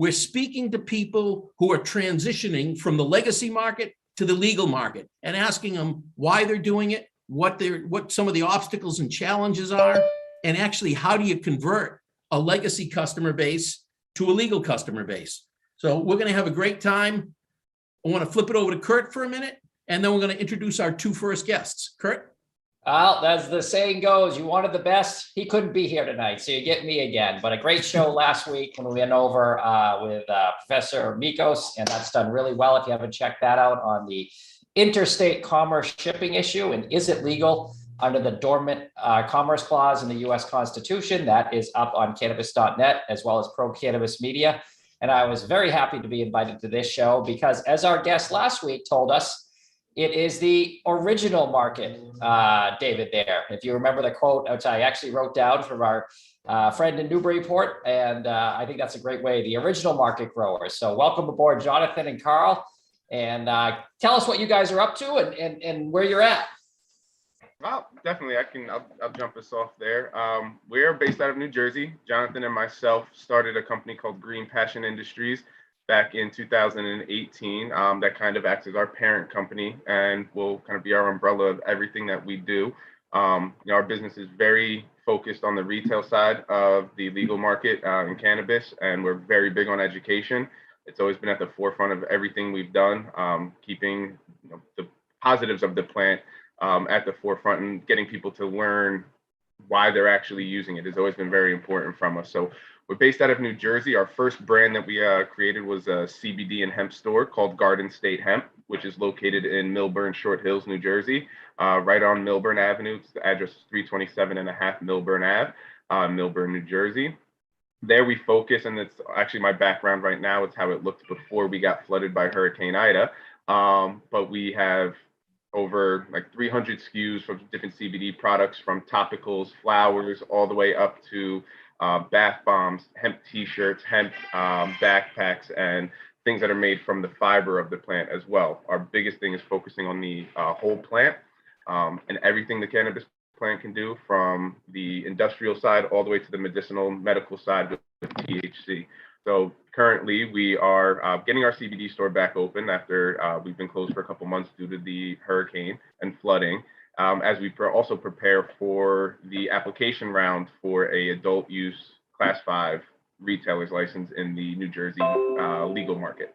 we're speaking to people who are transitioning from the legacy market to the legal market and asking them why they're doing it, what some of the obstacles and challenges are, and actually how do you convert a legacy customer base to a legal customer base. So we're going to have a great time. I want to flip it over to Curt for a minute, and then we're going to introduce our two first guests. Curt? Well, as the saying goes, you wanted the best. He couldn't be here tonight, so you get me again. But a great show last week when we went over with Professor Mikos, and that's done really well. If you haven't checked that out, on the interstate commerce shipping issue, and is it legal under the dormant commerce clause in the U.S. Constitution, that is up on cannabis.net as well as Pro Cannabis Media. And I was very happy to be invited to this show because, as our guest last week told us, it is the original market, David, there. If you remember the quote, which I actually wrote down from our friend in Newburyport, and I think that's a great way, the original market growers. So welcome aboard, Jonathan and Carl, and tell us what you guys are up to and where you're at. Well, definitely, I'll jump us off there. We're based out of New Jersey. Jonathan and myself started a company called Green Passion Industries back in 2018. That kind of acts as our parent company and will kind of be our umbrella of everything that we do. Our business is very focused on the retail side of the legal market in cannabis, and we're very big on education. It's always been at the forefront of everything we've done, keeping the positives of the plant at the forefront and getting people to learn why they're actually using it has always been very important from us. So we're based out of New Jersey. Our first brand that we created was a CBD and hemp store called Garden State Hemp, which is located in Millburn, Short Hills, New Jersey, right on Millburn Avenue. The address is 327.5 Millburn Ave, Millburn, New Jersey. There we focus, and it's actually my background right now. It's how it looked before we got flooded by Hurricane Ida. But we have over like 300 SKUs from different CBD products, from topicals, flowers, all the way up to bath bombs, hemp t-shirts, hemp backpacks, and things that are made from the fiber of the plant as well. Our biggest thing is focusing on the whole plant and everything the cannabis plant can do, from the industrial side all the way to the medicinal medical side with THC. So currently we are getting our CBD store back open after we've been closed for a couple months due to the hurricane and flooding, as we also prepare for the application round for a adult use Class 5 retailer's license in the New Jersey legal market.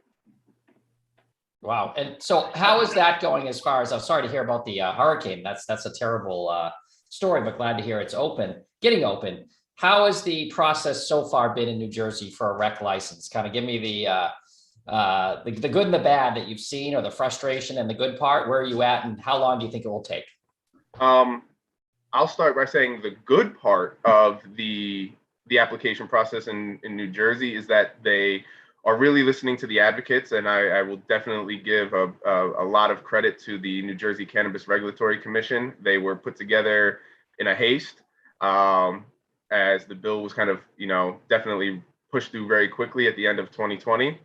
Wow. And so how is that going as far as, I'm sorry to hear about the hurricane. That's a terrible story, but glad to hear it's getting open. How has the process so far been in New Jersey for a rec license? Kind of give me the good and the bad that you've seen, or the frustration and the good part. Where are you at, and how long do you think it will take? I'll start by saying the good part of the application process in New Jersey is that they are really listening to the advocates, and I will definitely give a lot of credit to the New Jersey Cannabis Regulatory Commission. They were put together in a haste, as the bill was kind of, definitely pushed through very quickly at the end of 2020.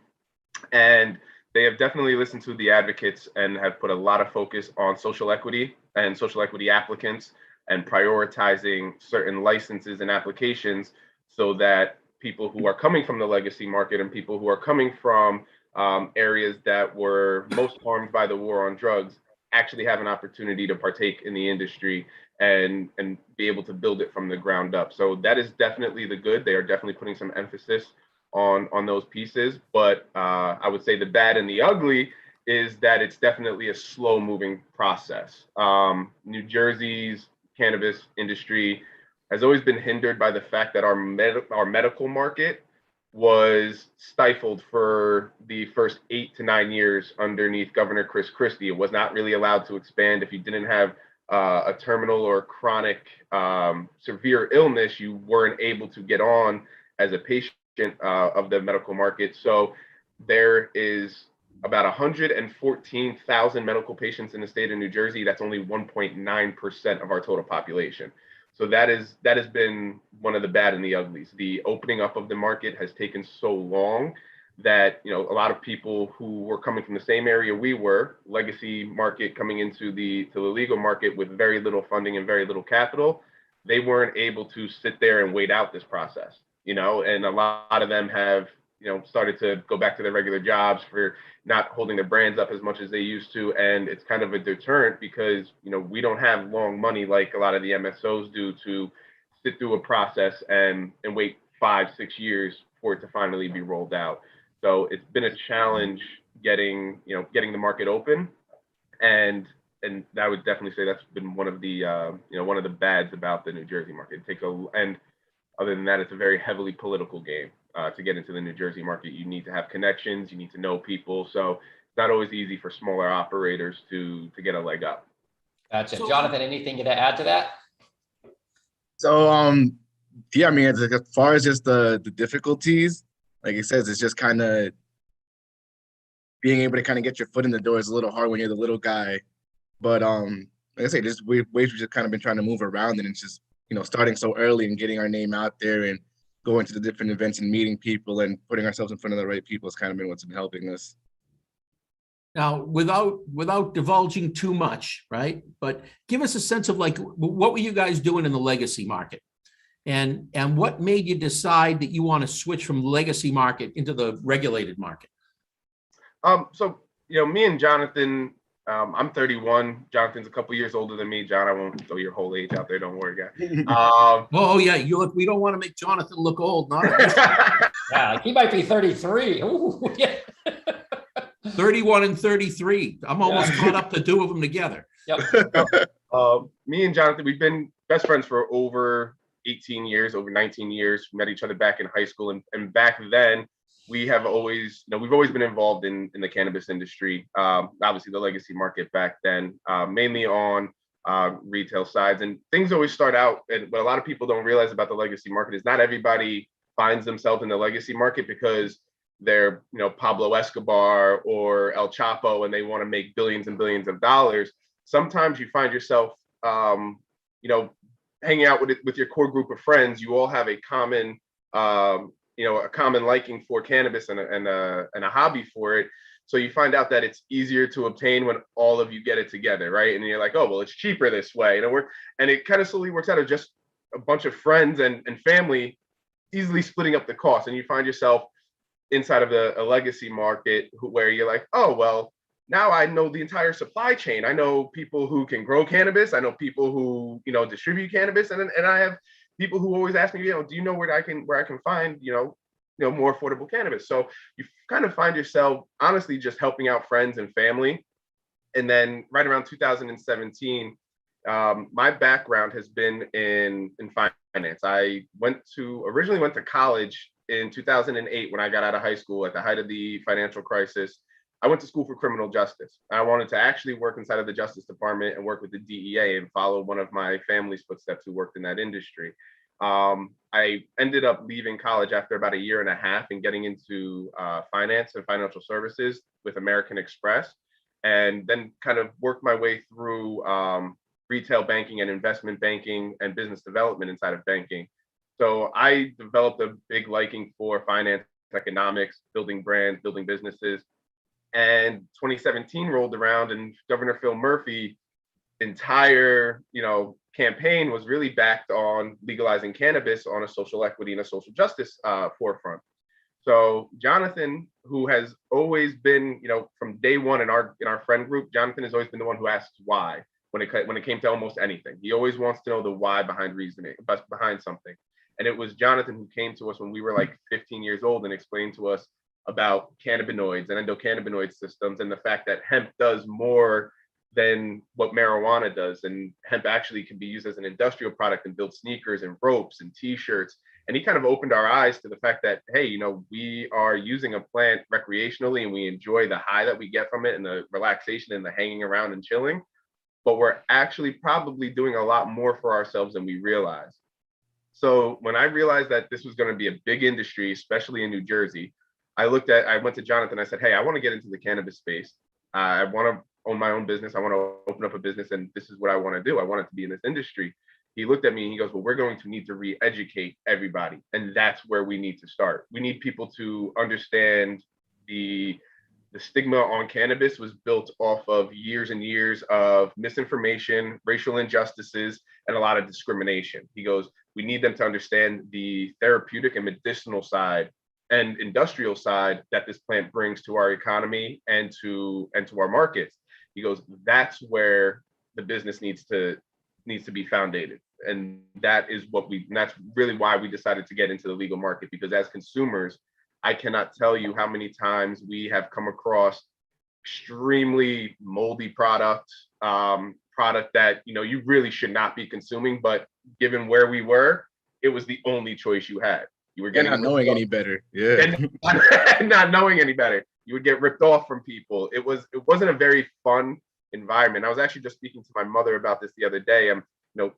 And they have definitely listened to the advocates and have put a lot of focus on social equity and social equity applicants, and prioritizing certain licenses and applications so that people who are coming from the legacy market and people who are coming from areas that were most harmed by the war on drugs actually have an opportunity to partake in the industry and be able to build it from the ground up. So that is definitely the good. They are definitely putting some emphasis on those pieces. But I would say the bad and the ugly is that it's definitely a slow moving process. New Jersey's cannabis industry has always been hindered by the fact that our medical market was stifled for the first 8 to 9 years underneath Governor Chris Christie. It was not really allowed to expand. If you didn't have a terminal or chronic severe illness, you weren't able to get on as a patient of the medical market. So there is about 114,000 medical patients in the state of New Jersey. That's only 1.9% of our total population. So that has been one of the bad and the uglies. The opening up of the market has taken so long that, a lot of people who were coming from the same area we were, legacy market, coming into the legal market with very little funding and very little capital, they weren't able to sit there and wait out this process, and a lot of them have started to go back to their regular jobs, for not holding their brands up as much as they used to. And it's kind of a deterrent because, we don't have long money like a lot of the MSOs do to sit through a process and wait 5-6 years for it to finally be rolled out. So it's been a challenge getting the market open. And I would definitely say that's been one of the one of the bads about the New Jersey market. And other than that, it's a very heavily political game. To get into the New Jersey market, you need to have connections, you need to know people. So it's not always easy for smaller operators to get a leg up. Gotcha. Jonathan, anything to add to that? So yeah, I mean, as far as just the difficulties, like it says, it's just kind of being able to kind of get your foot in the door is a little hard when you're the little guy. But like I say, there's ways we've just kind of been trying to move around, and it's just starting so early and getting our name out there and going to the different events and meeting people and putting ourselves in front of the right people has kind of been what's been helping us. Now, without divulging too much, right? But give us a sense of like, what were you guys doing in the legacy market? And what made you decide that you want to switch from legacy market into the regulated market? So, me and Jonathan, I'm 31. Jonathan's a couple years older than me. John, I won't throw your whole age out there. Don't worry, guy. Oh yeah, we don't want to make Jonathan look old. Not Yeah, like he might be 33. Ooh, yeah. 31 and 33. I'm almost caught up the two of them together. Yep. Me and Jonathan, we've been best friends for over 18 years, over 19 years. We met each other back in high school, and back then we have always, we've always been involved in the cannabis industry. Obviously the legacy market back then, mainly on retail sides, and things always start out. And what a lot of people don't realize about the legacy market is not everybody finds themselves in the legacy market because they're, Pablo Escobar or El Chapo, and they want to make billions and billions of dollars. Sometimes you find yourself, hanging out with your core group of friends. You all have a common, a common liking for cannabis and a hobby for it. So you find out that it's easier to obtain when all of you get it together, right? And you're like, oh, well, it's cheaper this way. And it kind of slowly works out of just a bunch of friends and family easily splitting up the cost. And you find yourself inside of a legacy market where you're like, oh, well, now I know the entire supply chain. I know people who can grow cannabis. I know people who, distribute cannabis. And I have people who always ask me, do you know where I can find, more affordable cannabis? So you kind of find yourself honestly just helping out friends and family. And then right around 2017, my background has been in finance. I originally went to college in 2008 when I got out of high school at the height of the financial crisis. I went to school for criminal justice. I wanted to actually work inside of the Justice Department and work with the DEA and follow one of my family's footsteps who worked in that industry. I ended up leaving college after about 1.5 years and getting into finance and financial services with American Express, and then kind of worked my way through retail banking and investment banking and business development inside of banking. So I developed a big liking for finance, economics, building brands, building businesses. And 2017 rolled around, and Governor Phil Murphy's entire, campaign was really backed on legalizing cannabis on a social equity and a social justice forefront. So Jonathan, who has always been, from day one in our friend group, Jonathan has always been the one who asks why when it came to almost anything. He always wants to know the why behind something. And it was Jonathan who came to us when we were like 15 years old and explained to us about cannabinoids and endocannabinoid systems, and the fact that hemp does more than what marijuana does. And hemp actually can be used as an industrial product and build sneakers and ropes and t-shirts. And he kind of opened our eyes to the fact that, hey, we are using a plant recreationally and we enjoy the high that we get from it and the relaxation and the hanging around and chilling, but we're actually probably doing a lot more for ourselves than we realize. So when I realized that this was going to be a big industry, especially in New Jersey, I went to Jonathan, I said, hey, I want to get into the cannabis space. I want to own my own business. I want to open up a business, and this is what I want to do. I want it to be in this industry. He looked at me and he goes, well, we're going to need to re-educate everybody. And that's where we need to start. We need people to understand the stigma on cannabis was built off of years and years of misinformation, racial injustices, and a lot of discrimination. He goes, we need them to understand the therapeutic and medicinal side and industrial side that this plant brings to our economy and to our markets. He goes, that's where the business needs to be founded. And that's really why we decided to get into the legal market, because as consumers, I cannot tell you how many times we have come across extremely moldy product that, you know, you really should not be consuming, but given where we were, it was the only choice you had. You were getting not knowing any better. Yeah. And not knowing any better. You would get ripped off from people. It wasn't a very fun environment. I was actually just speaking to my mother about this the other day. You know,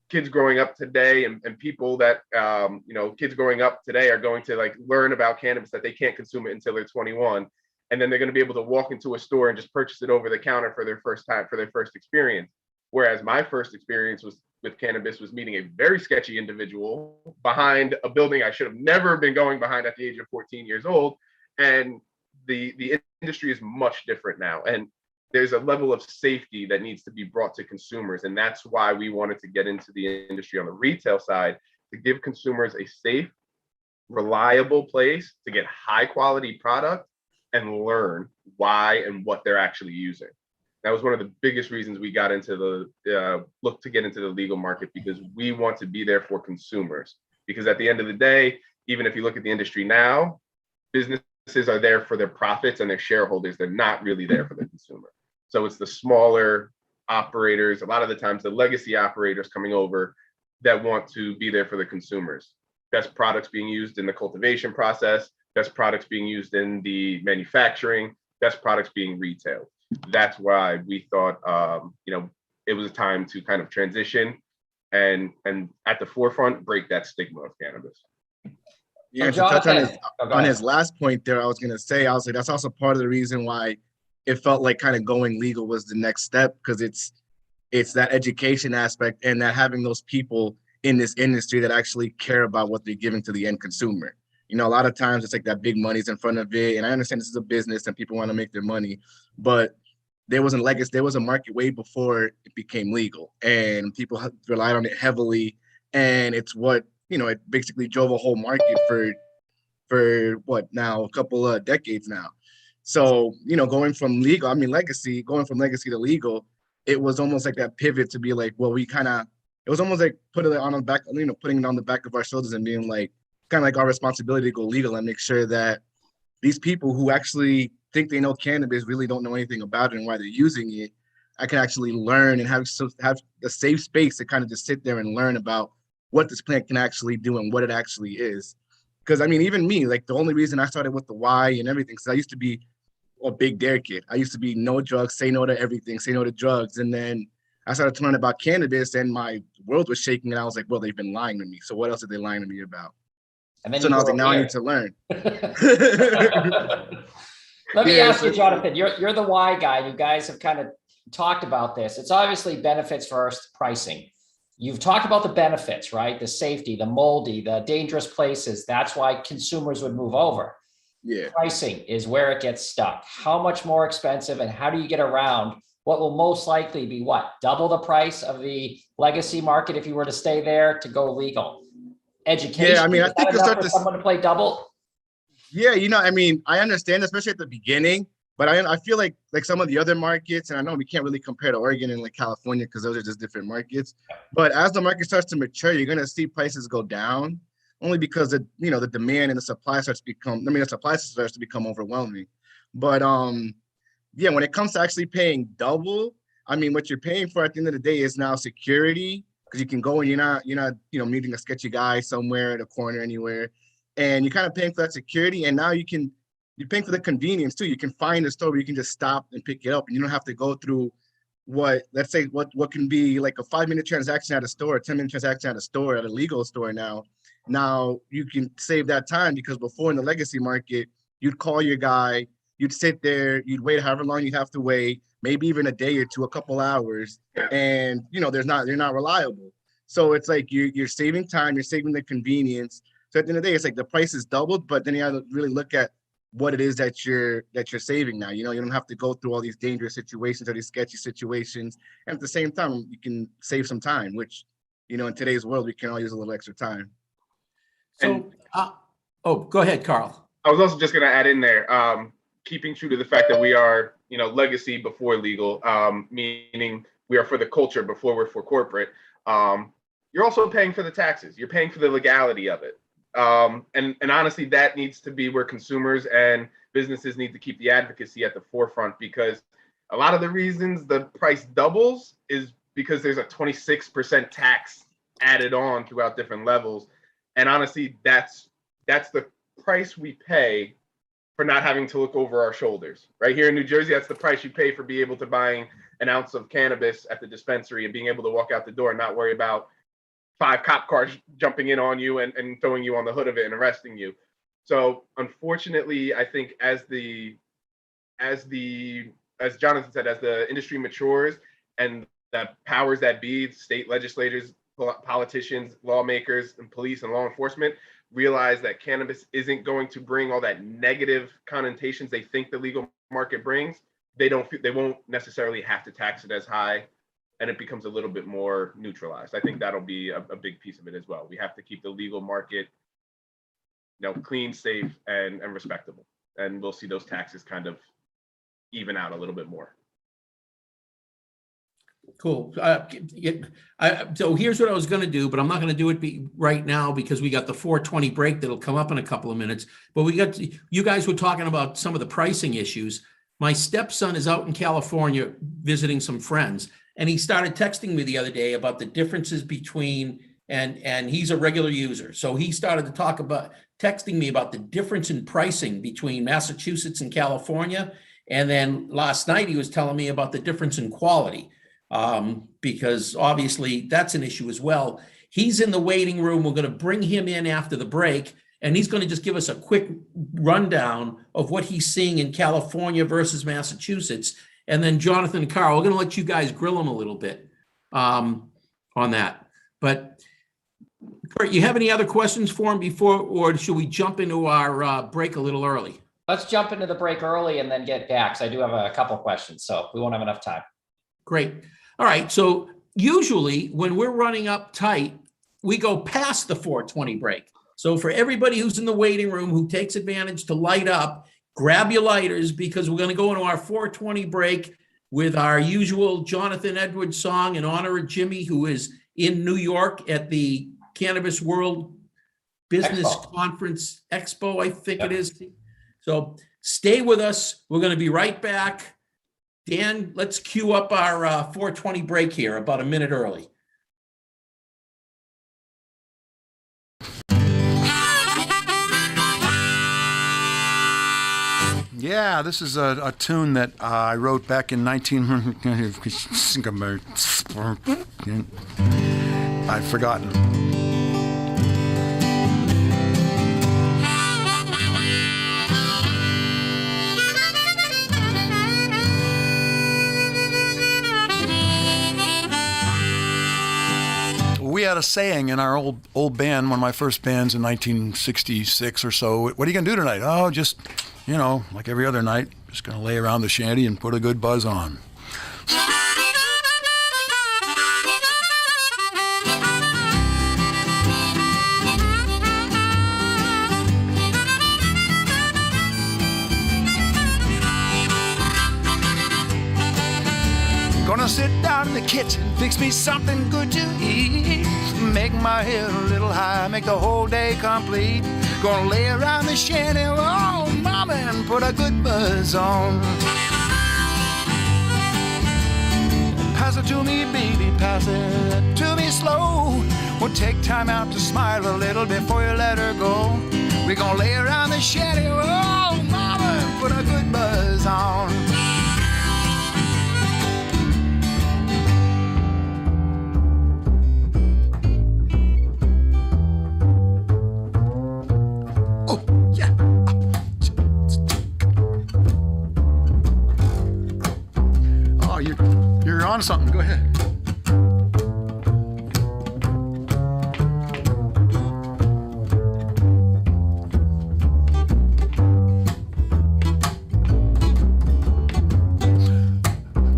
kids growing up today and people that, you know, kids growing up today are going to like learn about cannabis that they can't consume it until they're 21. And then they're going to be able to walk into a store and just purchase it over the counter for their first experience. Whereas my first experience with cannabis was meeting a very sketchy individual behind a building I should have never been going behind at the age of 14 years old. And the industry is much different now. And there's a level of safety that needs to be brought to consumers. And that's why we wanted to get into the industry on the retail side, to give consumers a safe, reliable place to get high quality product and learn why and what they're actually using. That was one of the biggest reasons we got into look to get into the legal market, because we want to be there for consumers. Because at the end of the day, even if you look at the industry now, businesses are there for their profits and their shareholders. They're not really there for the consumer. So it's the smaller operators, a lot of the times the legacy operators coming over, that want to be there for the consumers. Best products being used in the cultivation process, best products being used in the manufacturing, best products being retailed. That's why we thought, you know, it was a time to kind of transition and at the forefront, break that stigma of cannabis. Yeah, to touch on his last point there, I was going to say, I was like, that's also part of the reason why it felt like kind of going legal was the next step, because it's that education aspect and that having those people in this industry that actually care about what they're giving to the end consumer. You know, a lot of times it's like that big money's in front of it. And I understand this is a business and people want to make their money, but there was a market way before it became legal, and people relied on it heavily. And it's what, you know, it basically drove a whole market for what now, a couple of decades now. So, you know, going from legacy to legal, it was almost like that pivot to be like, well, it was almost like putting it on the back of our shoulders and being like, kind of like our responsibility to go legal and make sure that these people who actually think they know cannabis really don't know anything about it and why they're using it. I can actually learn and have the safe space to kind of just sit there and learn about what this plant can actually do and what it actually is. Because I mean, even me, like the only reason I started with the why and everything, because I used to be a big dare kid. I used to be no drugs, say no to everything, say no to drugs. And then I started to learn about cannabis and my world was shaking. And I was like, well, they've been lying to me. So what else are they lying to me about? And then so now I was like, now I need to learn. Let me ask you, Jonathan, you're the why guy. You guys have kind of talked about this. It's obviously benefits first, pricing. You've talked about the benefits, right? The safety, the moldy, the dangerous places. That's why consumers would move over. Yeah. Pricing is where it gets stuck. How much more expensive and how do you get around what will most likely be double the price of the legacy market if you were to stay there to go legal? Education. Yeah, I mean, I think you'll start to someone to play double. Yeah, you know, I mean, I understand, especially at the beginning, but I feel like some of the other markets, and I know we can't really compare to Oregon and like California because those are just different markets. But as the market starts to mature, you're going to see prices go down, only because the demand and the supply starts to become overwhelming. But yeah, when it comes to actually paying double, I mean, what you're paying for at the end of the day is now security, because you can go and you're not meeting a sketchy guy somewhere at a corner anywhere, and you're kind of paying for that security. And now you're paying for the convenience too. You can find a store where you can just stop and pick it up, and you don't have to go through what can be like a 5-minute transaction at a store, a 10-minute transaction at a store, at a legal store now. Now you can save that time, because before in the legacy market, you'd call your guy, you'd sit there, you'd wait however long you have to wait, maybe even a day or two, a couple hours, and they're not reliable. So it's like you're saving time, you're saving the convenience. So at the end of the day, it's like the price is doubled, but then you have to really look at what it is that you're saving now. You don't have to go through all these dangerous situations or these sketchy situations. And at the same time, you can save some time, which, in today's world, we can all use a little extra time. So, Oh, go ahead, Carl. I was also just going to add in there, keeping true to the fact that we are, legacy before legal, meaning we are for the culture before we're for corporate. You're also paying for the taxes. You're paying for the legality of it. And honestly, that needs to be where consumers and businesses need to keep the advocacy at the forefront, because a lot of the reasons the price doubles is because there's a 26% tax added on throughout different levels. And honestly, that's the price we pay for not having to look over our shoulders. Right here in New Jersey, that's the price you pay for being able to buying an ounce of cannabis at the dispensary and being able to walk out the door and not worry about 5 cop cars jumping in on you and throwing you on the hood of it and arresting you. So unfortunately, I think as Jonathan said, as the industry matures and the powers that be, state legislators, politicians, lawmakers, and police and law enforcement realize that cannabis isn't going to bring all that negative connotations they think the legal market brings, they won't necessarily have to tax it as high, and it becomes a little bit more neutralized. I think that'll be a big piece of it as well. We have to keep the legal market, clean, safe, and respectable, and we'll see those taxes kind of even out a little bit more. Cool. So here's what I was going to do, but I'm not going to do it right now because we got the 4:20 break that'll come up in a couple of minutes. But you guys were talking about some of the pricing issues. My stepson is out in California visiting some friends, and he started texting me the other day about the differences between, and he's a regular user. So he started to texting me about the difference in pricing between Massachusetts and California. And then last night he was telling me about the difference in quality. Because obviously that's an issue as well. He's in the waiting room. We're going to bring him in after the break, and he's going to just give us a quick rundown of what he's seeing in California versus Massachusetts. And then Jonathan and Carl, we're going to let you guys grill him a little bit on that. But Curt, you have any other questions for him before, or should we jump into our break a little early? Let's jump into the break early and then get back. So I do have a couple questions, so we won't have enough time. Great. All right. So usually when we're running up tight, we go past the 4:20 break. So for everybody who's in the waiting room who takes advantage to light up, grab your lighters, because we're going to go into our 4:20 break with our usual Jonathan Edwards song in honor of Jimmy, who is in New York at the Cannabis World Business Conference Expo, I think it is. So stay with us. We're going to be right back. Dan, let's cue up our 4:20 break here, about a minute early. Yeah, this is a tune that I wrote back in 19... I'd forgotten. We had a saying in our old band, one of my first bands in 1966 or so. What are you going to do tonight? Oh, just, like every other night, just going to lay around the shanty and put a good buzz on. Gonna sit down in the kitchen, fix me something good to eat. Make my head a little high, make the whole day complete. Gonna lay around the shanty, oh mama, and put a good buzz on. Pass it to me, baby, pass it to me slow. We'll take time out to smile a little before you let her go. We're gonna lay around the shanty, oh mama, and put a good buzz on. You're on something. Go ahead.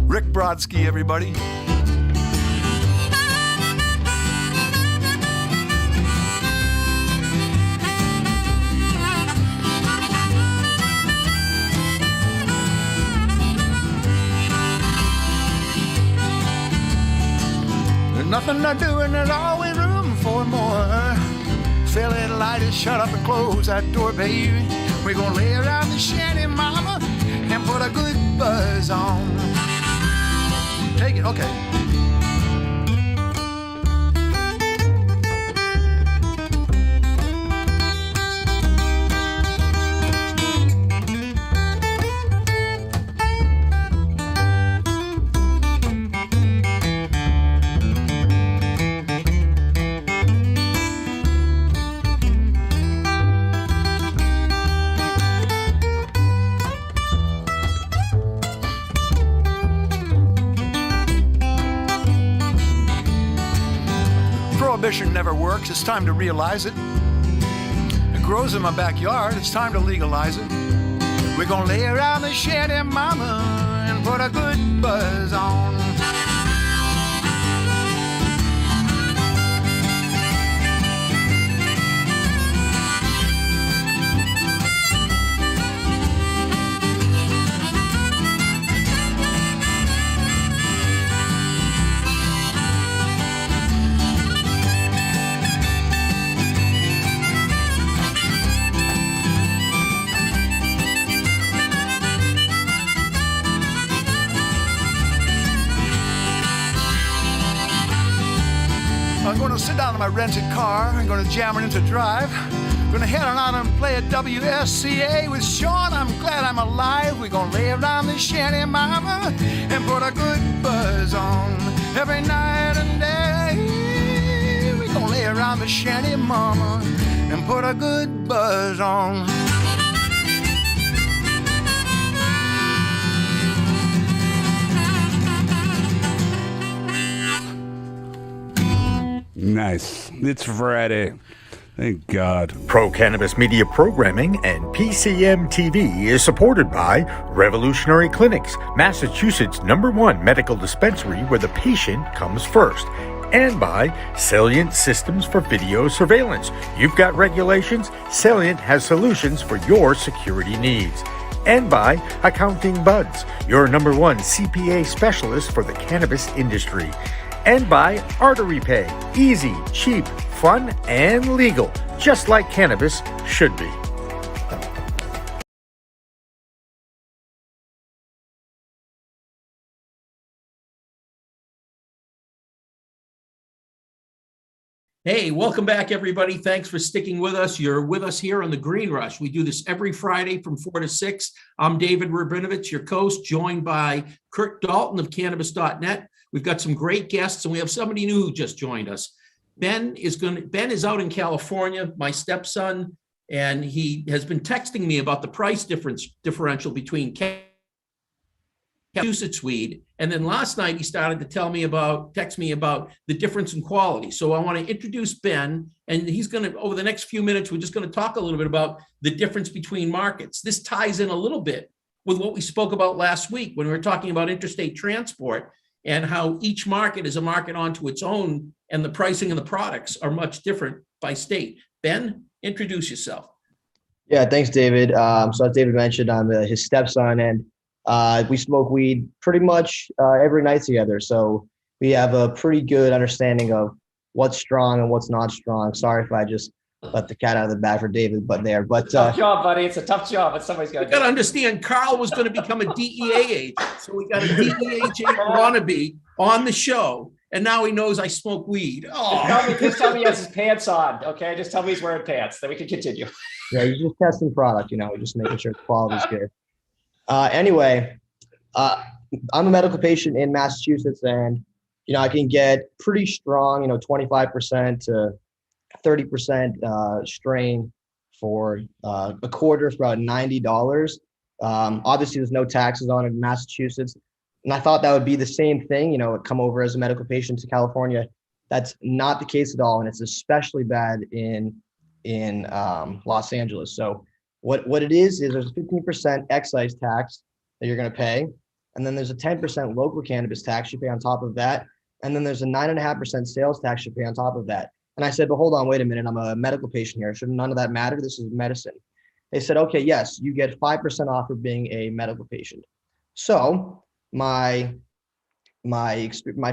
Rick Brodsky, everybody. nothing to do and there's always room for more. Fill it, light it, shut up and close that door, baby. We're gonna lay around the shanty, mama, and put a good buzz on. Take it, okay. Prohibition never works, it's time to realize it. It grows in my backyard, it's time to legalize it. We're gonna lay around the shanty, mama, and put a good buzz on. I'm gonna sit down in my rented car. I'm gonna jam it into drive. Gonna head on out and play at WSCA with Sean. I'm glad I'm alive. We're gonna lay around the shanty, mama, and put a good buzz on every night and day. We're gonna lay around the shanty, mama, and put a good buzz on. Nice. It's Friday. Thank God. Pro Cannabis Media programming and PCM TV is supported by Revolutionary Clinics, Massachusetts' #1 medical dispensary where the patient comes first, and by Salient Systems for Video Surveillance. You've got regulations, Salient has solutions for your security needs. And by Accounting Buds, your #1 CPA specialist for the cannabis industry. And by Artery Pay, easy, cheap, fun, and legal, just like cannabis should be. Hey, welcome back, everybody. Thanks for sticking with us. You're with us here on the Green Rush. We do this every Friday from 4 to 6. I'm David Rabinovitz, your host, joined by Curt Dalton of Cannabis.net. We've got some great guests, and we have somebody new who just joined us. Ben is out in California, my stepson, and he has been texting me about the price differential between Massachusetts weed. And then last night he started to text me about the difference in quality. So I want to introduce Ben, and he's going to, over the next few minutes, we're just going to talk a little bit about the difference between markets. This ties in a little bit with what we spoke about last week when we were talking about interstate transport and how each market is a market onto its own, and the pricing of the products are much different by state. Ben, introduce yourself. Yeah, thanks, David. So as David mentioned, I'm his stepson, and we smoke weed pretty much every night together. So we have a pretty good understanding of what's strong and what's not strong. Sorry if I just let the cat out of the bag for David, but tough job, buddy. It's a tough job, but somebody's got to. You got to understand, Carl was going to become a DEA agent, so we got a DEA agent wannabe on the show, and now he knows I smoke weed. Oh. Just tell me he has his pants on, okay? Just tell me he's wearing pants, then we can continue. Yeah, you're just testing product, we're just making sure the quality's good. Anyway, I'm a medical patient in Massachusetts, and I can get pretty strong, 25% to 30% strain for a quarter for about $90. Obviously, there's no taxes on it in Massachusetts, and I thought that would be the same thing. Come over as a medical patient to California. That's not the case at all, and it's especially bad in Los Angeles. So what it is there's a 15% excise tax that you're going to pay, and then there's a 10% local cannabis tax you pay on top of that, and then there's a 9.5% sales tax you pay on top of that. And I said, but hold on, wait a minute, I'm a medical patient here. Should none of that matter? This is medicine. They said, okay, yes, you get 5% off for being a medical patient. So my my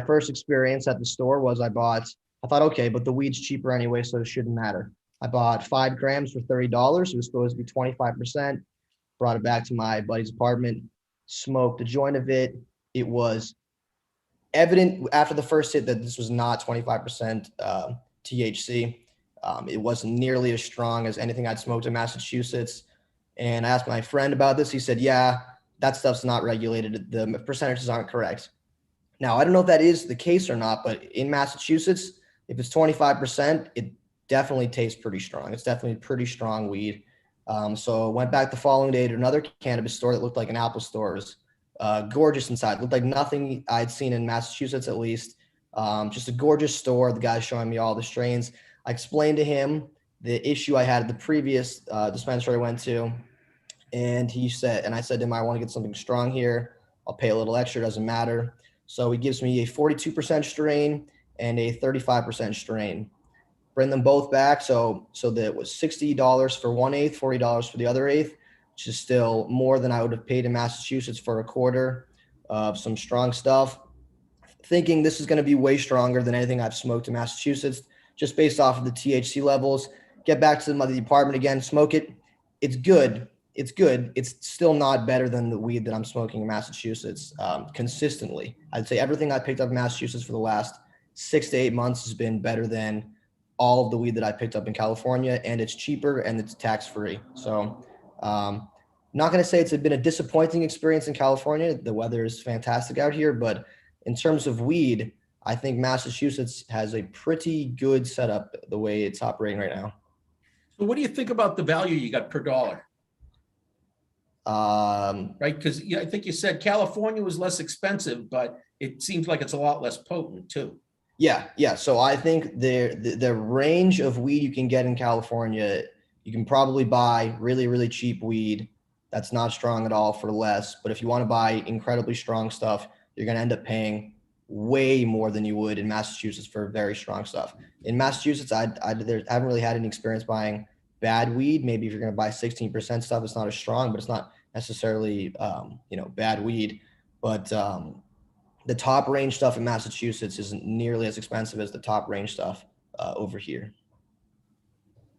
first experience at the store was I thought, okay, but the weed's cheaper anyway, so it shouldn't matter. I bought 5 grams for $30. It was supposed to be 25%. Brought it back to my buddy's apartment, smoked a joint of it. It was evident after the first hit that this was not 25% THC. It wasn't nearly as strong as anything I'd smoked in Massachusetts. And I asked my friend about this. He said, yeah, that stuff's not regulated. The percentages aren't correct. Now, I don't know if that is the case or not, but in Massachusetts, if it's 25%, it definitely tastes pretty strong. It's definitely pretty strong weed. So went back the following day to another cannabis store that looked like an Apple store. It was gorgeous inside. Looked like nothing I'd seen in Massachusetts, at least. Just a gorgeous store. The guy's showing me all the strains. I explained to him the issue I had at the previous dispensary I went to. And I said to him, I want to get something strong here. I'll pay a little extra, doesn't matter. So he gives me a 42% strain and a 35% strain. Bring them both back. So that was $60 for 1/8, $40 for the other 1/8, which is still more than I would have paid in Massachusetts for a quarter of some strong stuff. Thinking this is going to be way stronger than anything I've smoked in Massachusetts, just based off of the THC levels. Get back to the apartment again, smoke it. It's good. It's good. It's still not better than the weed that I'm smoking in Massachusetts consistently. I'd say everything I picked up in Massachusetts for the last 6 to 8 months has been better than all of the weed that I picked up in California, and it's cheaper and it's tax-free. So not going to say it's been a disappointing experience in California. The weather is fantastic out here, but in terms of weed, I think Massachusetts has a pretty good setup the way it's operating right now. So what do you think about the value you got per dollar? Right, because I think you said California was less expensive, but it seems like it's a lot less potent too. Yeah. So I think the range of weed you can get in California, you can probably buy really, really cheap weed that's not strong at all for less. But if you want to buy incredibly strong stuff, you're going to end up paying way more than you would in Massachusetts for very strong stuff. In Massachusetts, I haven't really had any experience buying bad weed. Maybe if you're going to buy 16% stuff, it's not as strong, but it's not necessarily bad weed. But the top range stuff in Massachusetts isn't nearly as expensive as the top range stuff over here.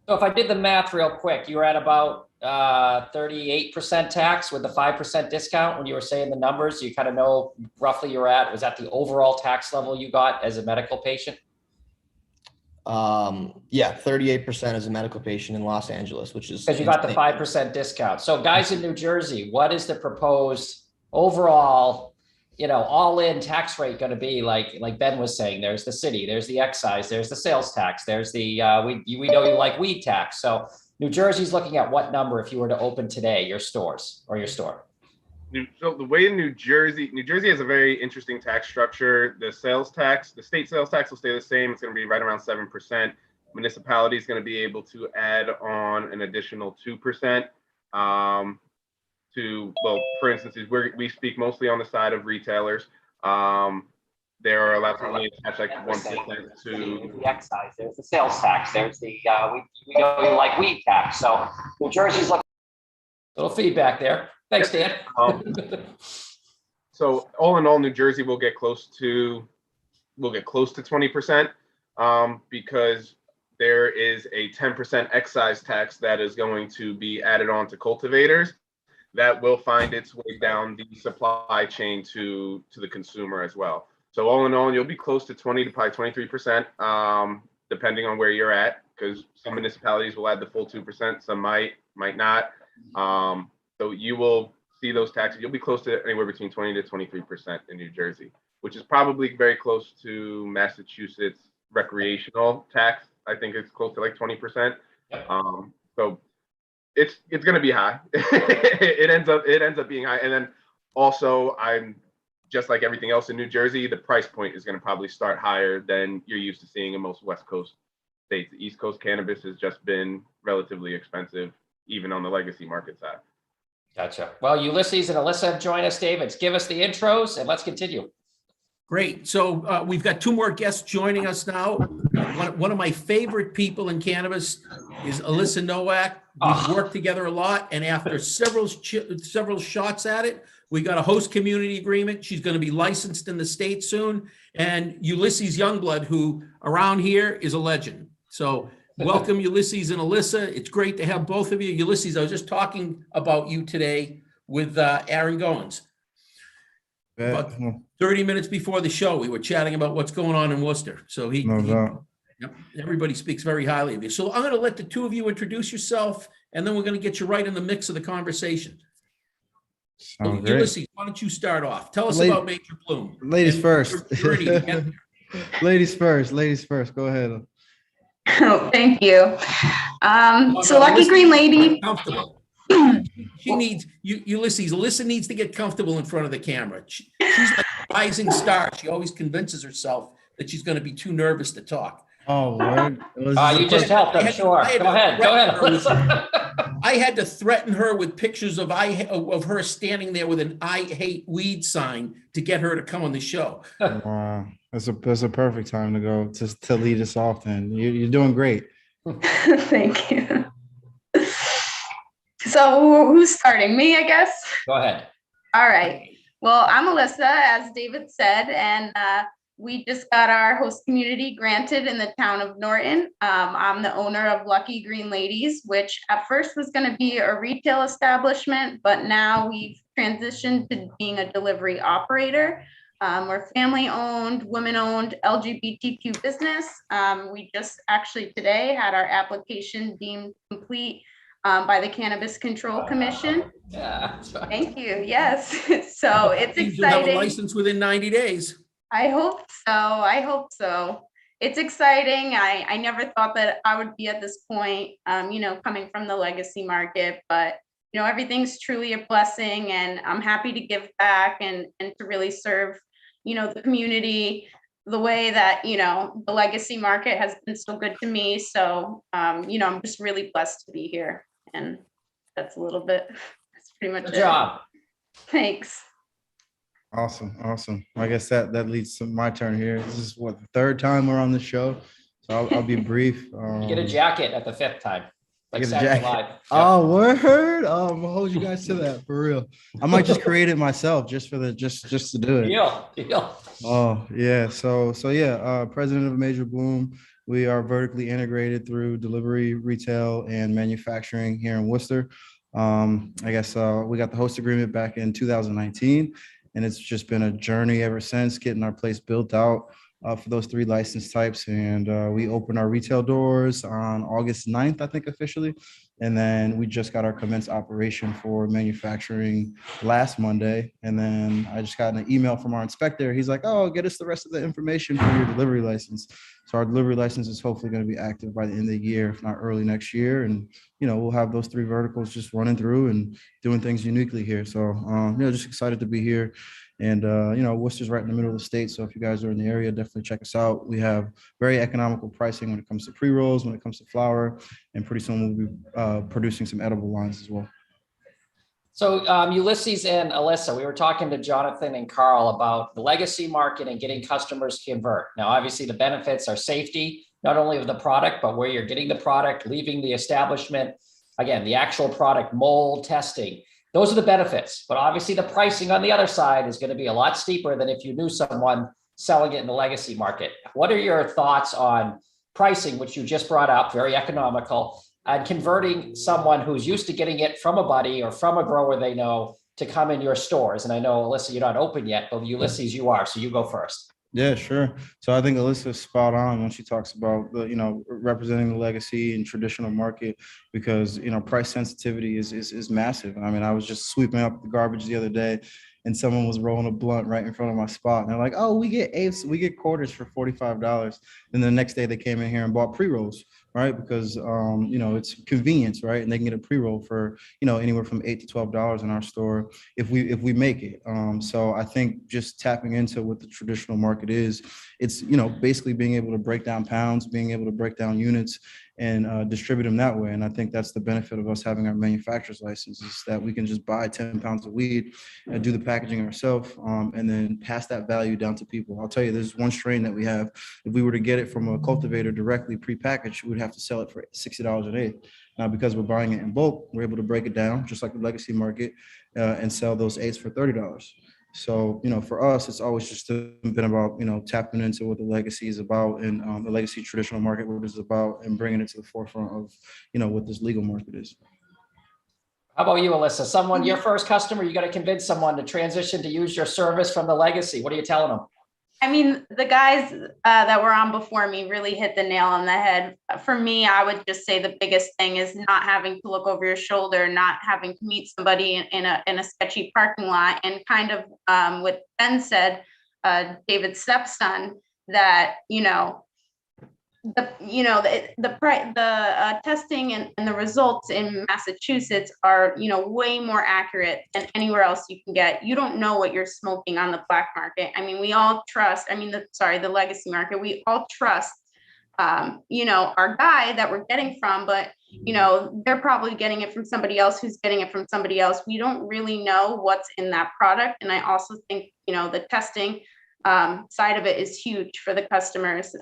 So if I did the math real quick, you were at about 38% tax with the 5% discount when you were saying the numbers. You kind of know roughly you're at. Was that the overall tax level you got as a medical patient? Yeah, 38% as a medical patient in Los Angeles, which is because you got the 5% discount. So guys in New Jersey, what is the proposed overall, all in tax rate going to be? Like Ben was saying, there's the city, there's the excise, there's the sales tax, there's the, we know you like weed tax. So New Jersey's looking at what number if you were to open today, your stores or your store? So the way in New Jersey has a very interesting tax structure. The state sales tax will stay the same. It's going to be right around 7%. Municipality is going to be able to add on an additional 2%. For instance, we speak mostly on the side of retailers. They are allowed to only attach like 1% to the excise. There's the sales tax. There's the we know you like weed tax. So New Jersey's looking. Little feedback there. Thanks, Dan. So all in all, New Jersey will get close to 20% because there is a 10% excise tax that is going to be added on to cultivators that will find its way down the supply chain to the consumer as well. So all in all, you'll be close to 20 to probably 23%, depending on where you're at, because some municipalities will add the full 2%, some might not. So you will see those taxes. You'll be close to anywhere between 20 to 23% in New Jersey, which is probably very close to Massachusetts recreational tax. I think it's close to like 20%. So it's going to be high. it ends up being high. And then also, I'm just like everything else in New Jersey, the price point is going to probably start higher than you're used to seeing in most West Coast states. The East Coast cannabis has just been relatively expensive, even on the legacy market side. Gotcha. Well, Ulysses and Alissa have joined us. David, give us the intros and let's continue. Great. So we've got 2 more guests joining us now. One of my favorite people in cannabis is Alissa Nowak. We've worked together a lot, and after several shots at it, We got a host community agreement. She's going to be licensed in the state soon. And Ulysses Youngblood, who around here is a legend. So welcome, Ulysses and Alissa. It's great to have both of you. Ulysses, I was just talking about you today with Aaron Goins. About 30 minutes before the show, we were chatting about what's going on in Worcester. So yep, everybody speaks very highly of you. So I'm going to let the two of you introduce yourself, and then we're going to get you right in the mix of the conversation. So, Ulysses, why don't you start off? Tell us about Major Bloom. Ladies first. Ladies first. Go ahead. Oh, thank you. So Lucky Green Lady. Comfortable. She needs Ulysses. Alyssa needs to get comfortable in front of the camera. She's like a rising star. She always convinces herself that she's going to be too nervous to talk. Oh, Lord. You just helped, I'm sure. Go ahead, Alyssa. I had to threaten her with pictures of her standing there with an "I hate weed" sign to get her to come on the show. Wow, that's a perfect time to go to lead us off. Then you're doing great. Thank you. So who's starting? Me, I guess. Go ahead. All right. Well, I'm Alissa, as David said, and we just got our host community granted in the town of Norton. I'm the owner of Lucky Green Ladies, which at first was going to be a retail establishment, but now we've transitioned to being a delivery operator. We're family-owned, women-owned, LGBTQ business. We just actually today had our application deemed complete by the Cannabis Control Commission. Yeah. Thank you. Yes. So it's exciting. You'll have a license within 90 days. I hope so. It's exciting. I never thought that I would be at this point, coming from the legacy market, but everything's truly a blessing, and I'm happy to give back and to really serve, the community the way that, the legacy market has been so good to me. So, I'm just really blessed to be here, and that's pretty much it. Good job. Thanks. Awesome. I guess that leads to my turn here. This is the third time we're on the show, so I'll be brief. You get a jacket at the fifth time. Like Saturday Night Live. Yep. Oh, word! I'll hold you guys to that for real. I might just create it myself just to do it. Deal. Oh yeah. So president of Major Bloom. We are vertically integrated through delivery, retail, and manufacturing here in Worcester. I guess we got the host agreement back in 2019. And it's just been a journey ever since, getting our place built out for those 3 license types. And we opened our retail doors on August 9th, I think, officially. And then we just got our commenced operation for manufacturing last Monday. And then I just got an email from our inspector. He's like, oh, get us the rest of the information for your delivery license. So our delivery license is hopefully going to be active by the end of the year, if not early next year. And, we'll have those 3 verticals just running through and doing things uniquely here. So, just excited to be here. And, Worcester's right in the middle of the state. So if you guys are in the area, definitely check us out. We have very economical pricing when it comes to pre-rolls, when it comes to flower, and pretty soon we'll be producing some edible lines as well. So Ulysses and Alissa, we were talking to Jonathan and Carl about the legacy market and getting customers to convert. Now, obviously the benefits are safety, not only of the product, but where you're getting the product, leaving the establishment. Again, the actual product, mold testing. Those are the benefits, but obviously the pricing on the other side is going to be a lot steeper than if you knew someone selling it in the legacy market. What are your thoughts on pricing, which you just brought up, very economical, and converting someone who's used to getting it from a buddy or from a grower they know to come in your stores? And I know, Alissa, you're not open yet, but Ulysses, you are, so you go first. Yeah, sure. So I think Alyssa's spot on when she talks about the, representing the legacy and traditional market, because, price sensitivity is massive. I mean, I was just sweeping up the garbage the other day and someone was rolling a blunt right in front of my spot. And they're like, oh, we get quarters for $45. Then the next day they came in here and bought pre-rolls, right? Because, it's convenience, right? And they can get a pre-roll for, anywhere from $8 to $12 in our store if we make it. So I think just tapping into what the traditional market is, it's, basically being able to break down pounds, being able to break down units and distribute them that way. And I think that's the benefit of us having our manufacturer's license, is that we can just buy 10 pounds of weed and do the packaging ourselves, and then pass that value down to people. I'll tell you, there's one strain that we have. If we were to get it from a cultivator directly prepackaged, we'd have to sell it for $60 an eighth. Now, because we're buying it in bulk, we're able to break it down just like the legacy market and sell those eighths for $30. So, for us, it's always just been about, tapping into what the legacy is about and the legacy traditional market, what it's about, and bringing it to the forefront of, what this legal market is. How about you, Alissa? Your first customer, you got to convince someone to transition to use your service from the legacy. What are you telling them? I mean, the guys that were on before me really hit the nail on the head. For me, I would just say the biggest thing is not having to look over your shoulder, not having to meet somebody in a sketchy parking lot, and kind of what Ben said, David's stepson, that the testing and the results in Massachusetts are, way more accurate than anywhere else you can get. You don't know what you're smoking on the black market. I mean, we all trust, the legacy market, we all trust, our guy that we're getting from, but, they're probably getting it from somebody else who's getting it from somebody else. We don't really know what's in that product. And I also think, the testing side of it is huge for the customers.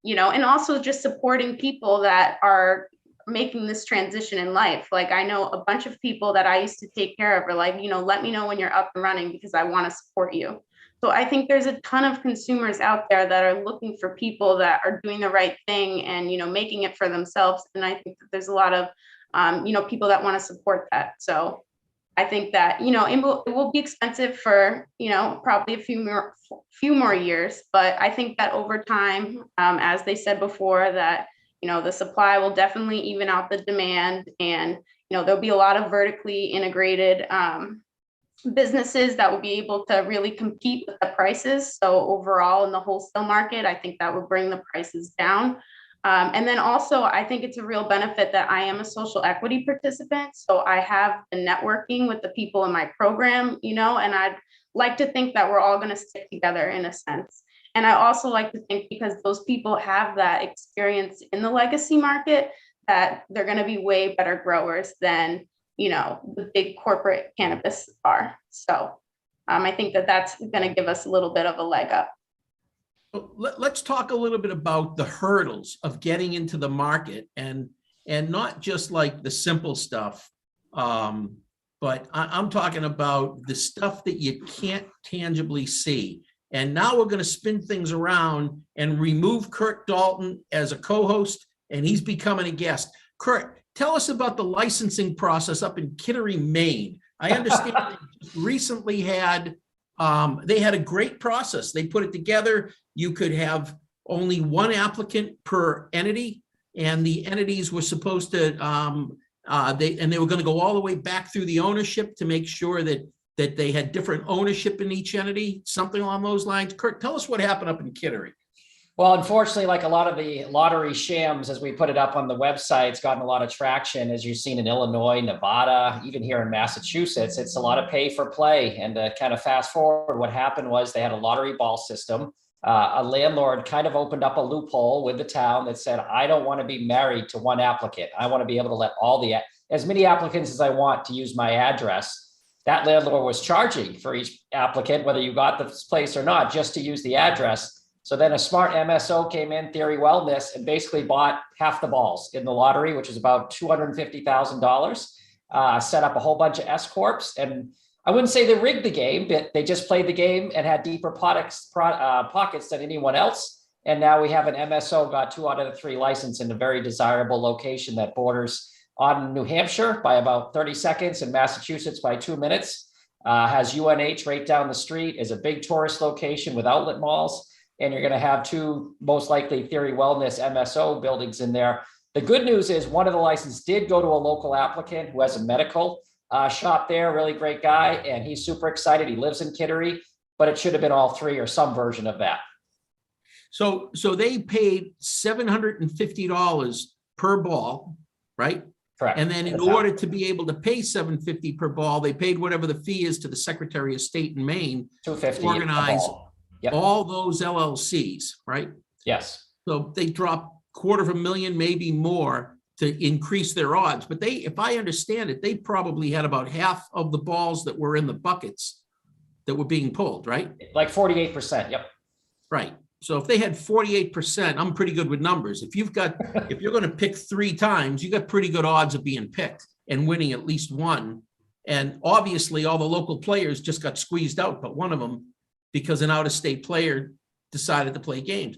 And also just supporting people that are making this transition in life. Like, I know a bunch of people that I used to take care of are like, let me know when you're up and running because I want to support you. So I think there's a ton of consumers out there that are looking for people that are doing the right thing and, making it for themselves. And I think that there's a lot of, people that want to support that. So I think that, it will be expensive for, probably a few more years, but I think that over time, as they said before, that, the supply will definitely even out the demand, and, there'll be a lot of vertically integrated businesses that will be able to really compete with the prices. So overall in the wholesale market, I think that would bring the prices down. And then also, I think it's a real benefit that I am a social equity participant. So I have the networking with the people in my program, and I'd like to think that we're all going to stick together in a sense. And I also like to think, because those people have that experience in the legacy market, that they're going to be way better growers than, the big corporate cannabis are. So I think that that's going to give us a little bit of a leg up. Let's talk a little bit about the hurdles of getting into the market, and not just like the simple stuff, but I'm talking about the stuff that you can't tangibly see. And now we're going to spin things around and remove Curt Dalton as a co-host, and he's becoming a guest. Curt, tell us about the licensing process up in Kittery, Maine. I understand they just recently had they had a great process. They put it together. You could have only one applicant per entity, and the entities were supposed to, they were going to go all the way back through the ownership to make sure that they had different ownership in each entity, something along those lines. Curt, tell us what happened up in Kittery. Well, unfortunately, like a lot of the lottery shams, as we put it up on the website, it's gotten a lot of traction, as you've seen in Illinois, Nevada, even here in Massachusetts. It's a lot of pay for play. And to kind of fast forward, what happened was they had a lottery ball system. A landlord kind of opened up a loophole with the town that said, I don't want to be married to one applicant. I want to be able to let as many applicants as I want to use my address. That landlord was charging for each applicant, whether you got the place or not, just to use the address. So then a smart MSO came in, Theory Wellness, and basically bought half the balls in the lottery, which is about $250,000, set up a whole bunch of S Corps. And I wouldn't say they rigged the game, but they just played the game and had deeper pockets than anyone else. And now we have an MSO got 2 out of the 3 license in a very desirable location that borders on New Hampshire by about 30 seconds and Massachusetts by 2 minutes. Has UNH right down the street, is a big tourist location with outlet malls. And you're going to have 2, most likely Theory Wellness MSO buildings in there. The good news is one of the licenses did go to a local applicant who has a medical shop there, really great guy, and he's super excited. He lives in Kittery, but it should have been all 3 or some version of that. So they paid $750 per ball, right? Correct. And then in order to be able to pay $750 per ball, they paid whatever the fee is to the Secretary of State in Maine $250 to organize Yep. all those LLCs, right? Yes. So they dropped $250,000, maybe more, to increase their odds. But if I understand it, they probably had about half of the balls that were in the buckets that were being pulled, right? Like 48%. Yep. Right. So if they had 48%, I'm pretty good with numbers. If you're going to pick 3 times, you got pretty good odds of being picked and winning at least one. And obviously all the local players just got squeezed out, but one of them, because an out-of-state player decided to play games.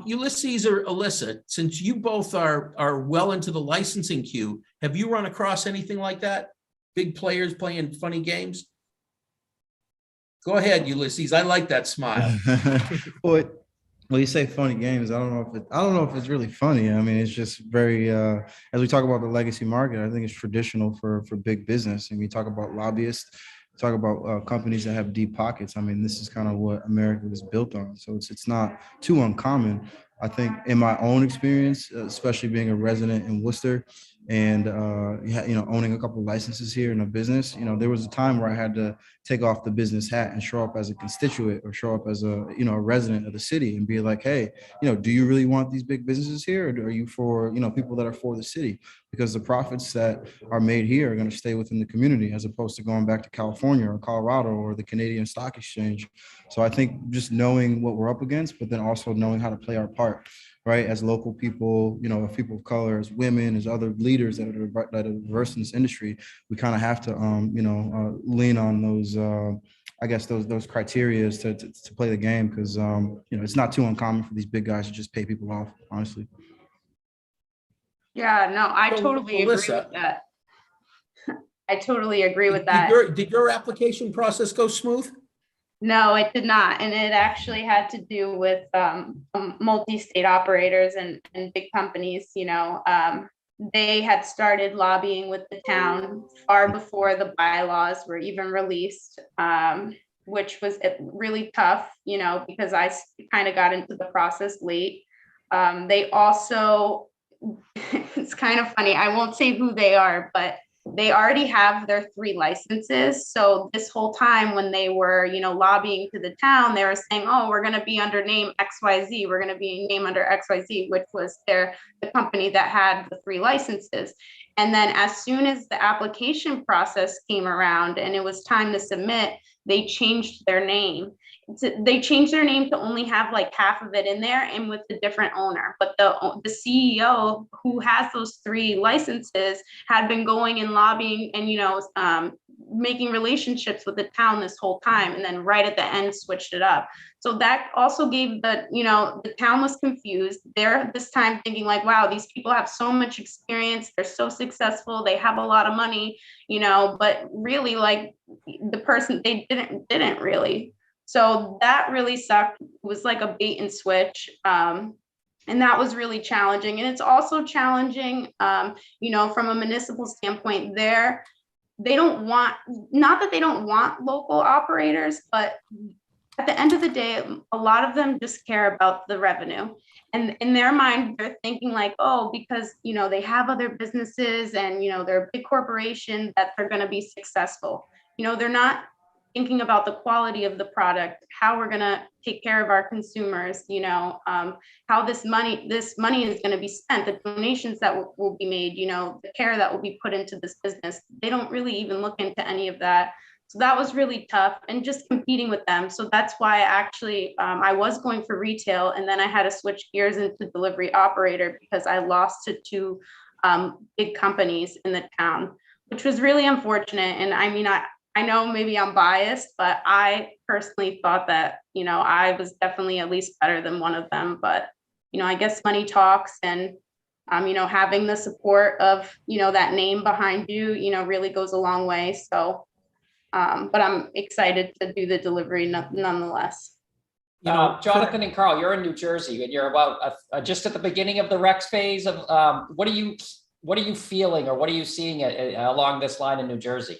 Ulysses or Alissa, since you both are well into the licensing queue, have you run across anything like that? Big players playing funny games? Go ahead, Ulysses. I like that smile. Well, you say funny games. I don't know if it's really funny. I mean, it's just very, as we talk about the legacy market, I think it's traditional for big business. And we talk about lobbyists, talk about companies that have deep pockets. I mean, this is kind of what America was built on. So it's not too uncommon. I think in my own experience, especially being a resident in Worcester and, owning a couple of licenses here in a business, there was a time where I had to take off the business hat and show up as a constituent or show up as a resident of the city and be like, hey, do you really want these big businesses here? Or are you for, people that are for the city? Because the profits that are made here are going to stay within the community as opposed to going back to California or Colorado or the Canadian Stock Exchange. So I think just knowing what we're up against, but then also knowing how to play our part, right? As local people, as people of color, as women, as other leaders that are diverse in this industry, we kind of have to, lean on those, those criteria to play the game because, it's not too uncommon for these big guys to just pay people off, honestly. Yeah, no, I So, totally agree Alissa, with that. I totally agree with Did that. did your application process go smooth? No, it did not. And it actually had to do with multi-state operators and big companies, they had started lobbying with the town far before the bylaws were even released, which was really tough, because I kind of got into the process late. They also, it's kind of funny, I won't say who they are, but they already have their 3 licenses. So this whole time when they were, lobbying to the town, they were saying, oh, we're going to be under name XYZ. We're going to be named under XYZ, which was the company that had the 3 licenses. And then as soon as the application process came around and it was time to submit, they changed their name. They changed their name to only have like half of it in there and with a different owner. But the CEO who has those 3 licenses had been going and lobbying and, making relationships with the town this whole time. And then right at the end, switched it up. So that also gave the town was confused. They're this time thinking like, wow, these people have so much experience. They're so successful. They have a lot of money, but really like the person, they didn't really. So that really sucked. It was like a bait and switch. And that was really challenging. And it's also challenging, from a municipal standpoint they don't want, not that they don't want local operators, but at the end of the day, a lot of them just care about the revenue. And in their mind, they're thinking like, oh, because, they have other businesses and, they're a big corporation that they're going to be successful. They're not thinking about the quality of the product, how we're going to take care of our consumers, how this money is going to be spent, the donations that will be made, the care that will be put into this business. They don't really even look into any of that. So that was really tough and just competing with them. So that's why actually I was going for retail and then I had to switch gears into delivery operator because I lost to 2 big companies in the town, which was really unfortunate. And I mean, I know maybe I'm biased, but I personally thought that, I was definitely at least better than one of them. But, I guess money talks and, having the support of, that name behind you, really goes a long way. So, but I'm excited to do the delivery nonetheless. Jonathan and Carl, you're in New Jersey and you're about just at the beginning of the Rex phase of what are you feeling or what are you seeing along this line in New Jersey?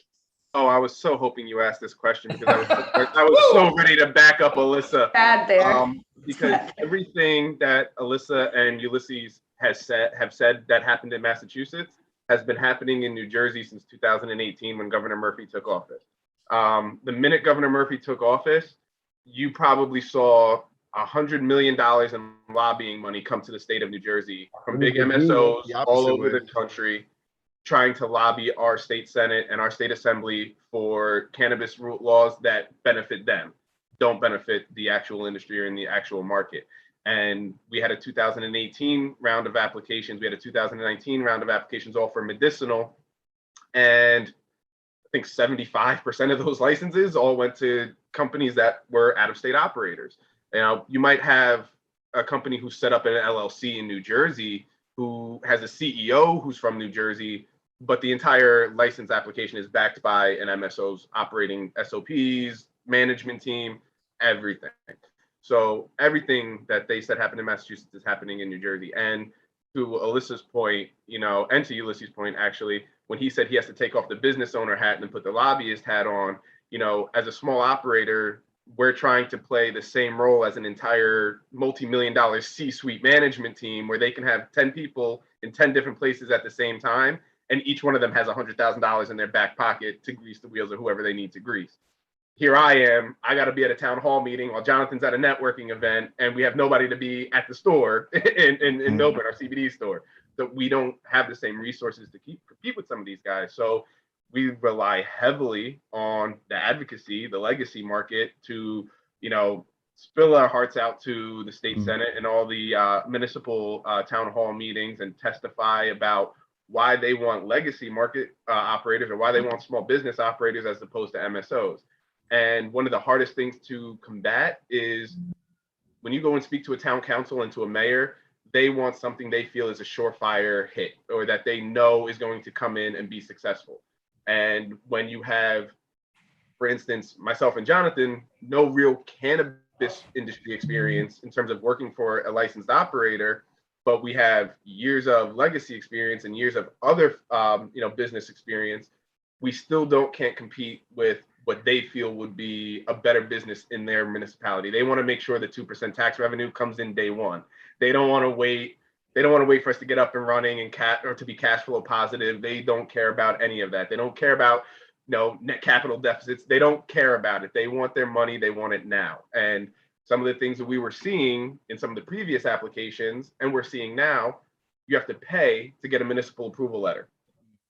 Oh, I was so hoping you asked this question because I was so ready to back up Alissa. Bad there. Because everything that Alissa and Ulysses have said that happened in Massachusetts has been happening in New Jersey since 2018 when Governor Murphy took office. The minute Governor Murphy took office, you probably saw $100 million in lobbying money come to the state of New Jersey from big MSOs all over the country, trying to lobby our state Senate and our state assembly for cannabis laws that benefit them. don't benefit the actual industry or in the actual market. And we had a 2018 round of applications. We had a 2019 round of applications, all for medicinal. And I think 75% of those licenses all went to companies that were out-of-state operators. You know, you might have a company who set up an LLC in New Jersey who has a CEO who's from New Jersey, but the entire license application is backed by an MSO's operating SOPs, management team, everything. So everything that they said happened in Massachusetts is happening in New Jersey. And to Alyssa's point, you know, and to Ulysses' point, actually, when he said he has to take off the business owner hat and then put the lobbyist hat on, you know, as a small operator, we're trying to play the same role as an entire multi-million-dollar C-suite management team where they can have 10 people in 10 different places at the same time, and each one of them has $100,000 in their back pocket to grease the wheels of whoever they need to grease. Here I am, I got to be at a town hall meeting while Jonathan's at a networking event, and we have nobody to be at the store in Milburn, our CBD store. So we don't have the same resources to compete with some of these guys. So we rely heavily on the advocacy, the legacy market to, you know, spill our hearts out to the state Senate and all the municipal town hall meetings and testify about why they want legacy market operators or why they want small business operators as opposed to MSOs. And one of the hardest things to combat is when you go and speak to a town council and to a mayor, they want something they feel is a surefire hit or that they know is going to come in and be successful. And when you have, for instance, myself and Jonathan, no real cannabis industry experience in terms of working for a licensed operator, but we have years of legacy experience and years of other, you know, business experience, we still can't compete with what they feel would be a better business in their municipality. They want to make sure the 2% tax revenue comes in day one. They don't want to wait. They don't want to wait for us to get up and running and or to be cash flow positive. They don't care about any of that. They don't care about, you know, net capital deficits. They don't care about it. They want their money. They want it now. And some of the things that we were seeing in some of the previous applications and we're seeing now, you have to pay to get a municipal approval letter,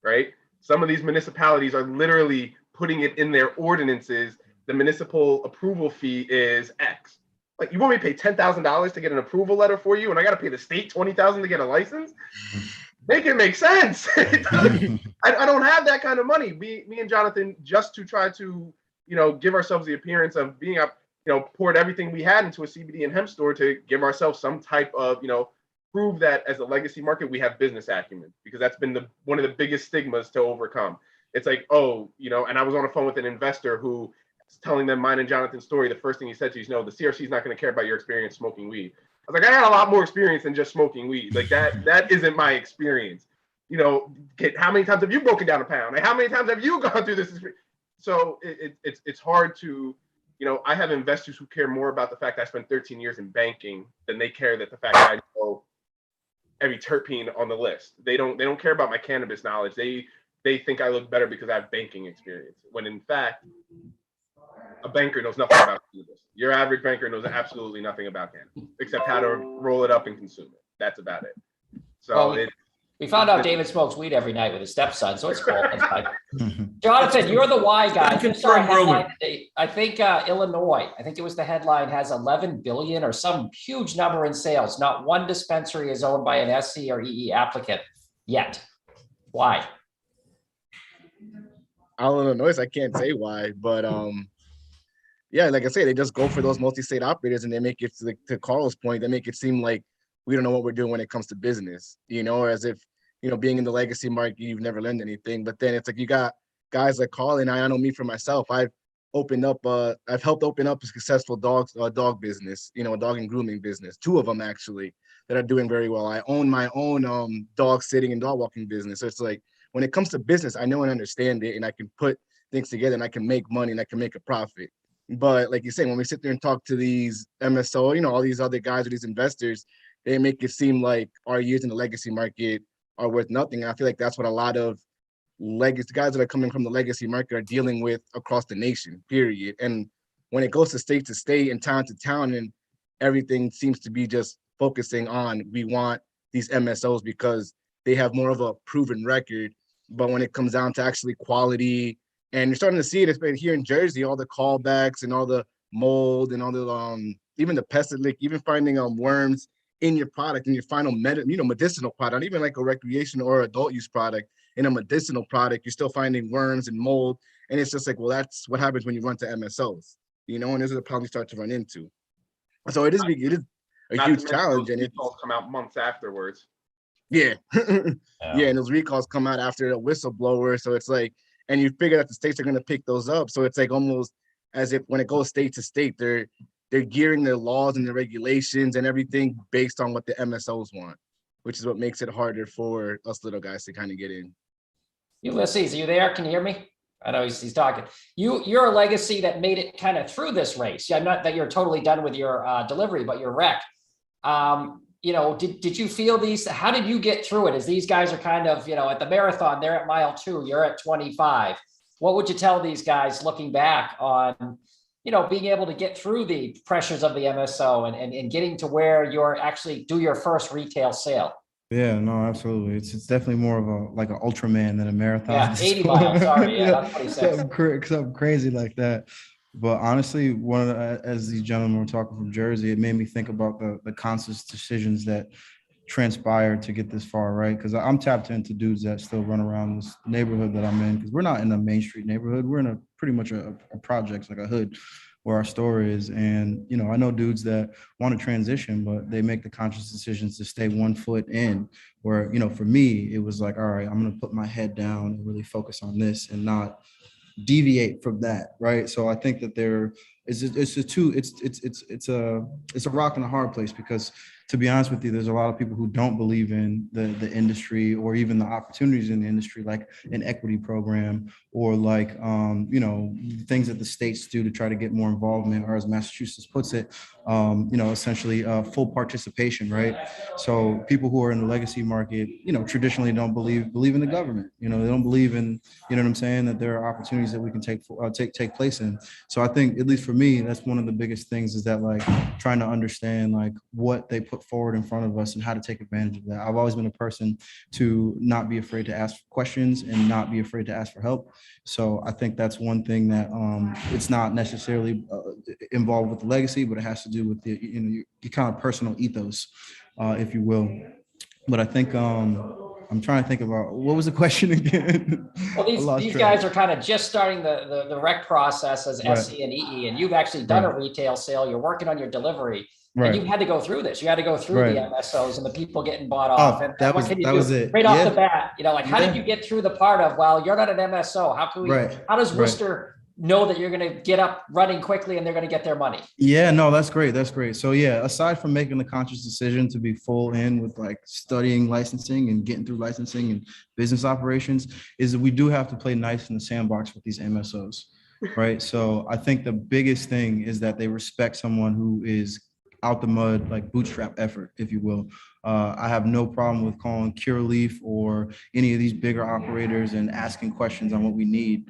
right? Some of these municipalities are literally putting it in their ordinances. The municipal approval fee is X. Like, you want me to pay $10,000 to get an approval letter for you, and I got to pay the state $20,000 to get a license? Make it make sense. I don't have that kind of money. Me and Jonathan, just to try to, you know, give ourselves the appearance of being up, you know, poured everything we had into a CBD and hemp store to give ourselves some type of, you know, prove that as a legacy market we have business acumen, because that's been one of the biggest stigmas to overcome. It's like, oh, you know, and I was on the phone with an investor who telling them mine and Jonathan's story. The first thing he said to you is, no, the CRC is not going to care about your experience smoking weed. I was like, I got a lot more experience than just smoking weed. Like that isn't my experience. You know, how many times have you broken down a pound? Like, how many times have you gone through this? So it's hard to, you know, I have investors who care more about the fact that I spent 13 years in banking than they care that the fact that I know every terpene on the list. They don't care about my cannabis knowledge. They think I look better because I have banking experience, when in fact, a banker knows nothing about cannabis. Your average banker knows absolutely nothing about cannabis, except how to roll it up and consume it. That's about it. So we found out David smokes weed every night with his stepson, so it's cool. That's fine. Jonathan, you're the why guy. I think Illinois, I think it was the headline, has 11 billion or some huge number in sales. Not one dispensary is owned by an SC or EE applicant yet. Why? Illinois, I can't say why, but yeah, like I say, they just go for those multi-state operators and they make it, to Carl's point, they make it seem like we don't know what we're doing when it comes to business, you know, as if, you know, being in the legacy market, you've never learned anything. But then it's like, you got guys like Carl, and I know me for myself, I've helped open up a successful dog business, you know, a dog and grooming business, 2 of them actually, that are doing very well. I own my own dog sitting and dog walking business. So it's like, when it comes to business, I know and understand it, and I can put things together and I can make money and I can make a profit. But like you say, when we sit there and talk to these MSO, you know, all these other guys or these investors, they make it seem like our years in the legacy market are worth nothing. And I feel like that's what a lot of legacy guys that are coming from the legacy market are dealing with across the nation, period. And when it goes to state and town to town, and everything seems to be just focusing on, we want these MSOs because they have more of a proven record. But when it comes down to actually quality, and you're starting to see it, especially here in Jersey, all the callbacks and all the mold and all the even the pesticides, even finding worms in your product, in your final medicinal product, even like a recreational or adult use product. In a medicinal product, you're still finding worms and mold, and it's just like, well, that's what happens when you run to MSOs, and this is the problem you start to run into. So it is a huge challenge, and recalls come out months afterwards. Yeah. And those recalls come out after a whistleblower, so it's like, and you figure that the states are going to pick those up, so it's like almost as if when it goes state to state, they're gearing their laws and the regulations and everything based on what the MSOs want, which is what makes it harder for us little guys to kind of get in. Ulysses, are you there? Can you hear me? I know he's talking. You're a legacy that made it kind of through this race. I'm not that you're totally done with your delivery, but your rec. Did you feel these? How did you get through it? As these guys are kind of, at the marathon, they're at mile 2, you're at 25. What would you tell these guys looking back on, being able to get through the pressures of the MSO and getting to where you're actually do your first retail sale? Yeah, no, absolutely. It's definitely more of an Ultraman than a marathon. Yeah, 80 miles. Sorry, yeah, that's what he said. Something crazy like that. But honestly, as these gentlemen were talking from Jersey, it made me think about the conscious decisions that transpired to get this far, right? Because I'm tapped into dudes that still run around this neighborhood that I'm in, because we're not in a Main Street neighborhood. We're in a pretty much a projects, like a hood, where our store is. And, I know dudes that want to transition, but they make the conscious decisions to stay 1 foot in, where, for me, it was like, all right, I'm going to put my head down and really focus on this and not deviate from that. Right. So I think that it's a rock and a hard place, because to be honest with you, there's a lot of people who don't believe in the industry or even the opportunities in the industry, like an equity program or like, things that the states do to try to get more involvement, or as Massachusetts puts it, essentially full participation, right? So people who are in the legacy market, traditionally don't believe in the government. They don't believe in, what I'm saying, that there are opportunities that we can take place in. So I think, at least for me, that's one of the biggest things, is that like trying to understand like what they put forward in front of us and how to take advantage of that. I've always been a person to not be afraid to ask questions and not be afraid to ask for help. So I think that's one thing that it's not necessarily involved with the legacy, but it has to do with your kind of personal ethos, if you will. But I think I'm trying to think about, what was the question again? Well, these guys are kind of just starting the rec process as SE and EE, and you've actually done a retail sale. You're working on your delivery. And you had to go through this. You had to go through the MSOs and the people getting bought off. And that was it. Right off the bat, how did you get through the part of, well, you're not an MSO. How does Worcester know that you're going to get up running quickly and they're going to get their money? Yeah, no, that's great. So yeah, aside from making the conscious decision to be full in with like studying licensing and getting through licensing and business operations, is that we do have to play nice in the sandbox with these MSOs, right? So I think the biggest thing is that they respect someone who is out the mud, like bootstrap effort, if you will. I have no problem with calling Curaleaf or any of these bigger operators and asking questions on what we need.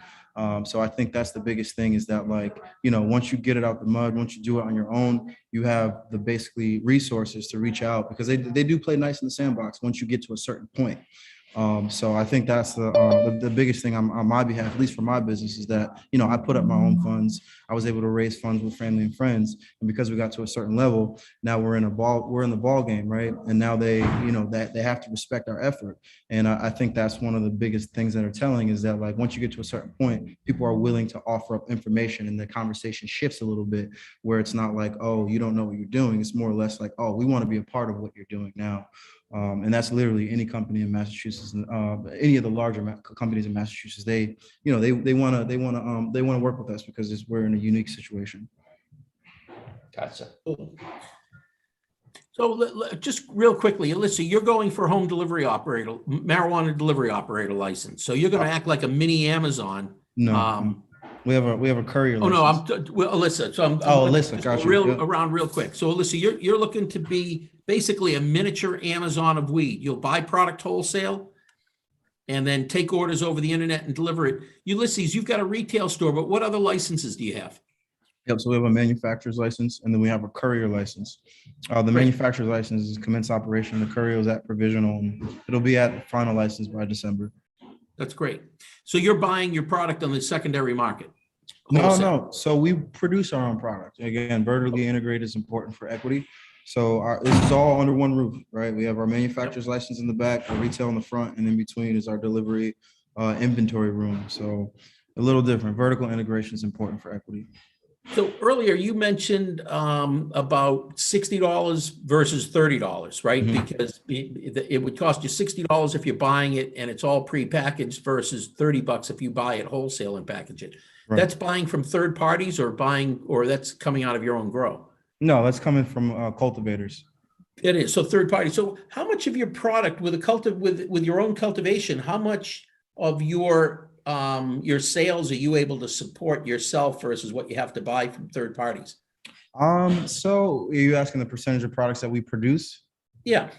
So I think that's the biggest thing, is that like, once you get it out the mud, once you do it on your own, you have the basically resources to reach out, because they do play nice in the sandbox once you get to a certain point. So I think that's the biggest thing on my behalf, at least for my business, is that, I put up my own funds. I was able to raise funds with family and friends. And because we got to a certain level, now we're in the ball game, right? And now they have to respect our effort. And I think that's one of the biggest things that are telling, is that like, once you get to a certain point, people are willing to offer up information, and the conversation shifts a little bit, where it's not like, oh, you don't know what you're doing. It's more or less like, oh, we want to be a part of what you're doing now. And that's literally any company in Massachusetts, any of the larger companies in Massachusetts. They want to work with us because we're in a unique situation. Gotcha. So just real quickly, Alissa, you're going for marijuana delivery operator license. So you're going to act like a mini Amazon. No. We have a courier license. Alissa. So Alissa, gotcha. Around real quick. So Alissa, you're looking to be basically a miniature Amazon of weed. You'll buy product wholesale and then take orders over the internet and deliver it. Ulysses, you've got a retail store, but what other licenses do you have? Yep. So we have a manufacturer's license, and then we have a courier license. The manufacturer's license is commence operation. The courier is at provisional, and it'll be at final license by December. That's great. So you're buying your product on the secondary market? No, wholesale? no. So we produce our own product. Again, vertically integrated is important for equity. So this is all under one roof, right? We have our manufacturer's license in the back, our retail in the front, and in between is our delivery inventory room. So a little different. Vertical integration is important for equity. So earlier you mentioned about $60 versus $30, right? Mhm. Because it would cost you $60 if you're buying it and it's all prepackaged versus $30 if you buy it wholesale and package it. Right. That's buying from third parties or that's coming out of your own grow? No, that's coming from cultivators. It is. So third party. So how much of your product with your own cultivation, how much of your sales are you able to support yourself versus what you have to buy from third parties? So are you asking the percentage of products that we produce? Yeah.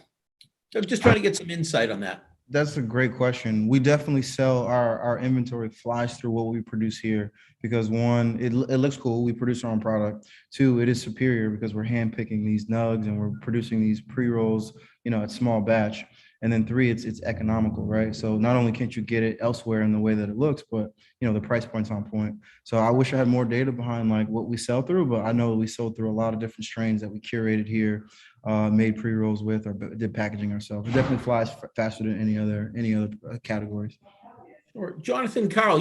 I'm just trying to get some insight on that. That's a great question. We definitely sell our inventory flies through what we produce here because one, it looks cool. We produce our own product. Two, it is superior because we're hand picking these nugs and we're producing these pre-rolls, at small batch. And then three, it's economical, right? So not only can't you get it elsewhere in the way that it looks, but the price point's on point. So I wish I had more data behind like what we sell through, but I know we sold through a lot of different strains that we curated here, made pre-rolls with, or did packaging ourselves. It definitely flies faster than any other categories. Or Jonathan, Carl,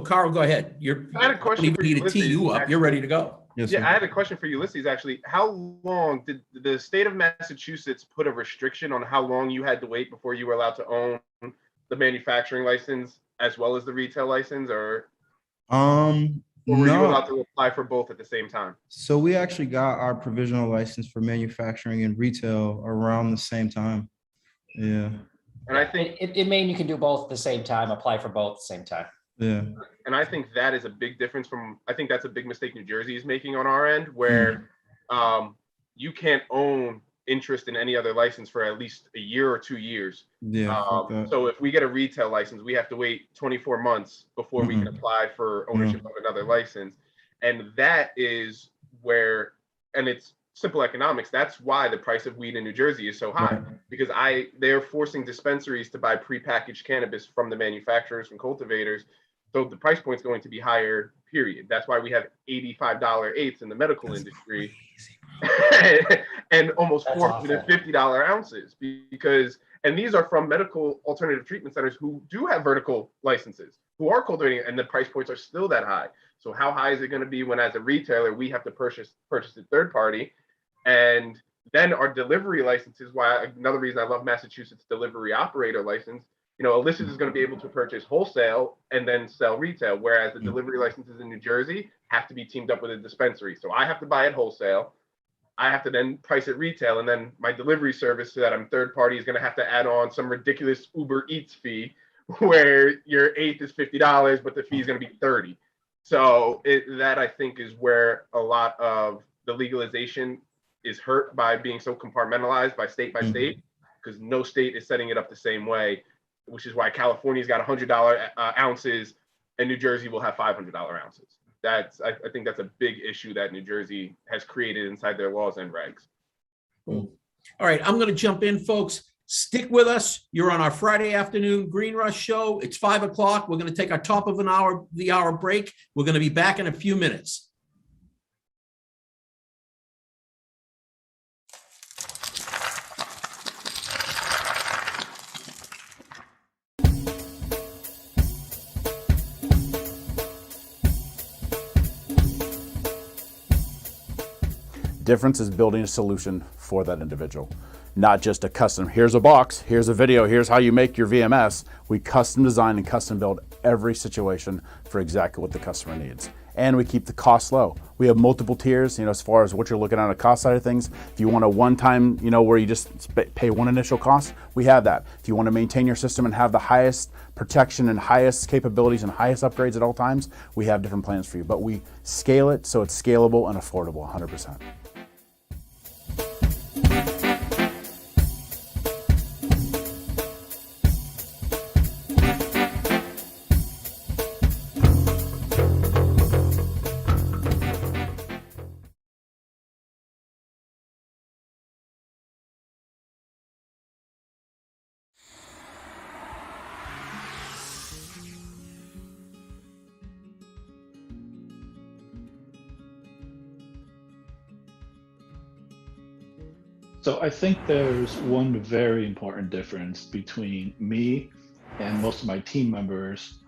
Carl, go ahead. I had a question for you. Ulysses, Tee you up. You're ready to go. Yes, Yeah, sir. I had a question for Ulysses, actually. How long did the state of Massachusetts put a restriction on how long you had to wait before you were allowed to own the manufacturing license as well as the retail license, or were you allowed to apply for both at the same time? So we actually got our provisional license for manufacturing and retail around the same time. Yeah. And I think in Maine, you can do both at the same time, apply for both at the same time. Yeah. And I think that is a big difference I think that's a big mistake New Jersey is making on our end, where you can't own interest in any other license for at least a year or 2 years. Yeah. So if we get a retail license, we have to wait 24 months before we can apply for ownership of another license. And that is where, and it's simple economics. That's why the price of weed in New Jersey is so high, because they're forcing dispensaries to buy prepackaged cannabis from the manufacturers, from cultivators. So the price point is going to be higher, period. That's why we have $85 eighths in the medical industry and almost $450 ounces, and these are from medical alternative treatment centers who do have vertical licenses, who are cultivating, and the price points are still that high. So how high is it going to be when, as a retailer, we have to purchase it third party? And then our delivery licenses, another reason I love Massachusetts delivery operator license, Ulysses is going to be able to purchase wholesale and then sell retail, whereas the delivery licenses in New Jersey have to be teamed up with a dispensary. So I have to buy it wholesale. I have to then price it retail, and then my delivery service that I'm third party is going to have to add on some ridiculous Uber Eats fee where your eighth is $50, but the fee is going to be $30. So that I think is where a lot of the legalization is hurt by being so compartmentalized by state, because no state is setting it up the same way, which is why California's got $100 ounces and New Jersey will have $500 ounces. I think that's a big issue that New Jersey has created inside their laws and regs. Cool. All right, I'm going to jump in, folks. Stick with us. You're on our Friday afternoon Green Rush show. It's 5 o'clock. We're going to take our top of the hour break. We're going to be back in a few minutes. Difference is building a solution for that individual, not just a custom, here's a box, here's a video, here's how you make your VMS. We custom design and custom build every situation for exactly what the customer needs. And we keep the cost low. We have multiple tiers, as far as what you're looking at on the cost side of things. If you want a one-time, where you just pay one initial cost, we have that. If you want to maintain your system and have the highest protection and highest capabilities and highest upgrades at all times, we have different plans for you. But we scale it so it's scalable and affordable 100%. So I think there's one very important difference between me and most of my team members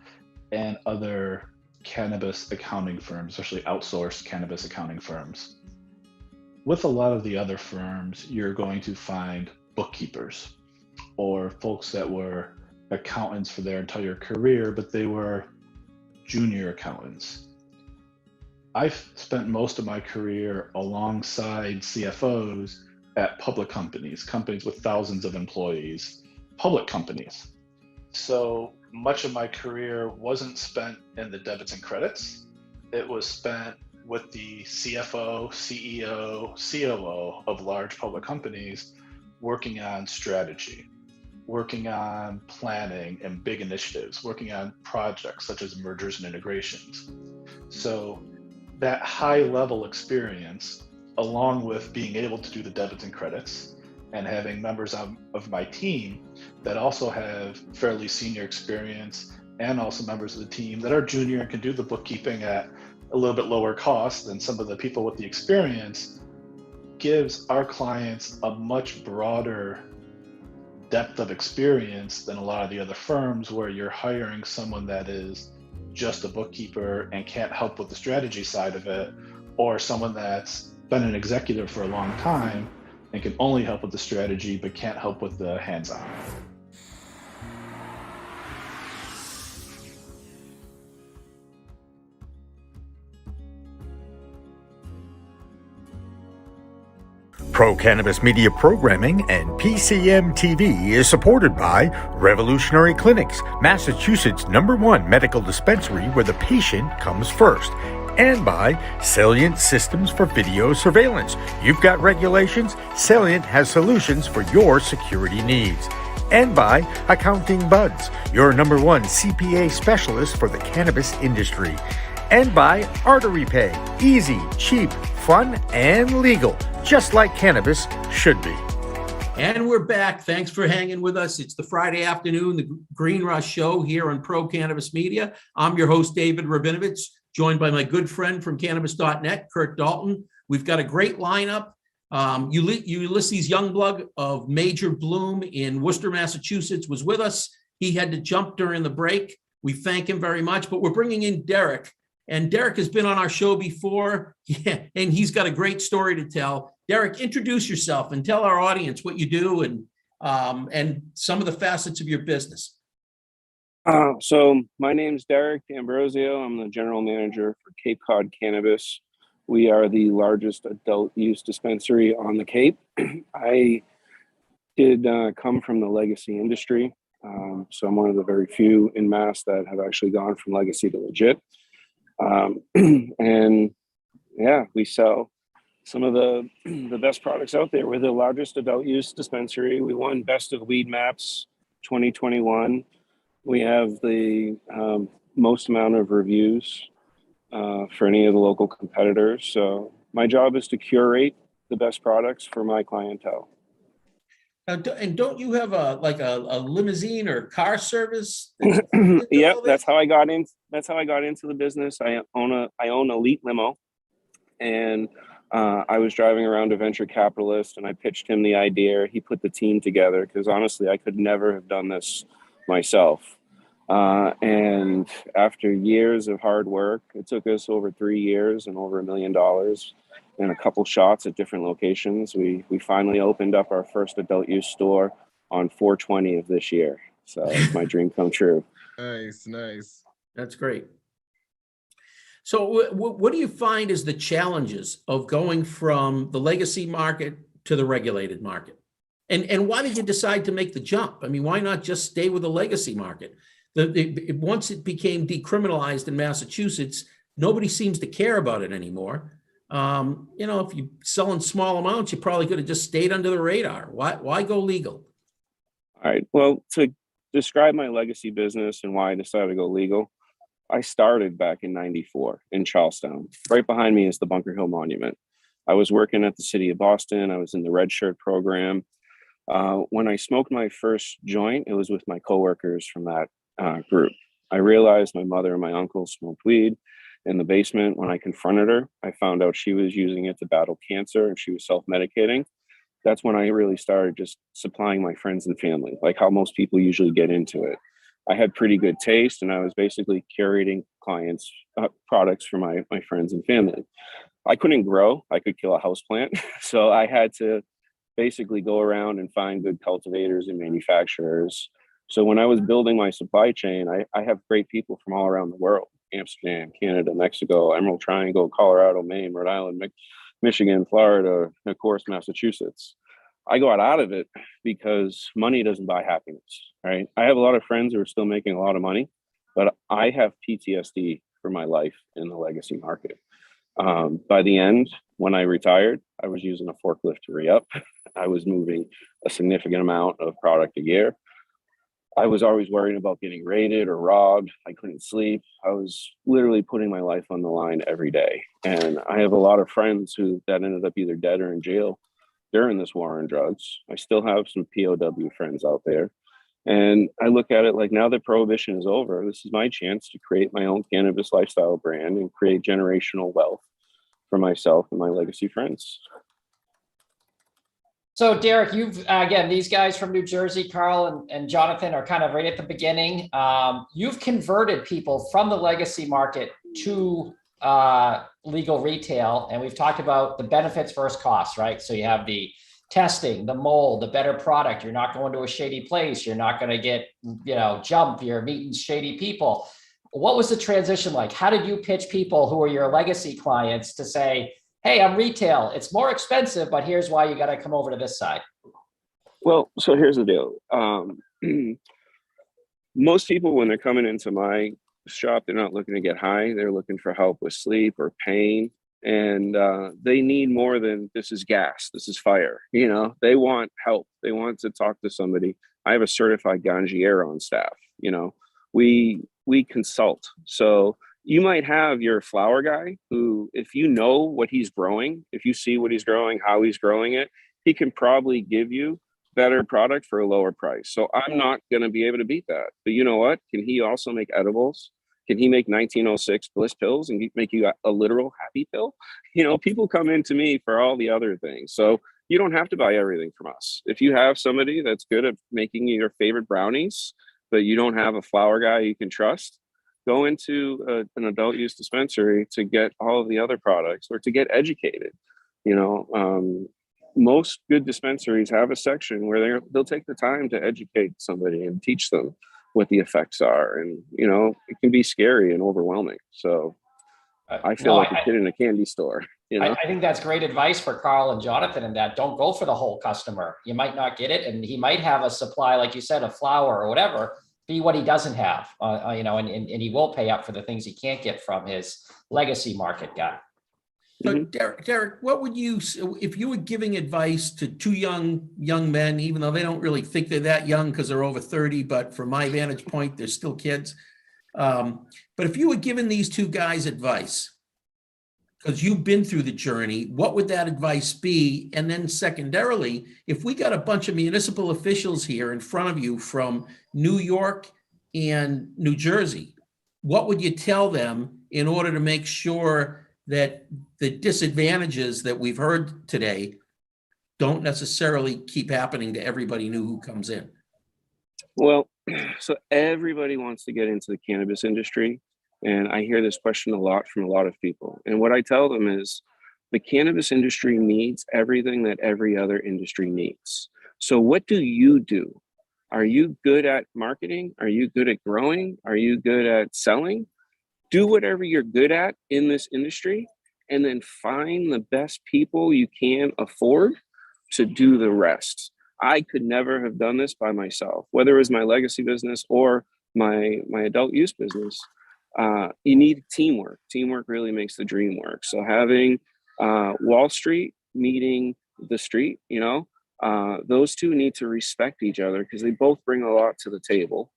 and other cannabis accounting firms, especially outsourced cannabis accounting firms. With a lot of the other firms, you're going to find bookkeepers or folks that were accountants for their entire career, but they were junior accountants. I've spent most of my career alongside CFOs at public companies, companies with thousands of employees, public companies. So much of my career wasn't spent in the debits and credits. It was spent with the CFO, CEO, COO of large public companies, working on strategy, working on planning and big initiatives, working on projects such as mergers and integrations. So that high level experience, along with being able to do the debits and credits and having members of my team that also have fairly senior experience and also members of the team that are junior and can do the bookkeeping at a little bit lower cost than some of the people with the experience, gives our clients a much broader depth of experience than a lot of the other firms where you're hiring someone that is just a bookkeeper and can't help with the strategy side of it, or someone that's been an executive for a long time and can only help with the strategy but can't help with the hands-on. Pro Cannabis Media programming and PCM TV is supported by Revolutionary Clinics, Massachusetts' #1 medical dispensary where the patient comes first, and by Salient Systems for Video Surveillance. You've got regulations, Salient has solutions for your security needs. And by Accounting Buds, your #1 CPA specialist for the cannabis industry. And by Artery Pay, easy, cheap, fun, and legal, just like cannabis should be. And we're back. Thanks for hanging with us. It's the Friday afternoon, the Green Rush Show here on Pro Cannabis Media. I'm your host, David Rabinovitz, joined by my good friend from cannabis.net, Curt Dalton. We've got a great lineup. Ulysses Youngblood of Major Bloom in Worcester, Massachusetts was with us. He had to jump during the break. We thank him very much, but we're bringing in Derek. And Derek has been on our show before, and he's got a great story to tell. Derek, introduce yourself and tell our audience what you do and some of the facets of your business. So my name's Derek D'Ambrosio. I'm the general manager for Cape Cod Cannabis. We are the largest adult use dispensary on the Cape. I did come from the legacy industry. So I'm one of the very few in Mass that have actually gone from legacy to legit. And yeah, we sell some of the best products out there. We're the largest adult use dispensary. We won Best of Weed Maps 2021. We have the most amount of reviews for any of the local competitors. So my job is to curate the best products for my clientele. And don't you have a limousine or car service? Yeah, that's how I got in. That's how I got into the business. I own Elite Limo, and I was driving around a venture capitalist, and I pitched him the idea. He put the team together because honestly, I could never have done this myself. And after years of hard work, it took us over 3 years and over $1 million. And a couple shots at different locations. We finally opened up our first adult use store on 4/20 of this year. So it's my dream come true. Nice. That's great. So what do you find is the challenges of going from the legacy market to the regulated market? And why did you decide to make the jump? I mean, why not just stay with the legacy market? Once it became decriminalized in Massachusetts, nobody seems to care about it anymore. If you sell in small amounts, you probably could have just stayed under the radar. Why go legal? All right. Well, to describe my legacy business and why I decided to go legal, I started back in '94 in Charlestown. Right behind me is the Bunker Hill Monument. I was working at the city of Boston. I was in the Red Shirt program. When I smoked my first joint, it was with my coworkers from that group. I realized my mother and my uncle smoked weed in the basement. When I confronted her, I found out she was using it to battle cancer and she was self-medicating. That's when I really started just supplying my friends and family, like how most people usually get into it. I had pretty good taste, and I was basically curating clients' products for my friends and family. I couldn't grow. I could kill a house plant. So I had to basically go around and find good cultivators and manufacturers. So when I was building my supply chain, I have great people from all around the world: Amsterdam, Canada, Mexico, Emerald Triangle, Colorado, Maine, Rhode Island, Michigan, Florida, and of course, Massachusetts. I got out of it because money doesn't buy happiness, right? I have a lot of friends who are still making a lot of money, but I have PTSD for my life in the legacy market. By the end, when I retired, I was using a forklift to re-up. I was moving a significant amount of product a year. I was always worrying about getting raided or robbed. I couldn't sleep. I was literally putting my life on the line every day. And I have a lot of friends that ended up either dead or in jail during this war on drugs. I still have some POW friends out there. And I look at it like, now that prohibition is over, this is my chance to create my own cannabis lifestyle brand and create generational wealth for myself and my legacy friends. So Derek, you've, again, these guys from New Jersey, Carl and Jonathan, are kind of right at the beginning. You've converted people from the legacy market to legal retail. And we've talked about the benefits versus costs, right? So you have the testing, the mold, the better product. You're not going to a shady place. You're not going to get, jump. You're meeting shady people. What was the transition like? How did you pitch people who are your legacy clients to say, hey, I'm retail, it's more expensive, but here's why you got to come over to this side? Well, so here's the deal. Most people, when they're coming into my shop, they're not looking to get high. They're looking for help with sleep or pain. And they need more than this is gas, this is fire. They want help. They want to talk to somebody. I have a certified ganjier on staff. We consult. So you might have your flower guy who, if you know what he's growing, if you see what he's growing, how he's growing it, he can probably give you better product for a lower price. So I'm not going to be able to beat that. But you know what? Can he also make edibles? Can he make 1906 bliss pills and make you a literal happy pill? People come into me for all the other things. So you don't have to buy everything from us. If you have somebody that's good at making your favorite brownies, but you don't have a flower guy you can trust, go into an adult use dispensary to get all of the other products or to get educated. Most good dispensaries have a section where they'll take the time to educate somebody and teach them what the effects are. And, it can be scary and overwhelming. So I feel like a kid in a candy store. I think that's great advice for Carl and Jonathan in that don't go for the whole customer. You might not get it. And he might have a supply, like you said, a flower or whatever, be what he doesn't have, and he will pay up for the things he can't get from his legacy market guy. So Derek, what would you, if you were giving advice to two young men, even though they don't really think they're that young because they're over 30, but from my vantage point, they're still kids. But if you were giving these two guys advice, because you've been through the journey, what would that advice be? And then secondarily, if we got a bunch of municipal officials here in front of you from New York and New Jersey, what would you tell them in order to make sure that the disadvantages that we've heard today don't necessarily keep happening to everybody new who comes in? Well, so everybody wants to get into the cannabis industry. And I hear this question a lot from a lot of people. And what I tell them is the cannabis industry needs everything that every other industry needs. So what do you do? Are you good at marketing? Are you good at growing? Are you good at selling? Do whatever you're good at in this industry, and then find the best people you can afford to do the rest. I could never have done this by myself, whether it was my legacy business or my adult use business. You need teamwork. Teamwork really makes the dream work. So having Wall Street meeting the street, those two need to respect each other because they both bring a lot to the table.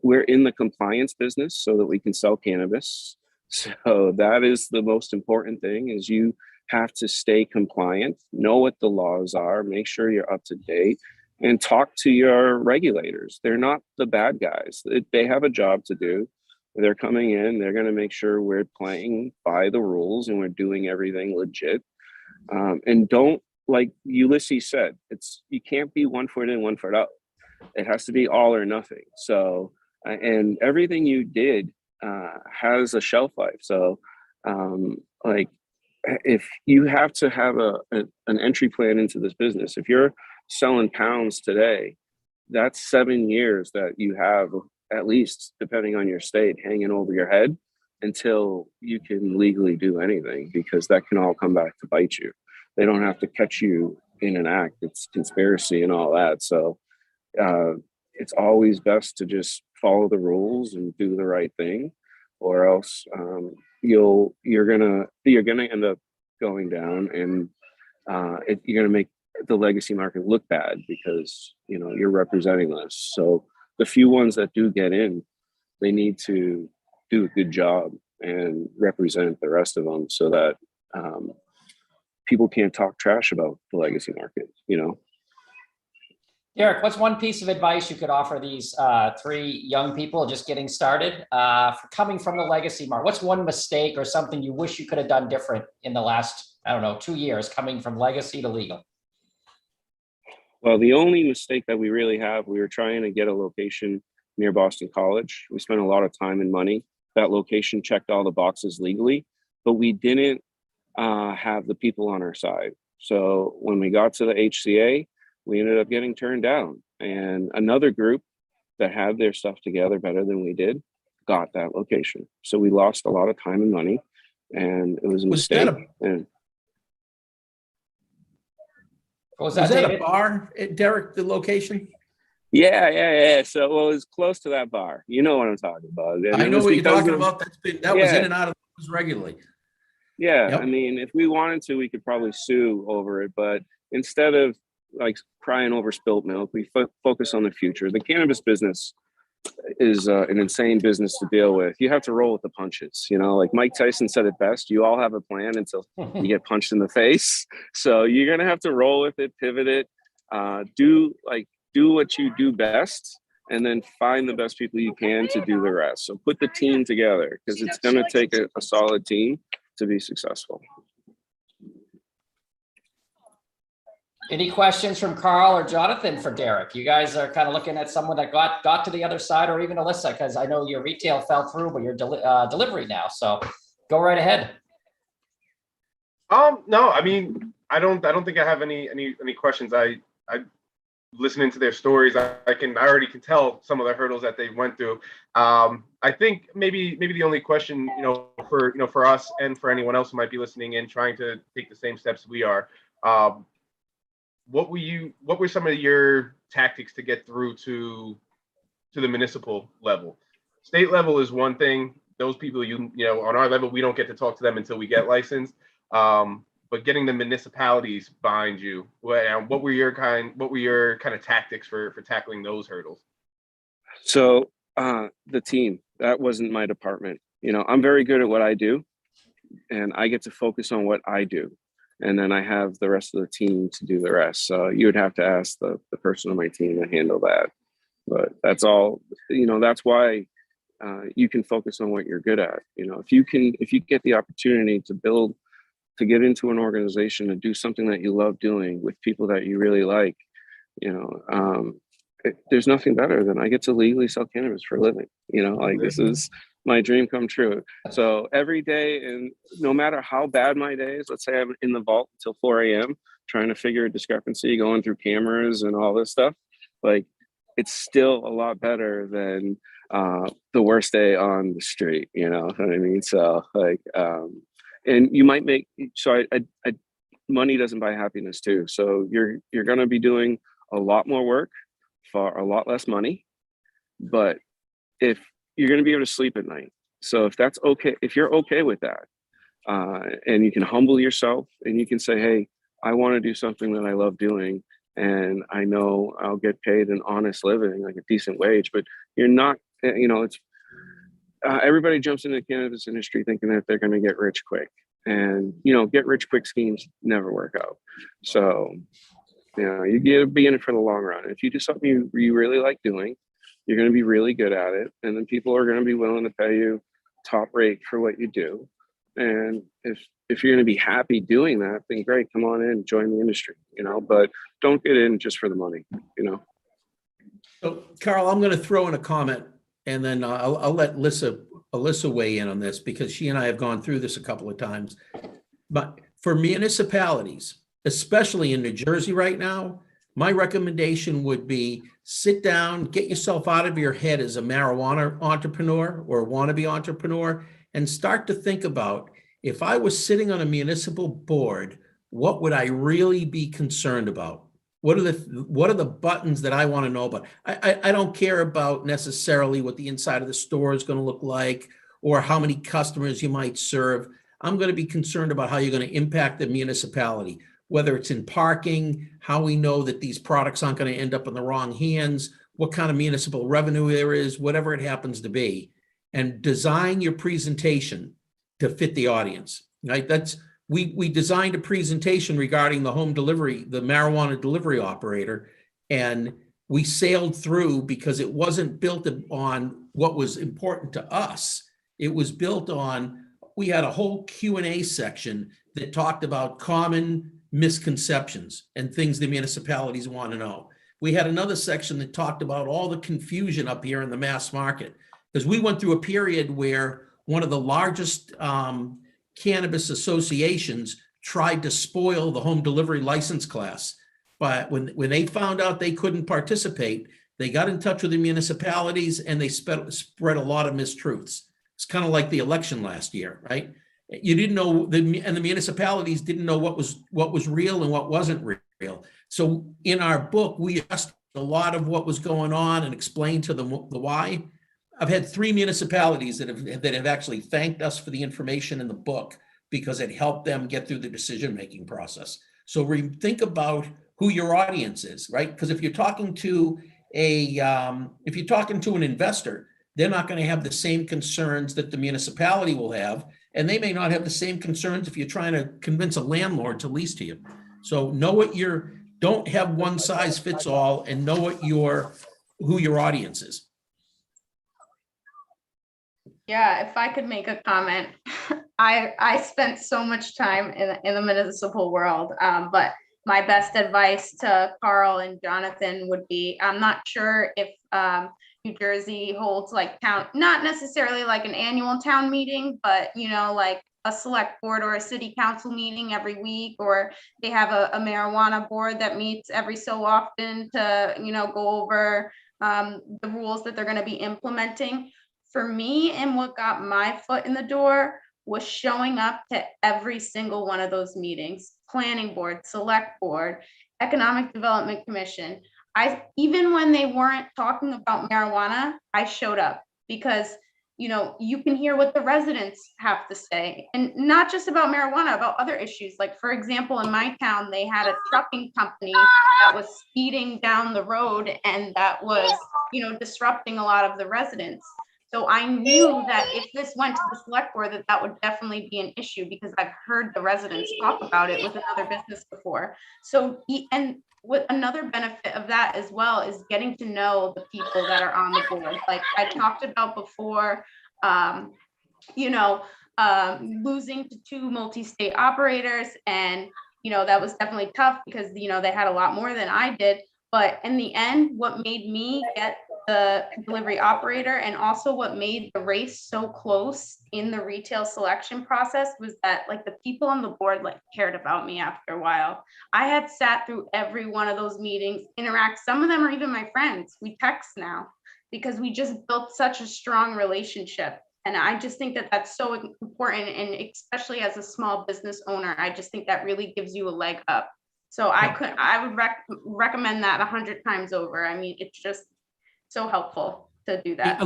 We're in the compliance business so that we can sell cannabis. So that is the most important thing, is you have to stay compliant, know what the laws are, make sure you're up to date, and talk to your regulators. They're not the bad guys. They have a job to do. They're coming in, they're going to make sure we're playing by the rules and we're doing everything legit. And don't like Ulysses said, you can't be 1 foot in, 1 foot out. It has to be all or nothing. So, and everything you did has a shelf life. So, like, if you have to have an entry plan into this business, if you're selling pounds today, that's 7 years that you have, at least, depending on your state, hanging over your head until you can legally do anything, because that can all come back to bite you. They don't have to catch you in an act. It's conspiracy and all that. So it's always best to just follow the rules and do the right thing, or else you're gonna end up going down, and you're gonna make the legacy market look bad because you're representing this. So the few ones that do get in, they need to do a good job and represent the rest of them, so that people can't talk trash about the legacy market. Derek, what's one piece of advice you could offer these 3 young people just getting started for coming from the legacy market? What's one mistake or something you wish you could have done different in the last, 2 years coming from legacy to legal? Well, the only mistake that we really have, we were trying to get a location near Boston College. We spent a lot of time and money. That location checked all the boxes legally, but we didn't have the people on our side. So when we got to the HCA, we ended up getting turned down. And another group that had their stuff together better than we did got that location. So we lost a lot of time and money, and it was a mistake. Was that a bar, Derek, the location? Yeah. So it was close to that bar. You know what I'm talking about. And I know what you're talking about. That was in and out of the news regularly. Yeah, Yep. I mean, if we wanted to, we could probably sue over it. But instead of like crying over spilt milk, we focus on the future. The cannabis business is an insane business to deal with. You have to roll with the punches. Like Mike Tyson said it best, you all have a plan until you get punched in the face. So you're going to have to roll with it, pivot it, do what you do best, and then find the best people you can to do the rest. So put the team together, because it's going to take a solid team to be successful. Any questions from Carl or Jonathan for Derek? You guys are kind of looking at someone that got to the other side, or even Alissa, because I know your retail fell through, but you're delivery now. So go right ahead. No, I mean, I don't think I have any questions. I listening to their stories, I already can tell some of the hurdles that they went through. I think maybe the only question, for us and for anyone else who might be listening in, trying to take the same steps we are, what were some of your tactics to get through to the municipal level? State level is one thing. Those people, on our level, we don't get to talk to them until we get licensed. But getting the municipalities behind you, what were your kind of tactics for tackling those hurdles? So the team, that wasn't my department. I'm very good at what I do, and I get to focus on what I do. And then I have the rest of the team to do the rest. So you would have to ask the person on my team to handle that. But that's all, that's why you can focus on what you're good at. If you get the opportunity to get into an organization and do something that you love doing with people that you really like, there's nothing better than I get to legally sell cannabis for a living. This is my dream come true. So every day, and no matter how bad my day is, let's say I'm in the vault until 4 a.m. trying to figure a discrepancy, going through cameras and all this stuff, it's still a lot better than the worst day on the street, you know what I mean? So and you might make, so I money doesn't buy happiness too. So you're going to be doing a lot more work for a lot less money, but if you're going to be able to sleep at night. So if that's okay, if you're okay with that, and you can humble yourself and you can say, hey, I want to do something that I love doing, and I know I'll get paid an honest living, like a decent wage, but you're not, it's everybody jumps into the cannabis industry thinking that they're going to get rich quick, and get rich quick schemes never work out. So you got to be in it for the long run. If you do something you really like doing, you're going to be really good at it, and then people are going to be willing to pay you top rate for what you do. And if you're going to be happy doing that, then great, come on in, join the industry, but don't get in just for the money. So, Carl, I'm going to throw in a comment, and then I'll let Alissa weigh in on this, because she and I have gone through this a couple of times. But for municipalities, especially in New Jersey right now, my recommendation would be sit down, get yourself out of your head as a marijuana entrepreneur or wannabe entrepreneur, and start to think about, if I was sitting on a municipal board, what would I really be concerned about? What are the buttons that I want to know about? I don't care about necessarily what the inside of the store is going to look like or how many customers you might serve. I'm going to be concerned about how you're going to impact the municipality, whether it's in parking, how we know that these products aren't going to end up in the wrong hands, what kind of municipal revenue there is, whatever it happens to be, and design your presentation to fit the audience, right? We designed a presentation regarding the home delivery, the marijuana delivery operator, and we sailed through because it wasn't built on what was important to us. It was built on, we had a whole Q&A section that talked about common misconceptions and things the municipalities want to know. We had another section that talked about all the confusion up here in the mass market, because we went through a period where one of the largest cannabis associations tried to spoil the home delivery license class. But when they found out they couldn't participate, they got in touch with the municipalities and they spread a lot of mistruths. It's kind of like the election last year, right? You didn't know, and the municipalities didn't know what was real and what wasn't real. So in our book, we asked a lot of what was going on and explained to them the why. I've had 3 municipalities that have actually thanked us for the information in the book because it helped them get through the decision-making process. So think about who your audience is, right? Because if you're talking to an investor, they're not going to have the same concerns that the municipality will have, and they may not have the same concerns if you're trying to convince a landlord to lease to you. So don't have one size fits all, and know who your audience is. Yeah, if I could make a comment, I spent so much time in the municipal world, but my best advice to Carl and Jonathan would be, I'm not sure if New Jersey holds like not necessarily like an annual town meeting, but like a select board or a city council meeting every week, or they have a marijuana board that meets every so often to go over the rules that they're going to be implementing. For me, and what got my foot in the door was showing up to every single one of those meetings: planning board, select board, economic development commission. Even when they weren't talking about marijuana, I showed up because you can hear what the residents have to say, and not just about marijuana, about other issues. Like, for example, in my town, they had a trucking company that was speeding down the road, and that was disrupting a lot of the residents. So I knew that if this went to the select board, that would definitely be an issue, because I've heard the residents talk about it with another business before. So, and what another benefit of that as well is getting to know the people that are on the board. Like I talked about before, losing to 2 multi-state operators, and that was definitely tough because they had a lot more than I did. But in the end, what made me get the delivery operator, and also what made the race so close in the retail selection process, was that like the people on the board cared about me after a while. I had sat through every one of those meetings, some of them are even my friends. We text now because we just built such a strong relationship. And I just think that that's so important. And especially as a small business owner, I just think that really gives you a leg up. So I would recommend that 100 times over. I mean, it's just so helpful to do that.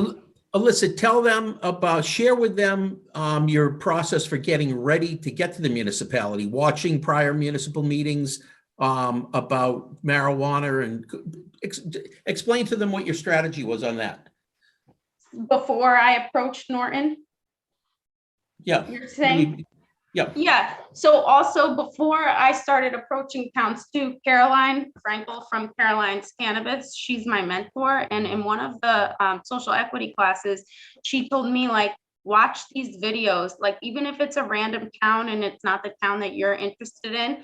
Alissa, share with them your process for getting ready to get to the municipality, watching prior municipal meetings about marijuana, and explain to them what your strategy was on that. Before I approached Norton? Yeah. You're saying? Yeah. So also before I started approaching towns too, Caroline Frankel from Caroline's Cannabis, she's my mentor. And in one of the social equity classes, she told me watch these videos. Like, even if it's a random town and it's not the town that you're interested in,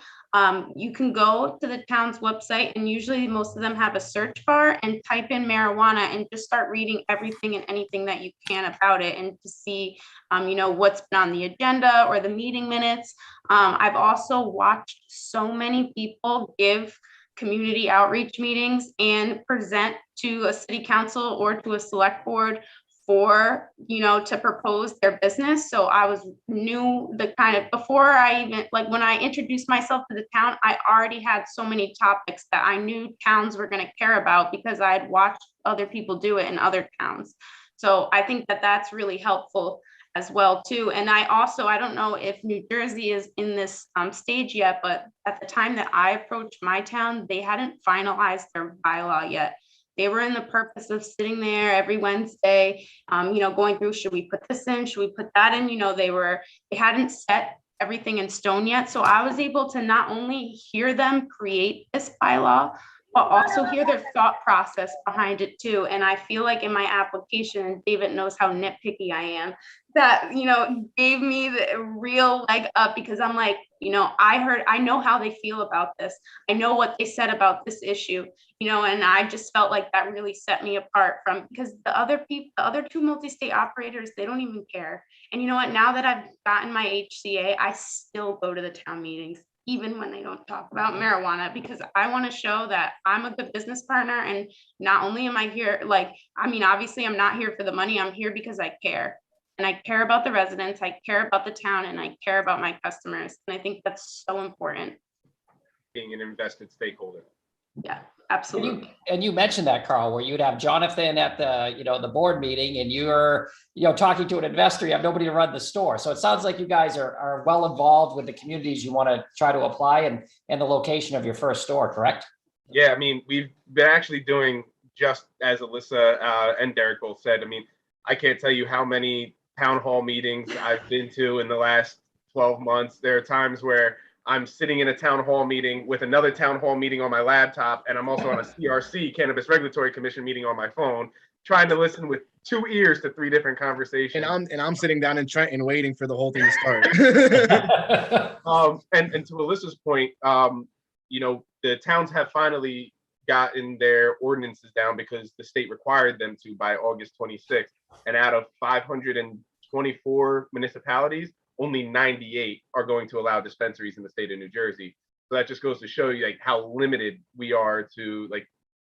you can go to the town's website, and usually most of them have a search bar, and type in marijuana and just start reading everything and anything that you can about it, and to see, what's been on the agenda or the meeting minutes. I've also watched so many people give community outreach meetings and present to a city council or to a select board for, to propose their business. So I knew the kind of, before I even, like, when I introduced myself to the town, I already had so many topics that I knew towns were going to care about because I had watched other people do it in other towns. So I think that that's really helpful as well too. And I don't know if New Jersey is in this stage yet, but at the time that I approached my town, they hadn't finalized their bylaw yet. They were in the purpose of sitting there every Wednesday, going through, should we put this in? Should we put that in? They hadn't set everything in stone yet. So I was able to not only hear them create this bylaw, but also hear their thought process behind it too. And I feel like in my application, and David knows how nitpicky I am, that, gave me the real leg up, because I'm like, I know how they feel about this. I know what they said about this issue, and I just felt like that really set me apart from, because the other two multi-state operators, they don't even care. And you know what, now that I've gotten my HCA, I still go to the town meetings, even when they don't talk about marijuana, because I want to show that I'm a good business partner. And not only am I here, obviously I'm not here for the money. I'm here because I care. And I care about the residents, I care about the town, and I care about my customers. And I think that's so important. Being an invested stakeholder. Yeah, absolutely. And you mentioned that, Carl, where you'd have Jonathan at the board meeting, and you're, talking to an investor, you have nobody to run the store. So it sounds like you guys are well involved with the communities you want to try to apply, and the location of your first store, correct? Yeah, we've been actually doing just as Alissa and Derek both said. I can't tell you how many town hall meetings I've been to in the last 12 months. There are times where I'm sitting in a town hall meeting with another town hall meeting on my laptop, and I'm also on a CRC, Cannabis Regulatory Commission meeting on my phone, trying to listen with 2 ears to 3 different conversations. And I'm sitting down in Trenton waiting for the whole thing to start. And to Alyssa's point, the towns have finally gotten their ordinances down because the state required them to by August 26th. And out of 524 municipalities, only 98 are going to allow dispensaries in the state of New Jersey. So that just goes to show you how limited we are to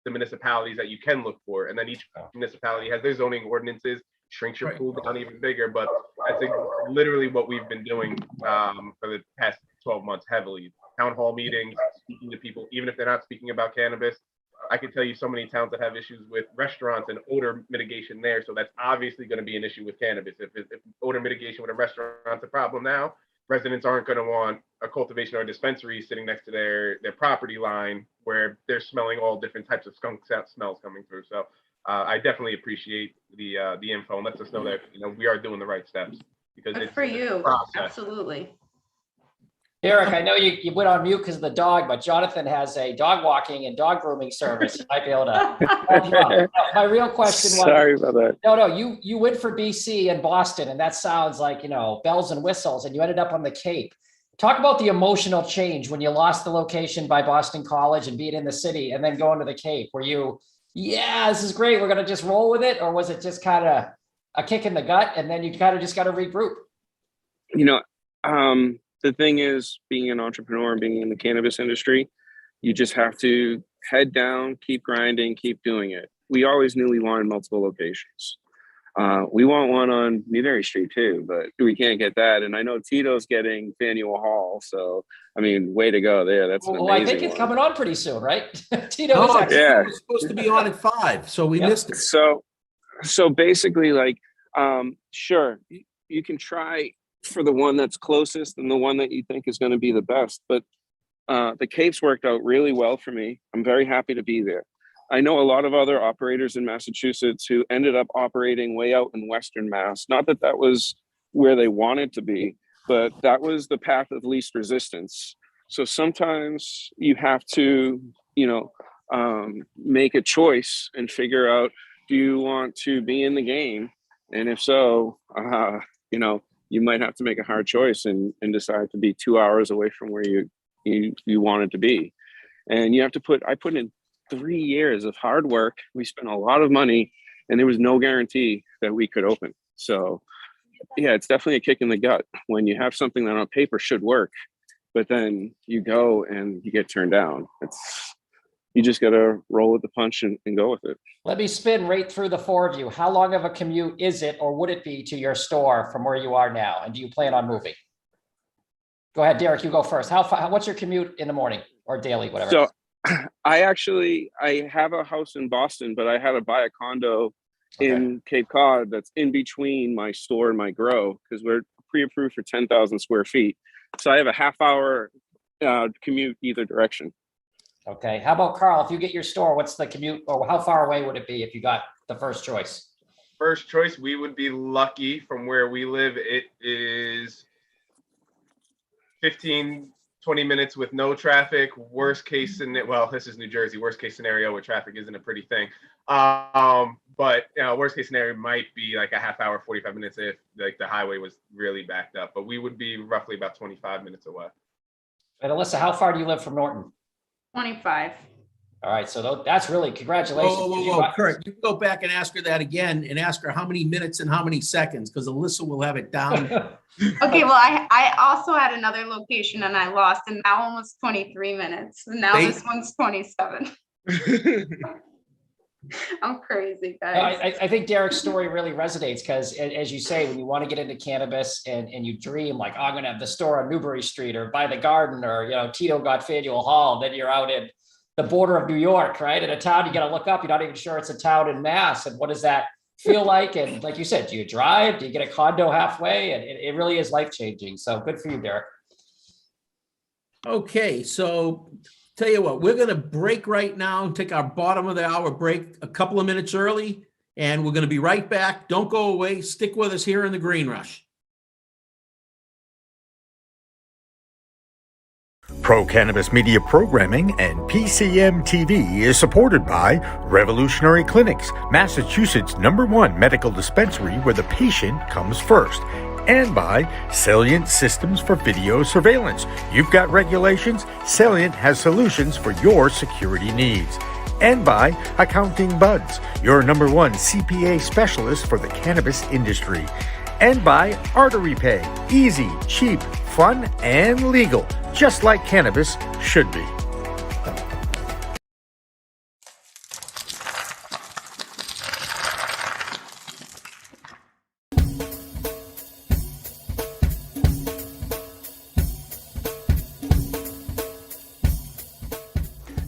the municipalities that you can look for. And then each municipality has their zoning ordinances, shrinks your pool down even bigger. But I think literally what we've been doing for the past 12 months heavily, town hall meetings, speaking to people, even if they're not speaking about cannabis. I can tell you so many towns that have issues with restaurants and odor mitigation there. So that's obviously going to be an issue with cannabis. If odor mitigation with a rent's a problem now, residents aren't going to want a cultivation or a dispensary sitting next to their property line where they're smelling all different types of skunk smells coming through. So I definitely appreciate the info, and lets us know that we are doing the right steps, because Good it's for you. process. Absolutely. Derek, I know you went on mute because of the dog, but Jonathan has a dog walking and dog grooming service. You might be able to help you out. My real question was, sorry about that. No, you went for BC and Boston, and that sounds like, bells and whistles, and you ended up on the Cape. Talk about the emotional change when you lost the location by Boston College and being in the city and then going to the Cape. Were you, this is great, we're going to just roll with it? Or was it just kind of a kick in the gut and then you kind of just got to regroup? The thing is, being an entrepreneur and being in the cannabis industry, you just have to head down, keep grinding, keep doing it. We always knew we wanted multiple locations. We want one on Newberry Street too, but we can't get that. And I know Tito's getting Faneuil Hall, so way to go there. That's an amazing I think it's one. coming on pretty soon, right? Tito No, is it was supposed to be on at 5, so we missed it. So basically, sure, you can try for the one that's closest and the one that you think is going to be the best, but the Cape's worked out really well for me. I'm very happy to be there. I know a lot of other operators in Massachusetts who ended up operating way out in Western Mass. Not that that was where they wanted to be, but that was the path of least resistance. So sometimes you have to, make a choice and figure out, do you want to be in the game And if so, you know, you might have to make a hard choice and decide to be 2 hours away from where you wanted to be. And you have to I put in 3 years of hard work. We spent a lot of money and there was no guarantee that we could open. So yeah, it's definitely a kick in the gut when you have something that on paper should work, but then you go and you get turned down. You just got to roll with the punch and go with it. Let me spin right through the four of you. How long of a commute is it, or would it be, to your store from where you are now? And do you plan on moving? Go ahead, Derek, you go first. What's your commute in the morning or daily, whatever? So I have a house in Boston, but I had to buy a condo in Cape Cod that's in between my store and my grow because we're pre-approved for 10,000 square feet. So I have a half-hour commute either direction. Okay. How about Carl? If you get your store, what's the commute, or how far away would it be if you got the first choice? First choice, we would be lucky from where we live. It is 15, 20 minutes with no traffic. Worst case scenario, well, this is New Jersey. Worst case scenario where traffic isn't a pretty thing. But you know, worst case scenario might be like a half hour, 45 minutes if like the highway was really backed up. But we would be roughly about 25 minutes away. And Alissa, how far do you live from Norton? 25. All right, so that's really congratulations. Whoa, Curt, you can go back and ask her that again and ask her how many minutes and how many seconds, because Alissa will have it down. Okay, well, I also had another location and I lost, and that one was 23 minutes. And now this one's 27. I'm crazy, guys. I think Derek's story really resonates because, as you say, when you want to get into cannabis and you dream like, oh, I'm going to have the store on Newbury Street or by the Garden or, you know, Tito got Faneuil Hall, then you're out in the border of New York, right? In a town, you got to look up. You're not even sure it's a town in Mass. And what does that feel like? And like you said, do you drive? Do you get a condo halfway? And it really is life-changing. So good for you, Derek. Okay, so tell you what, we're going to break right now, take our bottom of the hour break a couple of minutes early, and we're going to be right back. Don't go away. Stick with us here in the Green Rush. Pro Cannabis Media programming and PCM TV is supported by Revolutionary Clinics, Massachusetts' #1 medical dispensary where the patient comes first, and by Salient Systems for Video Surveillance. You've got regulations, Salient has solutions for your security needs. And by Accounting Buds, your #1 CPA specialist for the cannabis industry. And by Artery Pay, easy, cheap, fun, and legal, just like cannabis should be.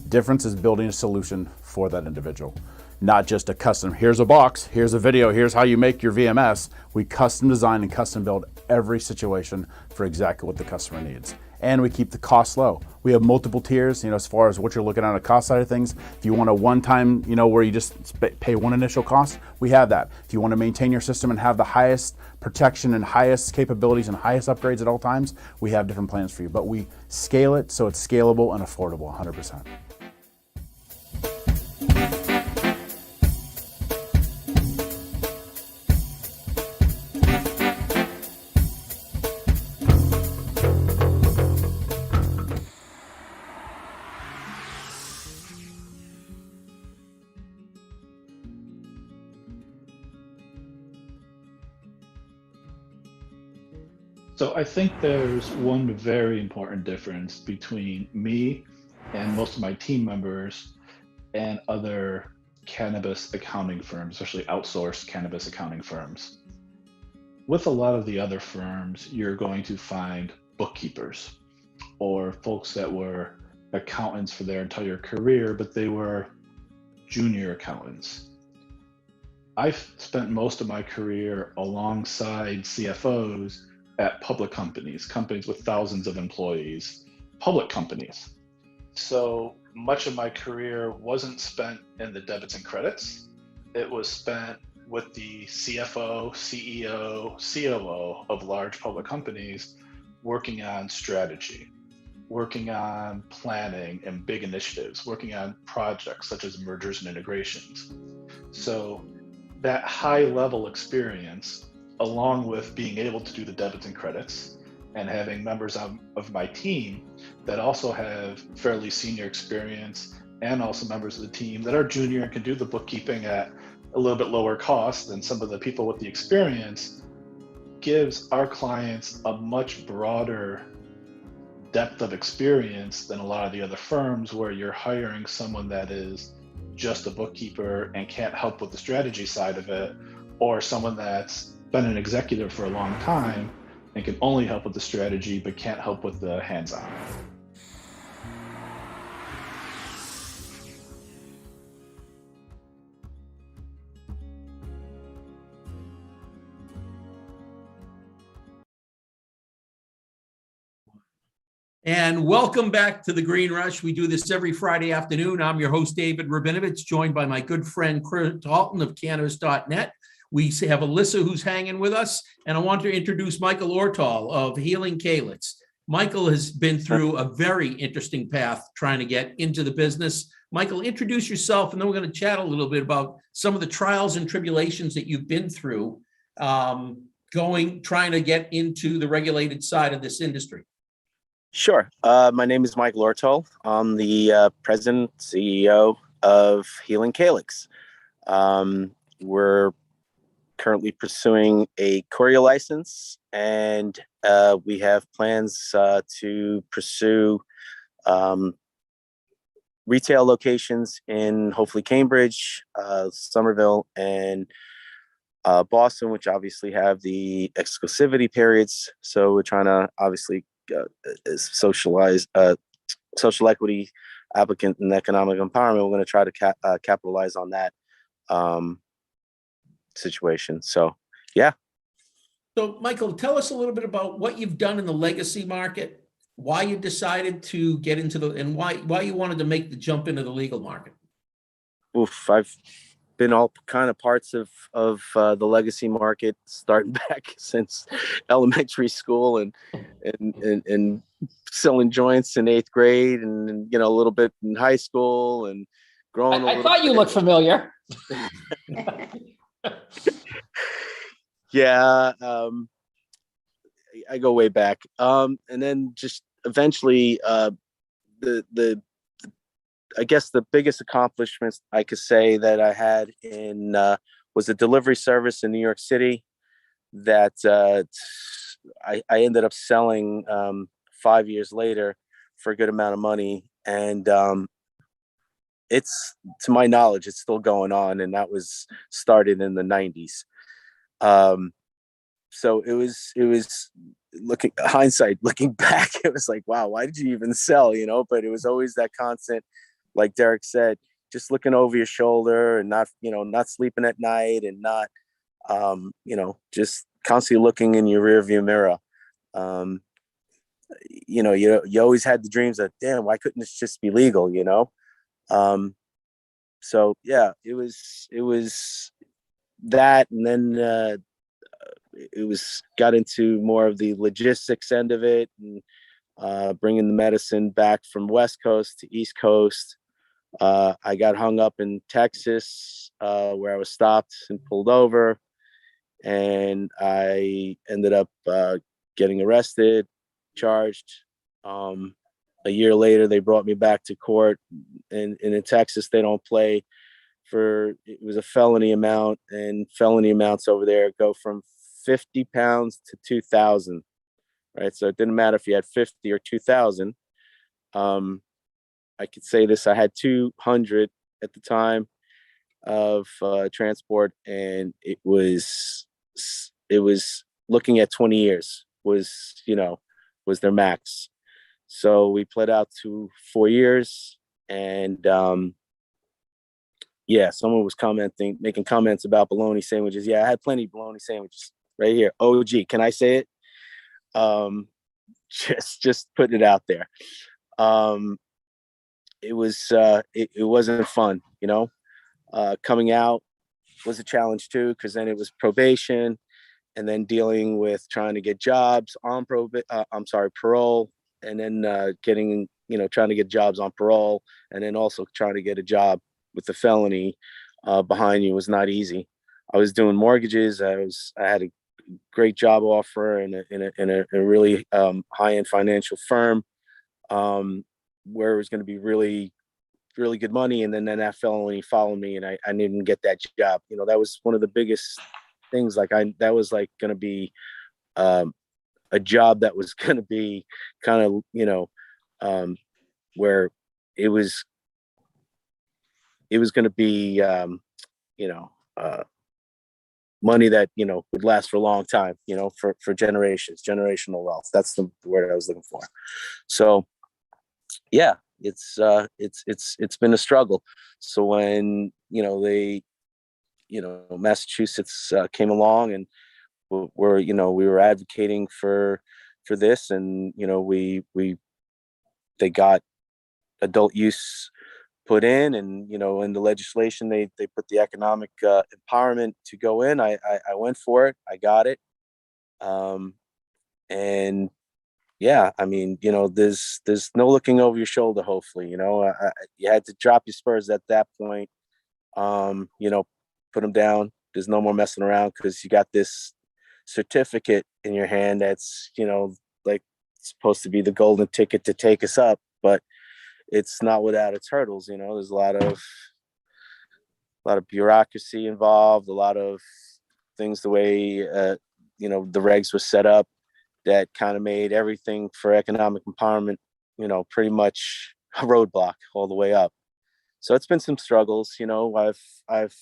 Difference is building a solution for that individual. Not just a custom, here's a box, here's a video, here's how you make your VMS. We custom design and custom build every situation for exactly what the customer needs. And we keep the cost low. We have multiple tiers, as far as what you're looking at on the cost side of things. If you want a one-time, where you just pay one initial cost, we have that. If you want to maintain your system and have the highest protection and highest capabilities and highest upgrades at all times, we have different plans for you. But we scale it so it's scalable and affordable 100%. So I think there's one very important difference between me and most of my team members and other cannabis accounting firms, especially outsourced cannabis accounting firms. With a lot of the other firms, you're going to find bookkeepers or folks that were accountants for their entire career, but they were junior accountants. I've spent most of my career alongside CFOs at public companies with thousands of employees, public companies. So much of my career wasn't spent in the debits and credits. It was spent with the CFO, CEO, COO of large public companies, working on strategy, working on planning and big initiatives, working on projects such as mergers and integrations. So that high level experience, along with being able to do the debits and credits, and having members of my team that also have fairly senior experience, and also members of the team that are junior and can do the bookkeeping at a little bit lower cost than some of the people with the experience, gives our clients a much broader depth of experience than a lot of the other firms, where you're hiring someone that is just a bookkeeper and can't help with the strategy side of it, or someone that's been an executive for a long time and can only help with the strategy but can't help with the hands-on. And welcome back to the Green Rush. We do this every Friday afternoon. I'm your host, David Rabinovitz, joined by my good friend, Curt Dalton of Cannabis.net. We have Alissa who's hanging with us, and I want to introduce Michael Ortal of Healing Calyx. Michael has been through a very interesting path trying to get into the business. Michael, introduce yourself, and then we're going to chat a little bit about some of the trials and tribulations that you've been through trying to get into the regulated side of this industry. Sure. My name is Michael Ortal. I'm the president, CEO of Healing Calyx. We're currently pursuing a courier license, and we have plans to pursue retail locations in hopefully Cambridge, Somerville, and Boston, which obviously have the exclusivity periods. So we're trying to obviously social equity applicant and economic empowerment. We're going to try to capitalize on that situation. So, yeah. So, Michael, tell us a little bit about what you've done in the legacy market, why you decided to get into and why you wanted to make the jump into the legal market. Oof, I've been all kind of parts of the legacy market, starting back since elementary school and selling joints in 8th grade, and a little bit in high school, and growing. I thought you looked familiar. Yeah, I go way back, and then just eventually I guess the biggest accomplishments I could say that I had was a delivery service in New York City that I ended up selling 5 years later for a good amount of money. And it's, to my knowledge, it's still going on. And that was started in the 90s. So it was looking back, it was like, wow, why did you even sell? But it was always that constant, like Derek said, just looking over your shoulder and not sleeping at night, and not, just constantly looking in your rearview mirror. You always had the dreams of, damn, why couldn't this just be legal? So yeah, it was that. And then, got into more of the logistics end of it, and bringing the medicine back from West Coast to East Coast. I got hung up in Texas, where I was stopped and pulled over, and I ended up getting arrested, charged. A year later, they brought me back to court, and in Texas, they don't play it was a felony amount, and felony amounts over there go from 50 pounds to 2,000, right? So it didn't matter if you had 50 or 2,000. I could say this, I had 200 at the time of transport, and it was looking at 20 years was their max. So we pled out to 4 years, and someone was making comments about bologna sandwiches. Yeah, I had plenty of bologna sandwiches right here. OG, can I say it? Just putting it out there. It wasn't fun, coming out was a challenge too, because then it was probation, and then dealing with trying to get jobs on parole, and then trying to get jobs on parole, and then also trying to get a job with the felony behind you was not easy. I was doing mortgages. I had a great job offer in a really high-end financial firm, where it was going to be really good money. And then that felony followed me, and I didn't get that job. That was one of the biggest things. That was like going to be a job that was going to be kind of, where it was going to be, money that, would last for a long time, for generations, generational wealth. That's the word I was looking for. So yeah, it's been a struggle. So when, Massachusetts came along, and we were advocating for this, and, they got adult use put in, and, in the legislation, they put the economic empowerment to go in. I went for it. I got it. And yeah, I mean, there's no looking over your shoulder. Hopefully, you had to drop your spurs at that point. Put them down. There's no more messing around, because you got this certificate in your hand that's, like, supposed to be the golden ticket to take us up, but it's not without its hurdles. There's a lot of bureaucracy involved, a lot of things, the way the regs were set up, that kind of made everything for economic empowerment, pretty much a roadblock all the way up. So it's been some struggles. I've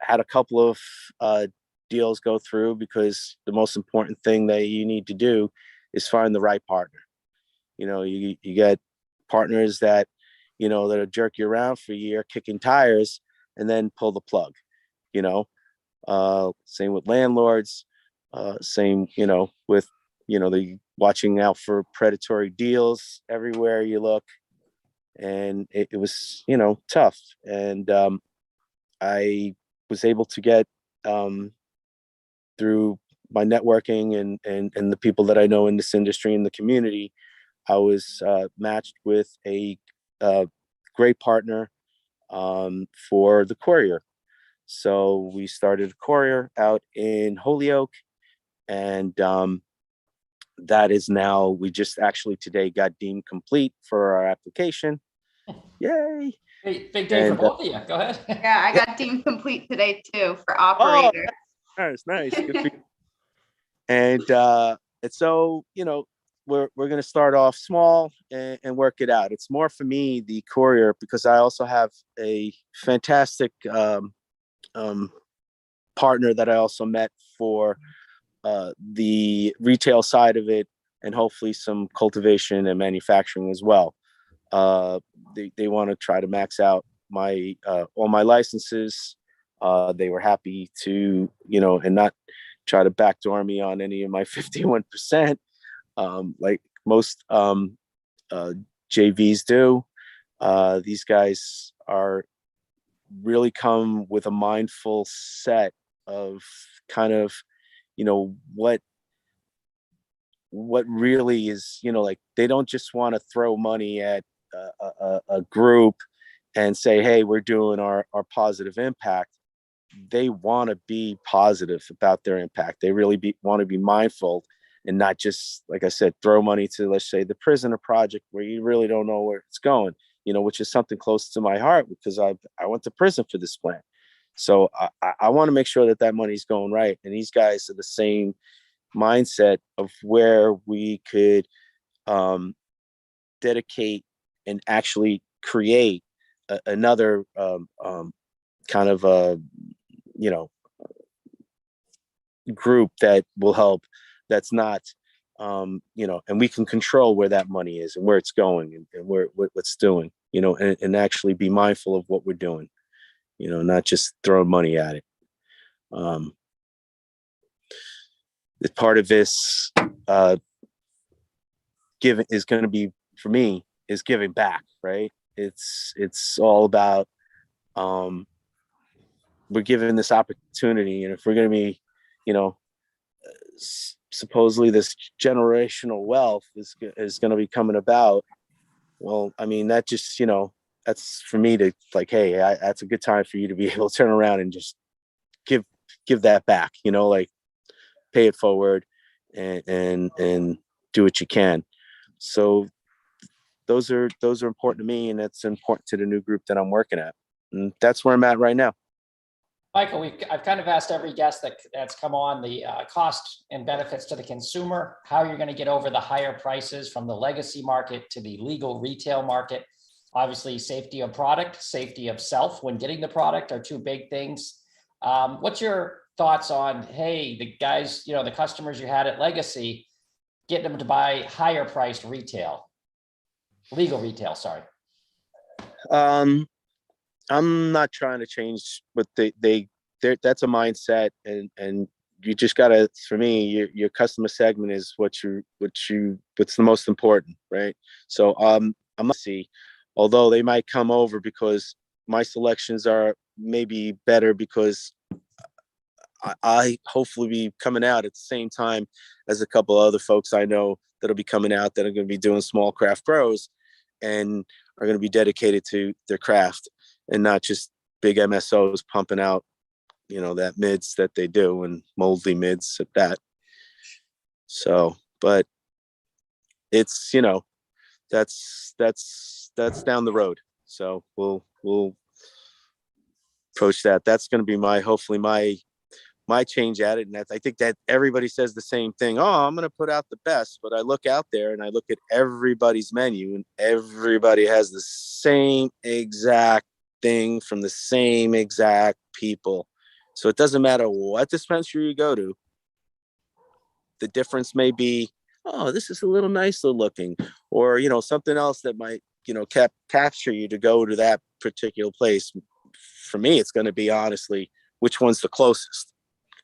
had a couple of deals go through, because the most important thing that you need to do is find the right partner. You get partners that, that'll jerk you around for a year, kicking tires, and then pull the plug. Same with landlords, same, with, the watching out for predatory deals everywhere you look. And it was, tough. And I was able to get, through my networking and the people that I know in this industry, in the community, I was matched with a great partner for the courier. So we started a courier out in Holyoke, and that is now, we just actually today got deemed complete for our application. Yay! Big day for both of you. Go ahead. Yeah, I got deemed complete today too for operator. Oh, nice. Good for you. And so, we're going to start off small and work it out. It's more for me, the courier, because I also have a fantastic partner that I also met for the retail side of it, and hopefully some cultivation and manufacturing as well. They want to try to max out my all my licenses. They were happy to, and not try to backdoor me on any of my 51%, like most JVs do. These guys are really come with a mindful set of kind of, what really is, like, they don't just want to throw money at a group and say, hey, we're doing our positive impact. They want to be positive about their impact. They really want to be mindful, and not just, like I said, throw money to, let's say, the prisoner project, where you really don't know where it's going, which is something close to my heart, because I went to prison for this plan. So I want to make sure that money's going right. And these guys are the same mindset of where we could dedicate and actually create another kind of a, group that will help, that's not, and we can control where that money is and where it's going, and where what's doing, and actually be mindful of what we're doing, not just throwing money at it. The part of this giving is going to be, for me, is giving back, right? It's all about, we're given this opportunity, and if we're going to be, supposedly this generational wealth is going to be coming about. Well, I mean, that just, that's for me to, like, hey, that's a good time for you to be able to turn around and just give give that back, like pay it forward and do what you can. So those are important to me, and that's important to the new group that I'm working at. And that's where I'm at right now. Michael, I've kind of asked every guest that's come on the cost and benefits to the consumer, how you're going to get over the higher prices from the legacy market to the legal retail market. Obviously, safety of product, safety of self when getting the product are two big things. What's your thoughts on, hey, the guys, the customers you had at legacy, getting them to buy higher priced legal retail, sorry. I'm not trying to change what that's a mindset, and you just gotta, for me, your customer segment is what's the most important, right? So I'm gonna see, although they might come over because my selections are maybe better because I hopefully be coming out at the same time as a couple other folks I know that'll be coming out that are going to be doing small craft grows and are going to be dedicated to their craft and not just big MSOs pumping out, that mids that they do, and moldy mids at that. So, but it's, that's down the road. So we'll approach that. That's going to be hopefully my change at it. And I think that everybody says the same thing. Oh, I'm going to put out the best, but I look out there and I look at everybody's menu and everybody has the same exact thing from the same exact people. So it doesn't matter what dispensary you go to. The difference may be, oh, this is a little nicer looking, or, something else that might, capture you to go to that particular place. For me, it's going to be honestly, which one's the closest,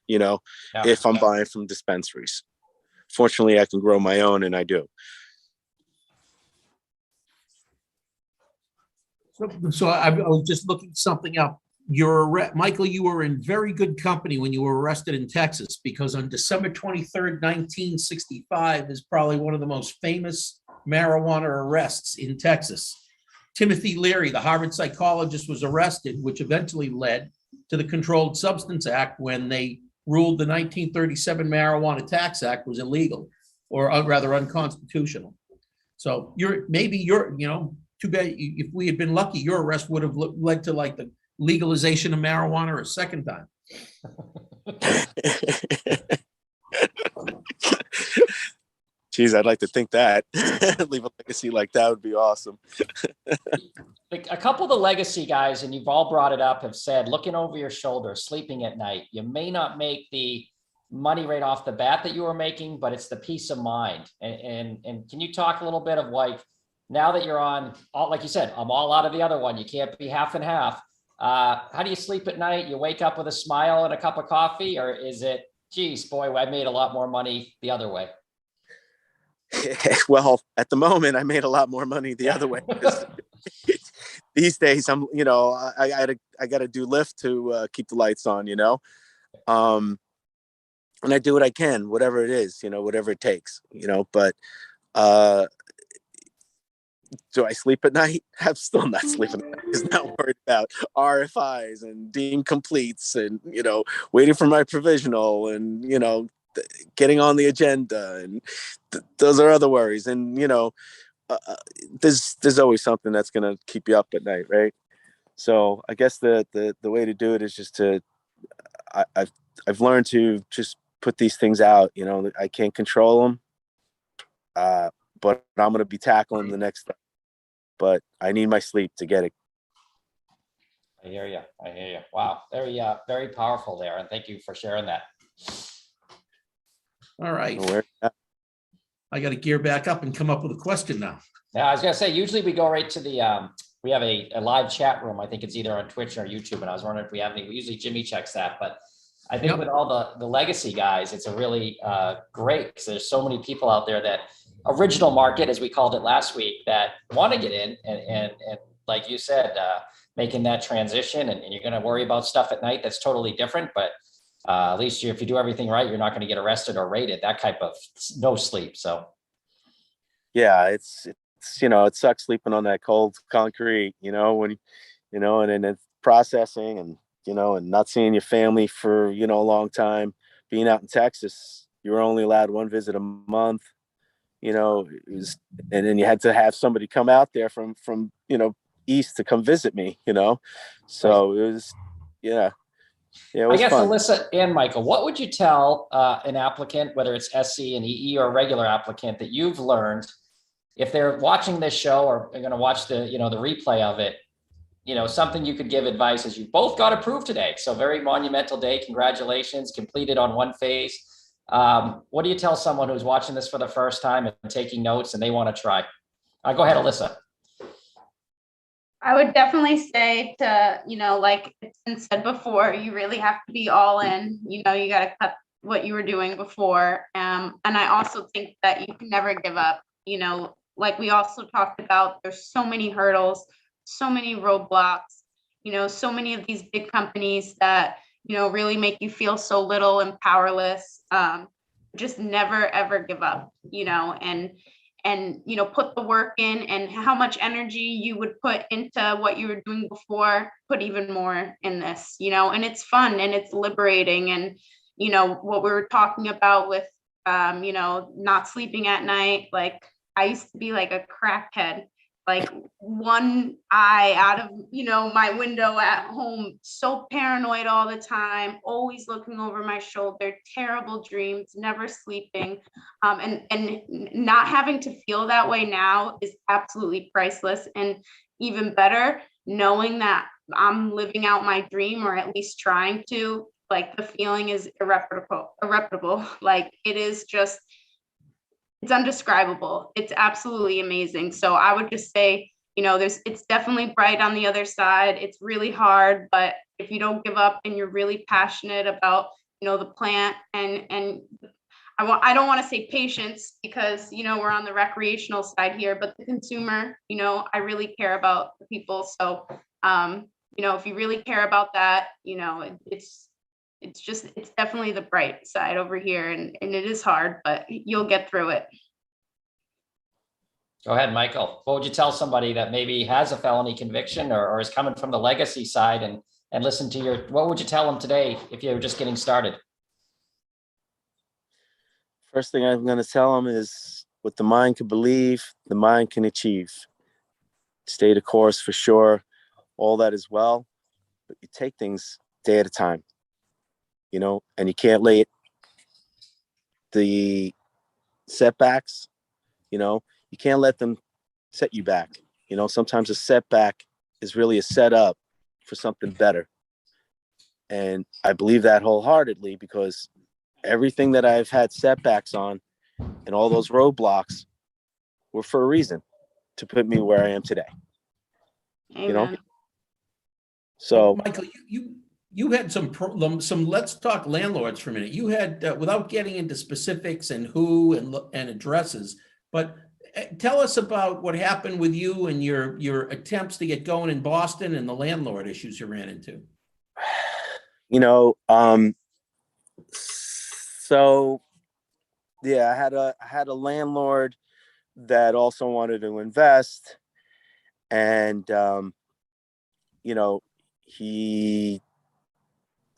if I'm buying from dispensaries. Fortunately, I can grow my own, and I do. So I was just looking something up. Michael, you were in very good company when you were arrested in Texas, because on December 23rd, 1965 is probably one of the most famous marijuana arrests in Texas. Timothy Leary, the Harvard psychologist, was arrested, which eventually led to the Controlled Substance Act when they ruled the 1937 Marijuana Tax Act was illegal, or rather unconstitutional. So too bad, if we had been lucky, your arrest would have led to like the legalization of marijuana a second time. Geez, I'd like to think that. Leave a legacy like that would be awesome. A couple of the legacy guys, and you've all brought it up, have said, looking over your shoulder, sleeping at night, you may not make the money right off the bat that you were making, but it's the peace of mind. And can you talk a little bit of like, now that you're on, like you said, I'm all out of the other one. You can't be half and half. How do you sleep at night? You wake up with a smile and a cup of coffee, or is it, geez, boy, I made a lot more money the other way? Well, at the moment, I made a lot more money the other way. These days, I got to do lift to keep the lights on, and I do what I can, whatever it is, whatever it takes, but do I sleep at night? I'm still not sleeping at night. I'm not worried about RFIs and deemed completes and, waiting for my provisional and, getting on the agenda. And those are other worries. And, there's always something that's going to keep you up at night. Right. So I guess the way to do it is just I've learned to just put these things out, I can't control them. But I'm going to be tackling the next step. But I need my sleep to get it. I hear you. Wow. Very, very powerful there. And thank you for sharing that. All right. I got to gear back up and come up with a question now. Yeah, I was going to say, usually we go right to the, we have a live chat room. I think it's either on Twitch or YouTube. And I was wondering if we have any, usually Jimmy checks that, but I think with all the legacy guys, it's a really great, because there's so many people out there that original market, as we called it last week, that want to get in and like you said, making that transition, and you're going to worry about stuff at night that's totally different, but at least if you do everything right, you're not going to get arrested or raided, that type of no sleep. So yeah, it's it sucks sleeping on that cold concrete, when and then it's processing and and not seeing your family for, a long time. Being out in Texas, you were only allowed one visit a month, it was, and then you had to have somebody come out there from, east to come visit me, so it was, yeah, it was I guess, fun. Alissa and Michael, what would you tell an applicant, whether it's SC and EE or a regular applicant, that you've learned if they're watching this show or they're going to watch the, the replay of it, something you could give advice as you both got approved today. So very monumental day. Congratulations. Completed on one phase. What do you tell someone who's watching this for the first time and taking notes and they want to try? Go ahead, Alissa. I would definitely say to, like it's been said before, you really have to be all in. You got to cut what you were doing before. And I also think that you can never give up. Like we also talked about, there's so many hurdles, so many roadblocks, so many of these big companies that, really make you feel so little and powerless. Just never, ever give up, and put the work in, and how much energy you would put into what you were doing before, put even more in this, and it's fun and it's liberating. And, what we were talking about with, not sleeping at night, like I used to be like a crackhead, like one eye out of, my window at home, so paranoid all the time, always looking over my shoulder, terrible dreams, never sleeping. And not having to feel that way now is absolutely priceless. And even better, knowing that I'm living out my dream, or at least trying to, like the feeling is irreparable. Like it is just, it's undescribable. It's absolutely amazing. So I would just say, it's definitely bright on the other side. It's really hard, but if you don't give up and you're really passionate about, the plant and I don't want to say patience because, we're on the recreational side here, but the consumer, I really care about the people. So, if you really care about that, it's definitely the bright side over here, and it is hard, but you'll get through it. Go ahead, Michael. What would you tell somebody that maybe has a felony conviction or is coming from the legacy side and listen to what would you tell them today if you're just getting started? First thing I'm going to tell them is what the mind can believe, the mind can achieve. Stay the course for sure. All that is well, but you take things day at a time, and you can't let the setbacks, you can't let them set you back. Sometimes a setback is really a setup for something better. And I believe that wholeheartedly, because everything that I've had setbacks on and all those roadblocks were for a reason, to put me where I am today. Amen. So Michael, you had some, let's talk landlords for a minute. You had, without getting into specifics and who and addresses, but tell us about what happened with you and your attempts to get going in Boston and the landlord issues you ran into. So yeah, I had a landlord that also wanted to invest, and he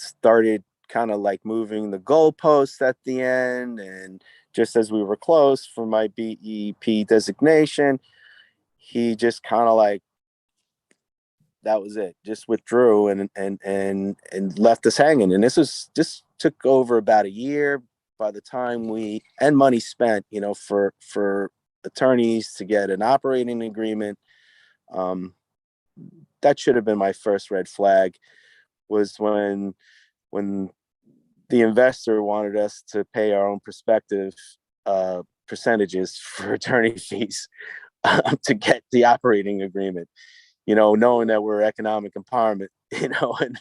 started kind of like moving the goalposts at the end, and just as we were close for my BEP designation, he just kind of like, that was it, just withdrew and left us hanging. And this took over about a year by the time money spent, for attorneys to get an operating agreement. That should have been my first red flag, was when the investor wanted us to pay our own prospective percentages for attorney fees to get the operating agreement, knowing that we're economic empowerment, and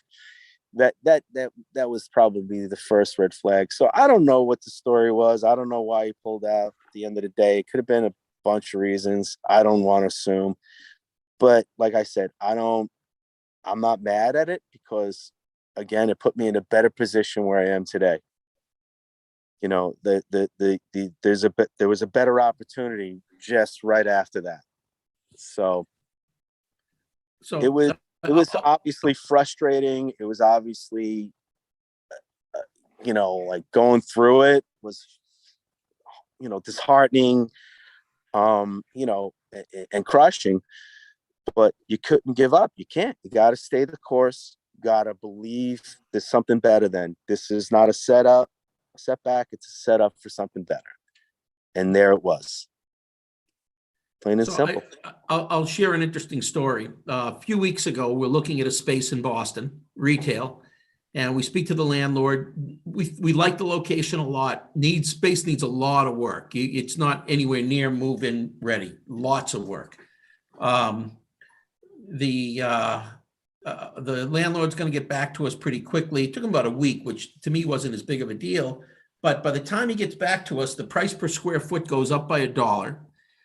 that was probably the first red flag. So I don't know what the story was. I don't know why he pulled out at the end of the day. It could have been a bunch of reasons. I don't want to assume, but like I said, I'm not mad at it, because again, it put me in a better position where I am today. There was a better opportunity just right after that. So it was it was obviously frustrating. It was obviously, like going through it was, disheartening, and crushing, but you couldn't give up. You can't. You got to stay the course. You got to believe there's something better than this. Is not a setback. It's a setup for something better. And there it was. Plain and simple. I'll share an interesting story. A few weeks ago, we're looking at a space in Boston, retail, and we speak to the landlord. We like the location a lot. Space needs a lot of work. It's not anywhere near move-in ready. Lots of work. The landlord's going to get back to us pretty quickly. It took him about a week, which to me wasn't as big of a deal. But by the time he gets back to us, the price per square foot goes up by $1.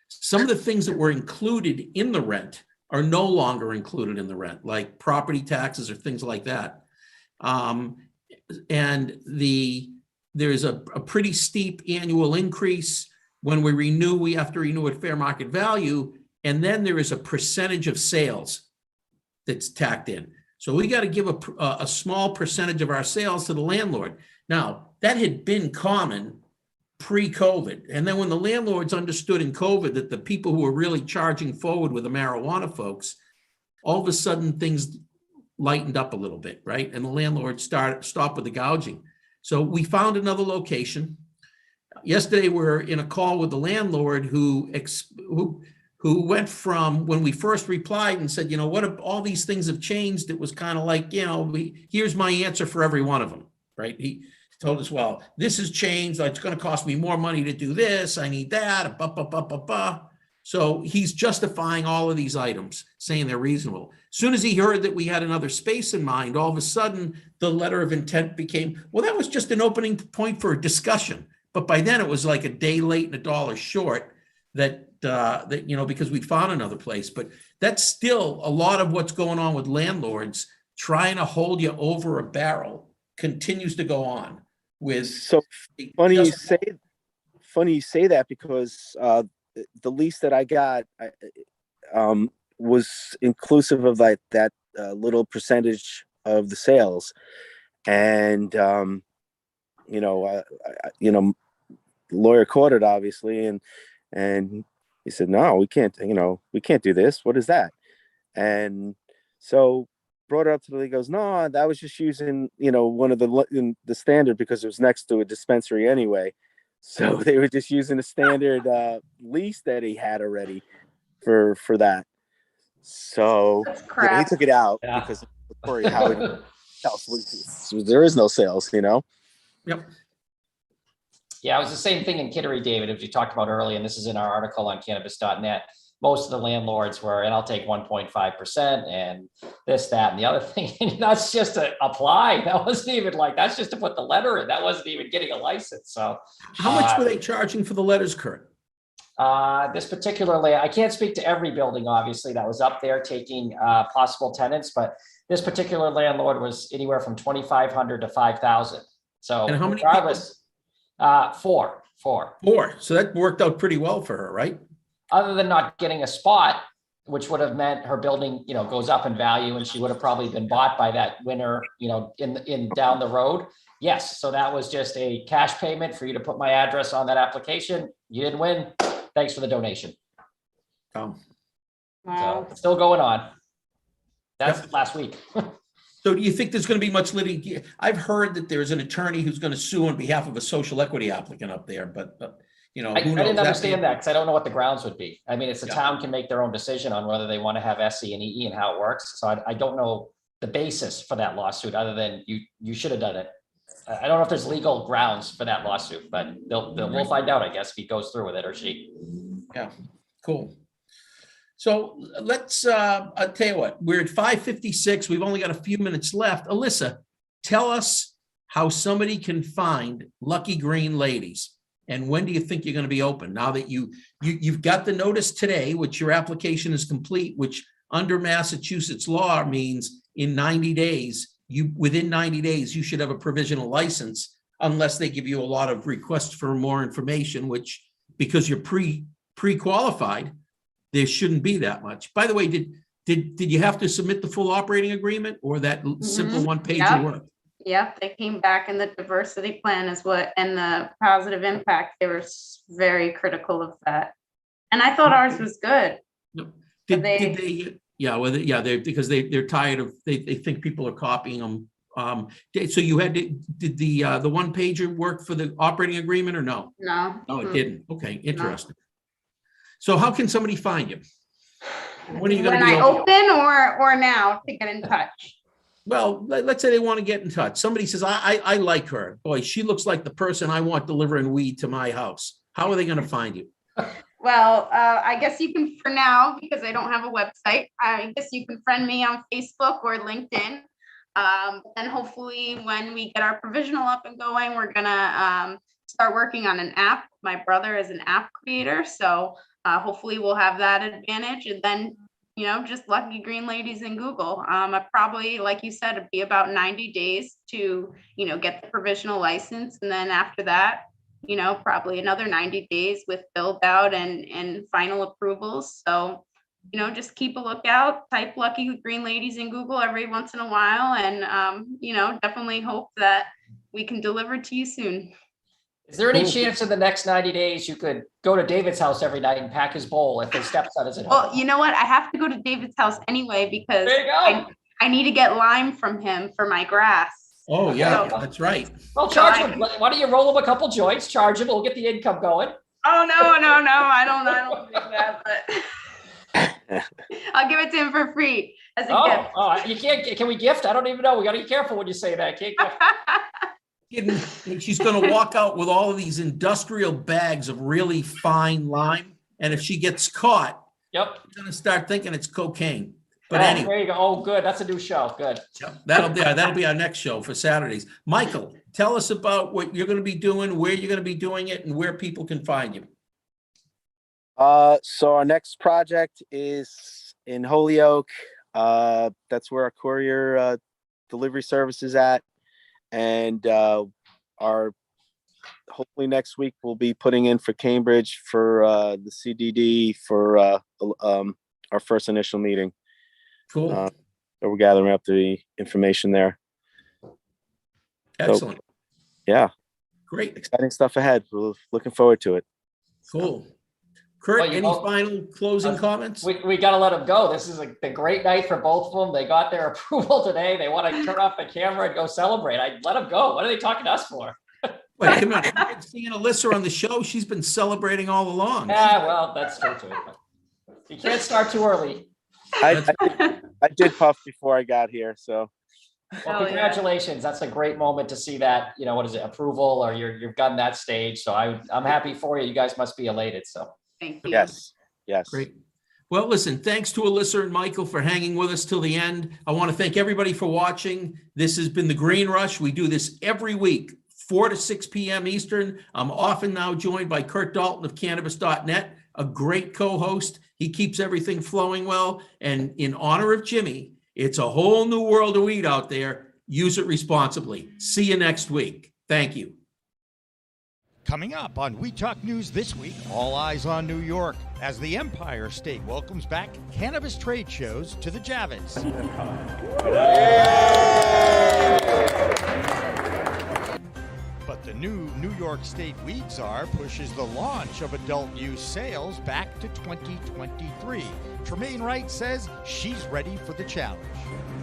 Some of the things that were included in the rent are no longer included in the rent, like property taxes or things like that. And there's a pretty steep annual increase. When we renew, we have to renew at fair market value. And then there is a percentage of sales that's tacked in. So we got to give a small percentage of our sales to the landlord. Now, that had been common pre-COVID. And then when the landlords understood in COVID that the people who were really charging forward with the marijuana folks, all of a sudden things lightened up a little bit, right? And the landlords stopped with the gouging. So we found another location. Yesterday, we're in a call with the landlord who went from when we first replied and said, what if all these things have changed? It was kind of like, here's my answer for every one of them, right? He told us, well, this has changed. It's going to cost me more money to do this. I need that. So he's justifying all of these items, saying they're reasonable. As soon as he heard that we had another space in mind, all of a sudden the letter of intent became, well, that was just an opening point for a discussion. But by then it was like a day late and $1 short that because we found another place. But that's still a lot of what's going on with landlords trying to hold you over a barrel continues to go on. So funny you say that, because the lease that I got was inclusive of that little percentage of the sales, and lawyer caught it obviously, and he said, no, we can't do this. What is that? And so brought it up to the league. Goes, no, that was just using one of the standard, because it was next to a dispensary anyway, so they were just using a standard lease that he had already for that. So he took it out because for how there is no sales. Yep. Yeah, it was the same thing in Kittery, David, as you talked about earlier, and this is in our article on cannabis.net. Most of the landlords were, and I'll take 1.5% and this, that, and the other thing. And that's just to apply. That wasn't even that's just to put the letter in. That wasn't even getting a license. So how much were they charging for the letters, Curt? This particularly, I can't speak to every building, obviously, that was up there taking possible tenants, but this particular landlord was anywhere from 2,500 to 5,000. So and how many regardless, four. So that worked out pretty well for her, right? Other than not getting a spot, which would have meant her building, goes up in value, and she would have probably been bought by that winner, in down the road. Yes. So that was just a cash payment for you to put my address on that application. You didn't win. Thanks for the donation. Wow. So it's still going on. That's last week. So do you think there's going to be much litigation? I've heard that there's an attorney who's going to sue on behalf of a social equity applicant up there, but I didn't understand that, because I don't know what the grounds would be. I mean, it's the town can make their own decision on whether they want to have SC and EE and how it works. So I don't know the basis for that lawsuit, other than you should have done it. I don't know if there's legal grounds for that lawsuit, but we'll find out, I guess, if he goes through with it or she. Yeah, cool. So let's, I'll tell you what, we're at 5:56. We've only got a few minutes left. Alissa, tell us how somebody can find Lucky Green Ladies. And when do you think you're going to be open? Now that you've got the notice today, which your application is complete, which under Massachusetts law means in 90 days, within 90 days, you should have a provisional license, unless they give you a lot of requests for more information, which, because you're pre-qualified, there shouldn't be that much. By the way, Did you have to submit the full operating agreement or that simple one pager Yep. work? Yep, they came back and the diversity plan is and the positive impact, they were very critical of that. And I thought ours was good. Did they? Yeah, well, yeah, because they're tired of, they think people are copying them. So you had to, did the one pager work for the operating agreement or no? No. No, it didn't. Okay, interesting. So how can somebody find you? When are you going to When be I open or now to get in touch? Well, let's say they want to get in touch. Somebody says, I like her. Boy, she looks like the person I want delivering weed to my house. How are they going to find you? Well, I guess you can, for now, because I don't have a website, I guess you can friend me on Facebook or LinkedIn. And hopefully when we get our provisional up and going, we're gonna start working on an app. My brother is an app creator, so hopefully we'll have that advantage. And then, just Lucky Green Ladies in Google. I probably, like you said, it'd be about 90 days to, get the provisional license. And then after that, probably another 90 days with build out and final approvals. So, just keep a lookout, type Lucky Green Ladies in Google every once in a while. And, definitely hope that we can deliver to you soon. Is there any chance in the next 90 days you could go to David's house every night and pack his bowl if his stepson isn't home? Well, you know what? I have to go to David's house anyway, because There you go. I need to get lime from him for my grass. Oh, yeah, that's right. Well, charge him. Why don't you roll him a couple joints, charge him, we'll get the income going. Oh, no, I don't do that, but I'll give it to him for free as a gift. Oh, you can't, can we gift? I don't even know. We gotta be careful when you say that. Can't gift. She's going to walk out with all of these industrial bags of really fine lime. And if she gets caught, Yep. she's going to start thinking it's cocaine. But Oh, anyway. there you go. Oh, good. That's a new show. Good. That'll be our next show for Saturdays. Michael, tell us about what you're going to be doing, where you're going to be doing it, and where people can find you. So our next project is in Holyoke. That's where our courier delivery service is at. And our hopefully next week we'll be putting in for Cambridge for the CDD for our first initial meeting. Cool. So we're gathering up the information there. Excellent. So, yeah. Great. Exciting stuff ahead. We're looking forward to it. Cool. Curt, Well, any final closing comments? We got to let them go. This is a great night for both of them. They got their approval today. They want to turn off the camera and go celebrate. I let them go. What are they talking to us for? Wait, come on. You've been seeing Alissa on the show. She's been celebrating all along. Yeah, well, that's true too. You can't start too early. I did puff before I got here, so. Well, congratulations. That's a great moment to see that, what is it, approval, or you've gotten that stage. So I'm happy for you. You guys must be elated. So thank you. Yes. Great. Well, listen, thanks to Alissa and Michael for hanging with us till the end. I want to thank everybody for watching. This has been the Green Rush. We do this every week, 4 to 6 p.m. Eastern. I'm often now joined by Curt Dalton of Cannabis.net, a great co-host. He keeps everything flowing well. And in honor of Jimmy, it's a whole new world of weed out there. Use it responsibly. See you next week. Thank you. Coming up on We Talk News this week, all eyes on New York as the Empire State welcomes back cannabis trade shows to the Javits. But the new New York State Weed Czar pushes the launch of adult use sales back to 2023. Tremaine Wright says she's ready for the challenge.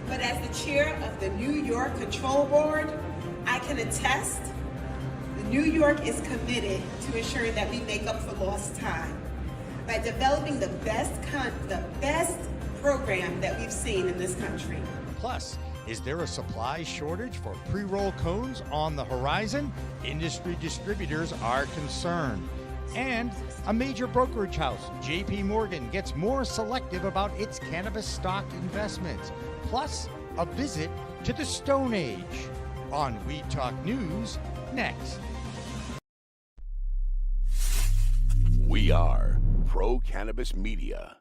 But as the chair of the New York Control Board, I can attest New York is committed to ensuring that we make up for lost time by developing the best program that we've seen in this country. Plus, is there a supply shortage for pre-roll cones on the horizon? Industry distributors are concerned. And a major brokerage house, JP Morgan, gets more selective about its cannabis stock investments. Plus, a visit to the Stone Age. On We Talk News, next. We are Pro Cannabis Media.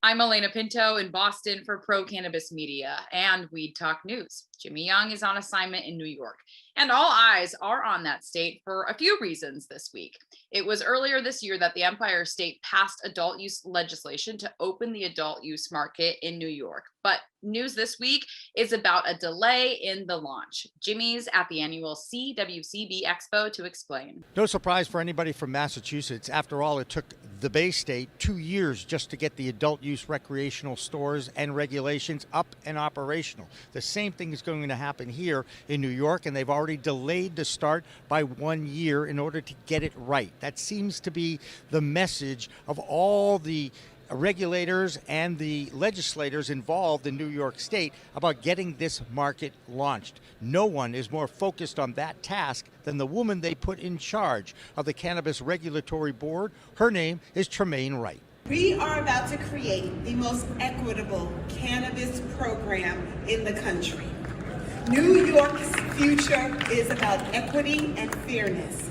I'm Elena Pinto in Boston for Pro Cannabis Media and Weed Talk News. Jimmy Young is on assignment in New York, and all eyes are on that state for a few reasons this week. It was earlier this year that the Empire State passed adult use legislation to open the adult use market in New York. But news this week is about a delay in the launch. Jimmy's at the annual CWCB Expo to explain. No surprise for anybody from Massachusetts. After all, it took the Bay State 2 years just to get the adult use recreational stores and regulations up and operational. The same thing is going to happen here in New York, and they've already delayed the start by 1 year in order to get it right. That seems to be the message of all the regulators and the legislators involved in New York State about getting this market launched. No one is more focused on that task than the woman they put in charge of the Cannabis Regulatory Board. Her name is Tremaine Wright. We are about to create the most equitable cannabis program in the country. New York's future is about equity and fairness,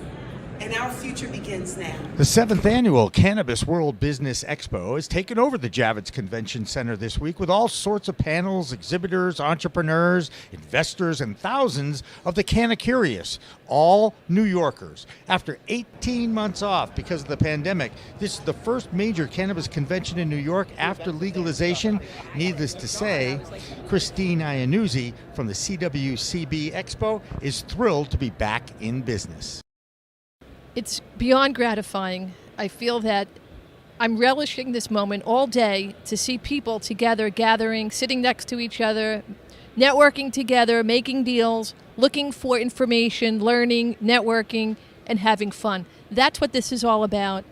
and our future begins now. The 7th annual Cannabis World Business Expo has taken over the Javits Convention Center this week with all sorts of panels, exhibitors, entrepreneurs, investors, and thousands of the canna-curious, all New Yorkers. After 18 months off because of the pandemic, this is the first major cannabis convention in New York after legalization. Needless to say, Christine Iannuzzi from the CWCB Expo is thrilled to be back in business. It's beyond gratifying. I feel that I'm relishing this moment all day to see people together, gathering, sitting next to each other, networking together, making deals, looking for information, learning, networking, and having fun. That's what this is all about.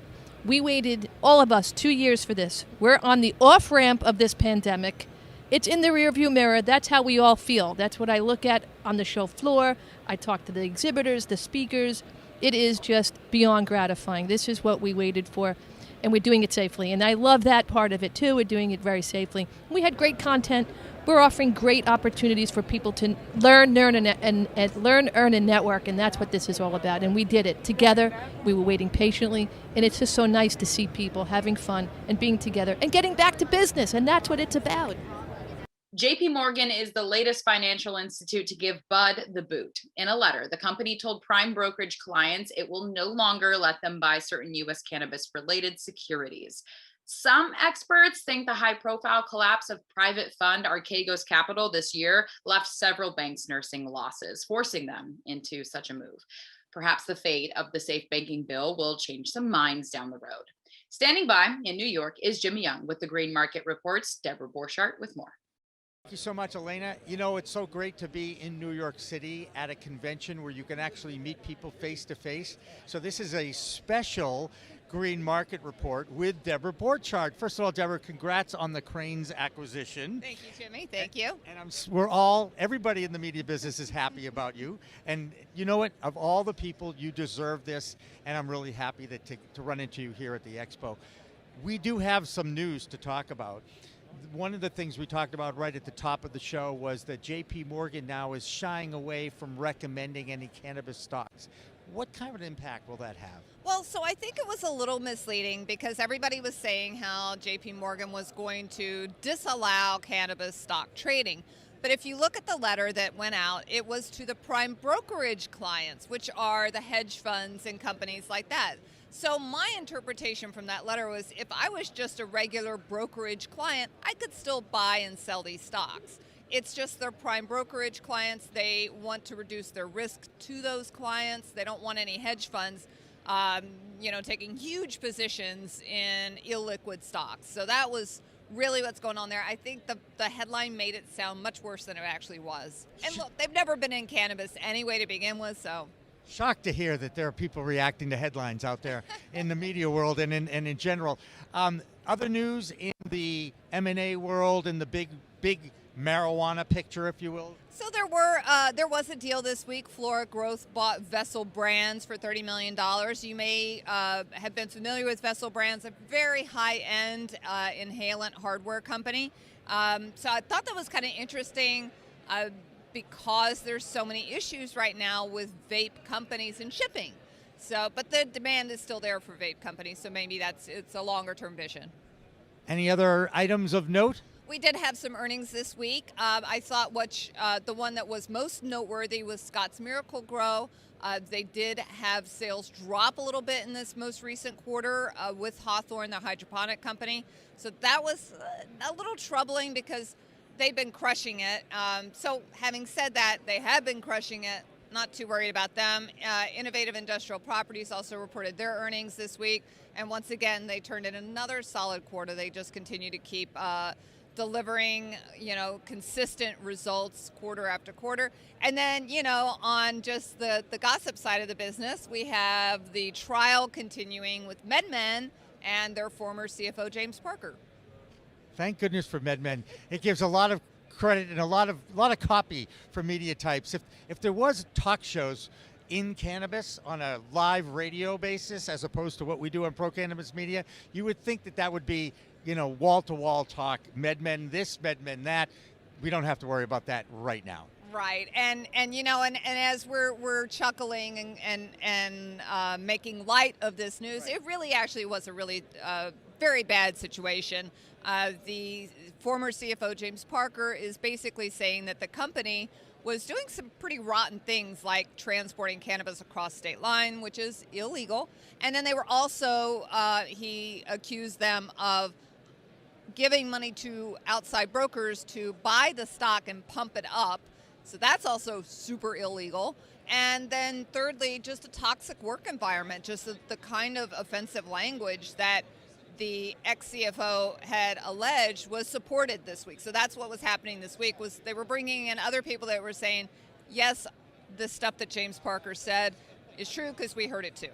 We waited, all of us, 2 years for this. We're on the off-ramp of this pandemic. It's in the rearview mirror. That's how we all feel. That's what I look at on the show floor. I talk to the exhibitors, the speakers. It is just beyond gratifying. This is what we waited for, and we're doing it safely. And I love that part of it, too. We're doing it very safely. We had great content. We're offering great opportunities for people to learn, earn, and network, and that's what this is all about. And we did it together. We were waiting patiently, and it's just so nice to see people having fun and being together and getting back to business, and that's what it's about. JP Morgan is the latest financial institute to give Bud the boot. In a letter, the company told prime brokerage clients it will no longer let them buy certain U.S. cannabis-related securities. Some experts think the high-profile collapse of private fund Archegos Capital this year left several banks nursing losses, forcing them into such a move. Perhaps the fate of the safe banking bill will change some minds down the road. Standing by in New York is Jimmy Young with the Green Market Report's Deborah Borchardt with more. Thank you so much, Elena. You know, it's so great to be in New York City at a convention where you can actually meet people face to face. So this is a special Green Market Report with Deborah Borchardt. First of all, Deborah, congrats on the Cranes acquisition. Thank you, Jimmy. Thank you. And everybody in the media business is happy about you. And you know what? Of all the people, you deserve this. And I'm really happy to run into you here at the Expo. We do have some news to talk about. One of the things we talked about right at the top of the show was that JP Morgan now is shying away from recommending any cannabis stocks. What kind of an impact will that have? Well, so I think it was a little misleading because everybody was saying how JP Morgan was going to disallow cannabis stock trading. But if you look at the letter that went out, it was to the prime brokerage clients, which are the hedge funds and companies like that. So my interpretation from that letter was if I was just a regular brokerage client, I could still buy and sell these stocks. It's just their prime brokerage clients. They want to reduce their risk to those clients. They don't want any hedge funds, taking huge positions in illiquid stocks. So that was really what's going on there. I think the headline made it sound much worse than it actually was. And look, they've never been in cannabis anyway to begin with, so. Shocked to hear that there are people reacting to headlines out there in the media world and in general. Other news in the M&A world, in the big marijuana picture, if you will. So there was a deal this week. Flora Growth bought Vessel Brands for $30 million. You may have been familiar with Vessel Brands, a very high-end inhalant hardware company. So I thought that was kind of interesting. Because there's so many issues right now with vape companies and shipping. So, but the demand is still there for vape companies, so maybe it's a longer term vision. Any other items of note? We did have some earnings this week. I thought the one that was most noteworthy was Scott's Miracle-Gro. They did have sales drop a little bit in this most recent quarter with Hawthorne, the hydroponic company. So that was a little troubling because they've been crushing it. So having said that, they have been crushing it. Not too worried about them. Innovative Industrial Properties also reported their earnings this week. And once again, they turned in another solid quarter. They just continue to keep delivering, consistent results quarter after quarter. And then, on just the gossip side of the business, we have the trial continuing with MedMen and their former CFO, James Parker. Thank goodness for MedMen. It gives a lot of credit and a lot of copy for media types. If there was talk shows in cannabis on a live radio basis as opposed to what we do on Pro Cannabis Media, you would think that would be, wall-to-wall talk, MedMen this, MedMen that. We don't have to worry about that right now. Right, and as we're chuckling and making light of this news, It really actually was a really very bad situation. The former CFO, James Parker, is basically saying that the company was doing some pretty rotten things like transporting cannabis across state line, which is illegal. And then they were also, he accused them of giving money to outside brokers to buy the stock and pump it up. So that's also super illegal. And then thirdly, just a toxic work environment, just the kind of offensive language that the ex-CFO had alleged was supported this week. So that's what was happening this week, was they were bringing in other people that were saying, yes, the stuff that James Parker said is true because we heard it too.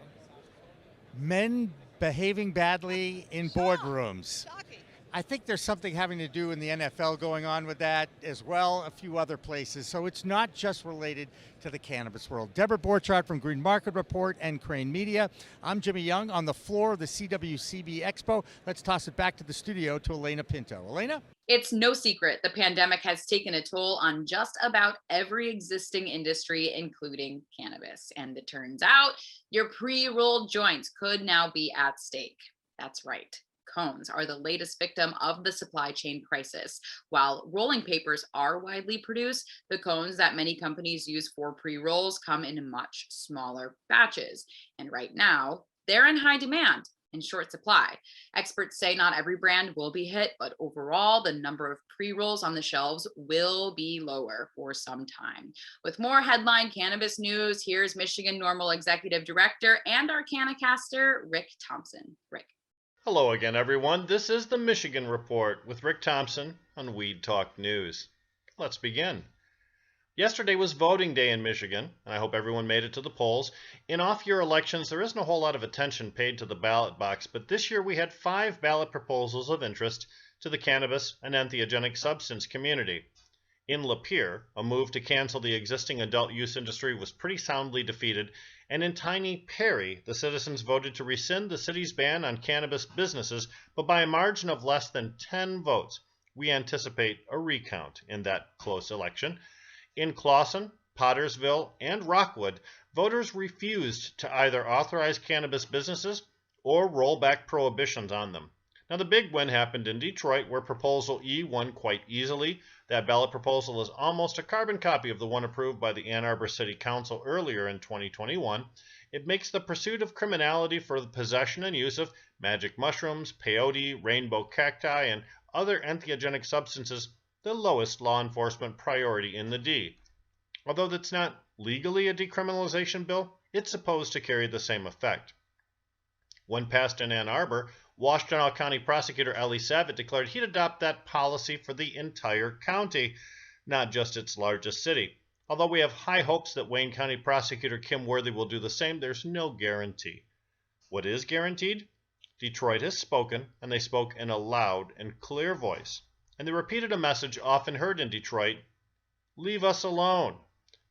Men behaving badly in boardrooms. Shocking. I think there's something having to do in the NFL going on with that as well, a few other places. So it's not just related to the cannabis world. Deborah Borchardt from Green Market Report and Crane Media. I'm Jimmy Young on the floor of the CWCB Expo. Let's toss it back to the studio to Elena Pinto. Elena? It's no secret the pandemic has taken a toll on just about every existing industry, including cannabis. And it turns out your pre-rolled joints could now be at stake. That's right. Cones are the latest victim of the supply chain crisis. While rolling papers are widely produced, the cones that many companies use for pre-rolls come in much smaller batches. And right now, they're in high demand and short supply. Experts say not every brand will be hit, but overall, the number of pre-rolls on the shelves will be lower for some time. With more headline cannabis news, here's Michigan NORML Executive Director and our Cannacaster, Rick Thompson. Rick. Hello again, everyone. This is the Michigan Report with Rick Thompson on Weed Talk News. Let's begin. Yesterday was voting day in Michigan, and I hope everyone made it to the polls. In off-year elections, there isn't a whole lot of attention paid to the ballot box, but this year we had 5 ballot proposals of interest to the cannabis and entheogenic substance community. In Lapeer, a move to cancel the existing adult use industry was pretty soundly defeated, and in Tiny Perry, the citizens voted to rescind the city's ban on cannabis businesses, but by a margin of less than 10 votes. We anticipate a recount in that close election. In Clawson, Pottersville, and Rockwood, voters refused to either authorize cannabis businesses or roll back prohibitions on them. Now, the big win happened in Detroit, where Proposal E won quite easily. That ballot proposal is almost a carbon copy of the one approved by the Ann Arbor City Council earlier in 2021. It makes the pursuit of criminality for the possession and use of magic mushrooms, peyote, rainbow cacti, and other entheogenic substances the lowest law enforcement priority in the D. Although that's not legally a decriminalization bill, it's supposed to carry the same effect. When passed in Ann Arbor, Washtenaw County Prosecutor Alissa declared he'd adopt that policy for the entire county, not just its largest city. Although we have high hopes that Wayne County Prosecutor Kim Worthy will do the same, there's no guarantee. What is guaranteed? Detroit has spoken, and they spoke in a loud and clear voice. And they repeated a message often heard in Detroit: leave us alone.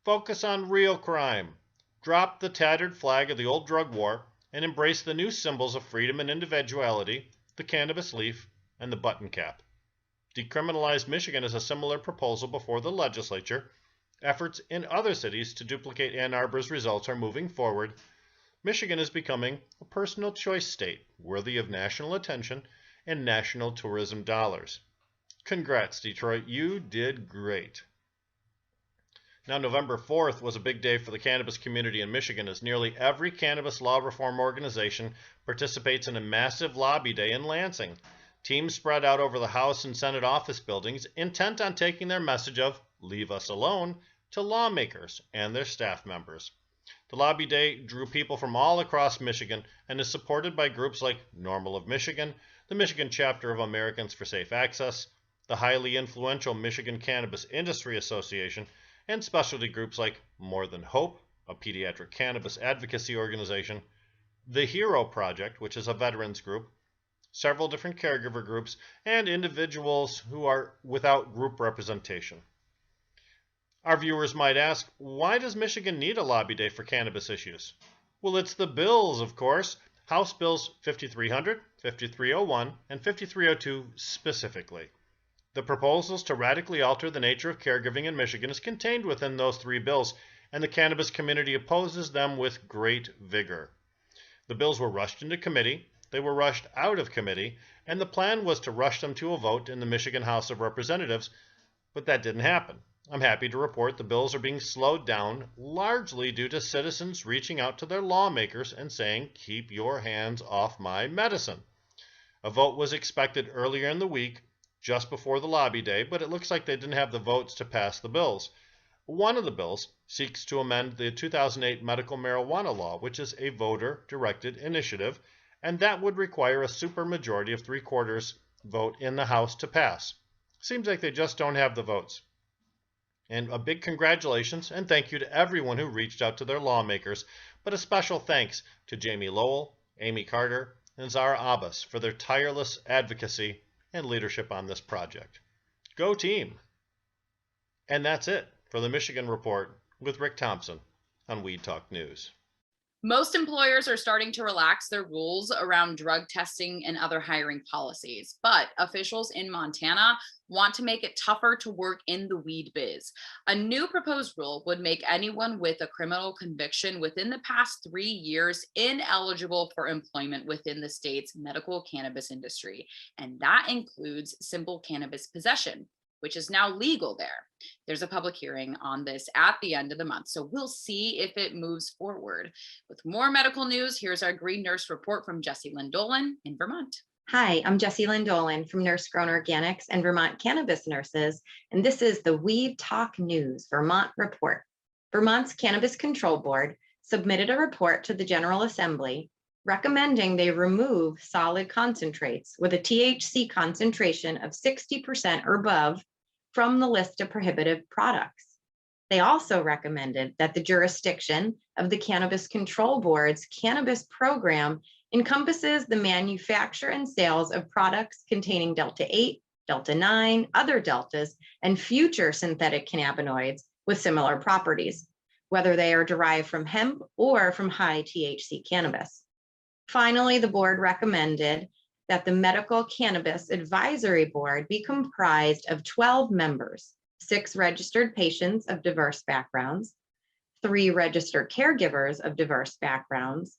Focus on real crime. Drop the tattered flag of the old drug war and embrace the new symbols of freedom and individuality, the cannabis leaf and the button cap. Decriminalized Michigan is a similar proposal before the legislature. Efforts in other cities to duplicate Ann Arbor's results are moving forward. Michigan is becoming a personal choice state, worthy of national attention, and national tourism dollars. Congrats, Detroit. You did great. Now, November 4th was a big day for the cannabis community in Michigan, as nearly every cannabis law reform organization participates in a massive lobby day in Lansing. Teams spread out over the House and Senate office buildings, intent on taking their message of "Leave us alone" to lawmakers and their staff members. The lobby day drew people from all across Michigan and is supported by groups like NORML of Michigan, the Michigan Chapter of Americans for Safe Access, the highly influential Michigan Cannabis Industry Association, and specialty groups like More Than Hope, a pediatric cannabis advocacy organization, the Hero Project, which is a veterans group, several different caregiver groups, and individuals who are without group representation. Our viewers might ask, why does Michigan need a lobby day for cannabis issues? Well, it's the bills, of course. House Bills 5300, 5301, and 5302 specifically. The proposals to radically alter the nature of caregiving in Michigan is contained within those three bills, and the cannabis community opposes them with great vigor. The bills were rushed into committee, they were rushed out of committee, and the plan was to rush them to a vote in the Michigan House of Representatives, but that didn't happen. I'm happy to report the bills are being slowed down, largely due to citizens reaching out to their lawmakers and saying, "Keep your hands off my medicine." A vote was expected earlier in the week, just before the lobby day, but it looks like they didn't have the votes to pass the bills. One of the bills seeks to amend the 2008 medical marijuana law, which is a voter-directed initiative, and that would require a supermajority of 3/4 vote in the House to pass. Seems like they just don't have the votes. And a big congratulations and thank you to everyone who reached out to their lawmakers, but a special thanks to Jamie Lowell, Amy Carter, and Zara Abbas for their tireless advocacy and leadership on this project. Go team! And that's it for the Michigan Report with Rick Thompson on Weed Talk News. Most employers are starting to relax their rules around drug testing and other hiring policies, but officials in Montana want to make it tougher to work in the weed biz. A new proposed rule would make anyone with a criminal conviction within the past 3 years ineligible for employment within the state's medical cannabis industry, and that includes simple cannabis possession, which is now legal there. There's a public hearing on this at the end of the month, so we'll see if it moves forward. With more medical news, here's our Green Nurse report from Jessie Lynn Dolan in Vermont. Hi, I'm Jessie Lynn Dolan from Nurse Grown Organics and Vermont Cannabis Nurses, and this is the Weed Talk News Vermont Report. Vermont's Cannabis Control Board submitted a report to the General Assembly recommending they remove solid concentrates with a THC concentration of 60% or above from the list of prohibited products. They also recommended that the jurisdiction of the Cannabis Control Board's cannabis program encompasses the manufacture and sales of products containing Delta 8, Delta 9, other deltas, and future synthetic cannabinoids with similar properties, whether they are derived from hemp or from high THC cannabis. Finally, the board recommended that the Medical Cannabis Advisory Board be comprised of 12 members, 6 registered patients of diverse backgrounds, 3 registered caregivers of diverse backgrounds,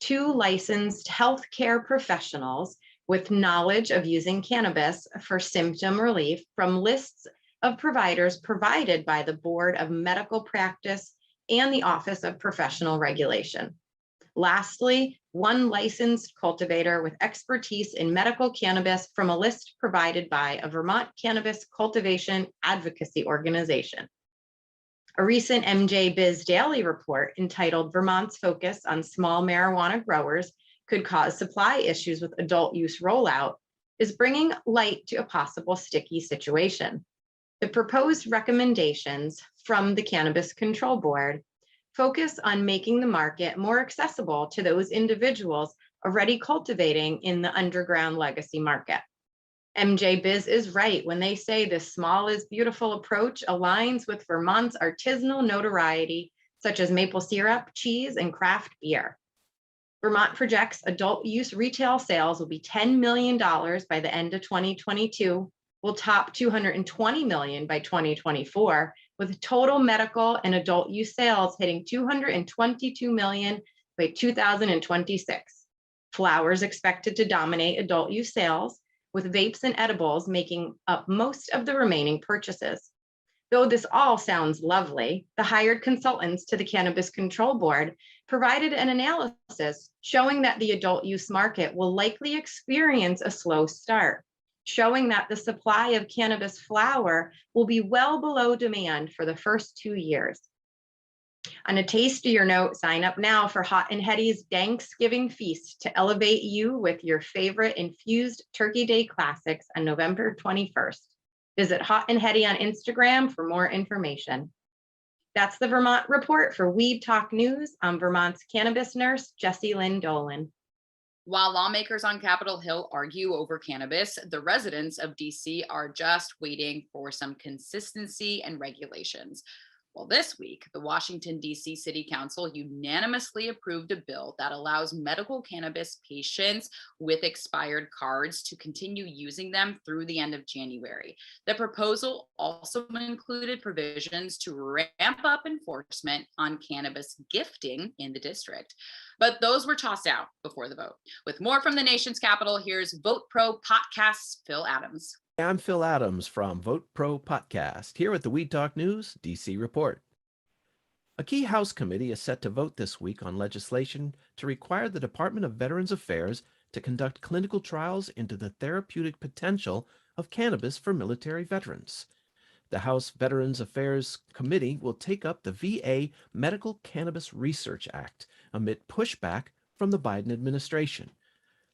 2 licensed healthcare professionals with knowledge of using cannabis for symptom relief from lists of providers provided by the Board of Medical Practice and the Office of Professional Regulation. Lastly, 1 licensed cultivator with expertise in medical cannabis from a list provided by a Vermont Cannabis Cultivation Advocacy Organization. A recent MJ Biz Daily report entitled "Vermont's Focus on Small Marijuana Growers Could Cause Supply Issues with Adult Use Rollout" is bringing light to a possible sticky situation. The proposed recommendations from the Cannabis Control Board focus on making the market more accessible to those individuals already cultivating in the underground legacy market. MJ Biz is right when they say this small is beautiful approach aligns with Vermont's artisanal notoriety, such as maple syrup, cheese, and craft beer. Vermont projects adult use retail sales will be $10 million by the end of 2022, will top $220 million by 2024, with total medical and adult use sales hitting $222 million by 2026. Flower is expected to dominate adult use sales, with vapes and edibles making up most of the remaining purchases. Though this all sounds lovely, the hired consultants to the Cannabis Control Board provided an analysis showing that the adult use market will likely experience a slow start, showing that the supply of cannabis flower will be well below demand for the first 2 years. On a tastier note, sign up now for Hot and Hetty's Thanksgiving Feast to elevate you with your favorite infused Turkey Day classics on November 21st. Visit Hot and Hetty on Instagram for more information. That's the Vermont Report for Weed Talk News. I'm Vermont's cannabis nurse, Jessie Lynn Dolan. While lawmakers on Capitol Hill argue over cannabis, the residents of DC are just waiting for some consistency and regulations. Well, this week, the Washington, D.C. City Council unanimously approved a bill that allows medical cannabis patients with expired cards to continue using them through the end of January. The proposal also included provisions to ramp up enforcement on cannabis gifting in the district. But those were tossed out before the vote. With more from the nation's capital, here's Vote Pro Podcast's Phil Adams. I'm Phil Adams from Vote Pro Podcast, here with the Weed Talk News DC Report. A key House committee is set to vote this week on legislation to require the Department of Veterans Affairs to conduct clinical trials into the therapeutic potential of cannabis for military veterans. The House Veterans Affairs Committee will take up the VA Medical Cannabis Research Act amid pushback from the Biden administration.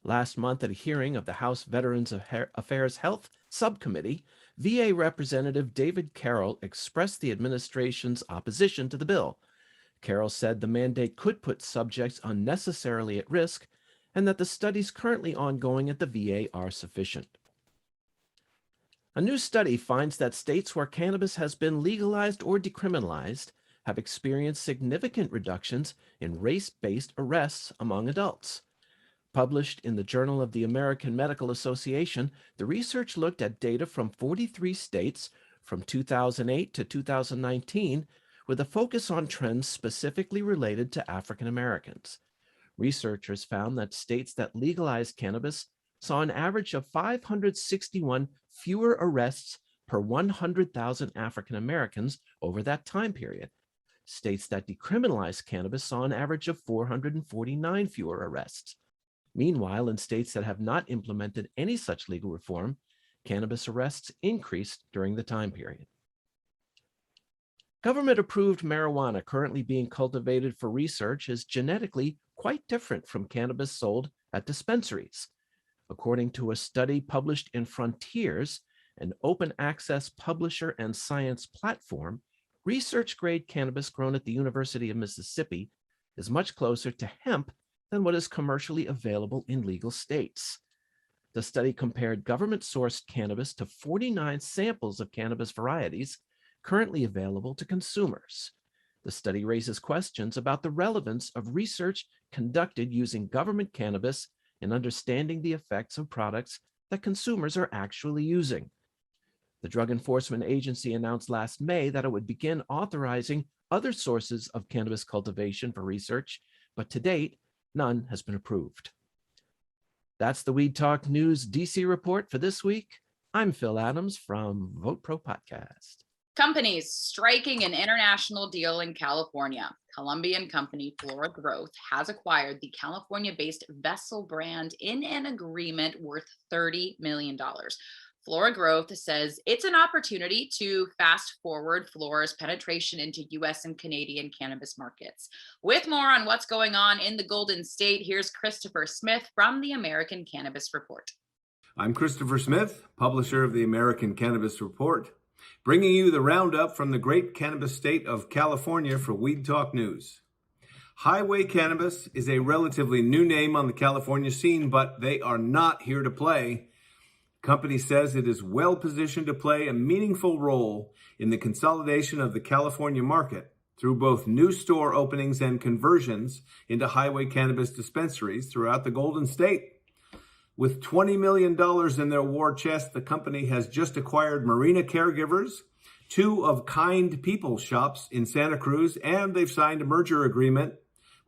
Last month, at a hearing of the House Veterans Affairs Health Subcommittee, VA Representative David Carroll expressed the administration's opposition to the bill. Carroll said the mandate could put subjects unnecessarily at risk and that the studies currently ongoing at the VA are sufficient. A new study finds that states where cannabis has been legalized or decriminalized have experienced significant reductions in race-based arrests among adults. Published in the Journal of the American Medical Association, the research looked at data from 43 states from 2008 to 2019, with a focus on trends specifically related to African Americans. Researchers found that states that legalized cannabis saw an average of 561 fewer arrests per 100,000 African Americans over that time period. States that decriminalized cannabis saw an average of 449 fewer arrests. Meanwhile, in states that have not implemented any such legal reform, cannabis arrests increased during the time period. Government-approved marijuana currently being cultivated for research is genetically quite different from cannabis sold at dispensaries. According to a study published in Frontiers, an open-access publisher and science platform, research-grade cannabis grown at the University of Mississippi is much closer to hemp than what is commercially available in legal states. The study compared government-sourced cannabis to 49 samples of cannabis varieties currently available to consumers. The study raises questions about the relevance of research conducted using government cannabis in understanding the effects of products that consumers are actually using. The Drug Enforcement Agency announced last May that it would begin authorizing other sources of cannabis cultivation for research, but to date, none has been approved. That's the Weed Talk News DC report for this week. I'm Phil Adams from Vote Pro Podcast. Companies striking an international deal in California. Colombian company Flora Growth has acquired the California-based Vessel brand in an agreement worth $30 million. Flora Growth says it's an opportunity to fast forward Flora's penetration into U.S. and Canadian cannabis markets. With more on what's going on in the Golden State, here's Christopher Smith from the American Cannabis Report. I'm Christopher Smith, publisher of the American Cannabis Report, bringing you the roundup from the great cannabis state of California for Weed Talk News. Highway Cannabis is a relatively new name on the California scene, but they are not here to play. Company says it is well positioned to play a meaningful role in the consolidation of the California market through both new store openings and conversions into highway cannabis dispensaries throughout the Golden State. With $20 million in their war chest, the company has just acquired Marina Caregivers, two of Kind People shops in Santa Cruz, and they've signed a merger agreement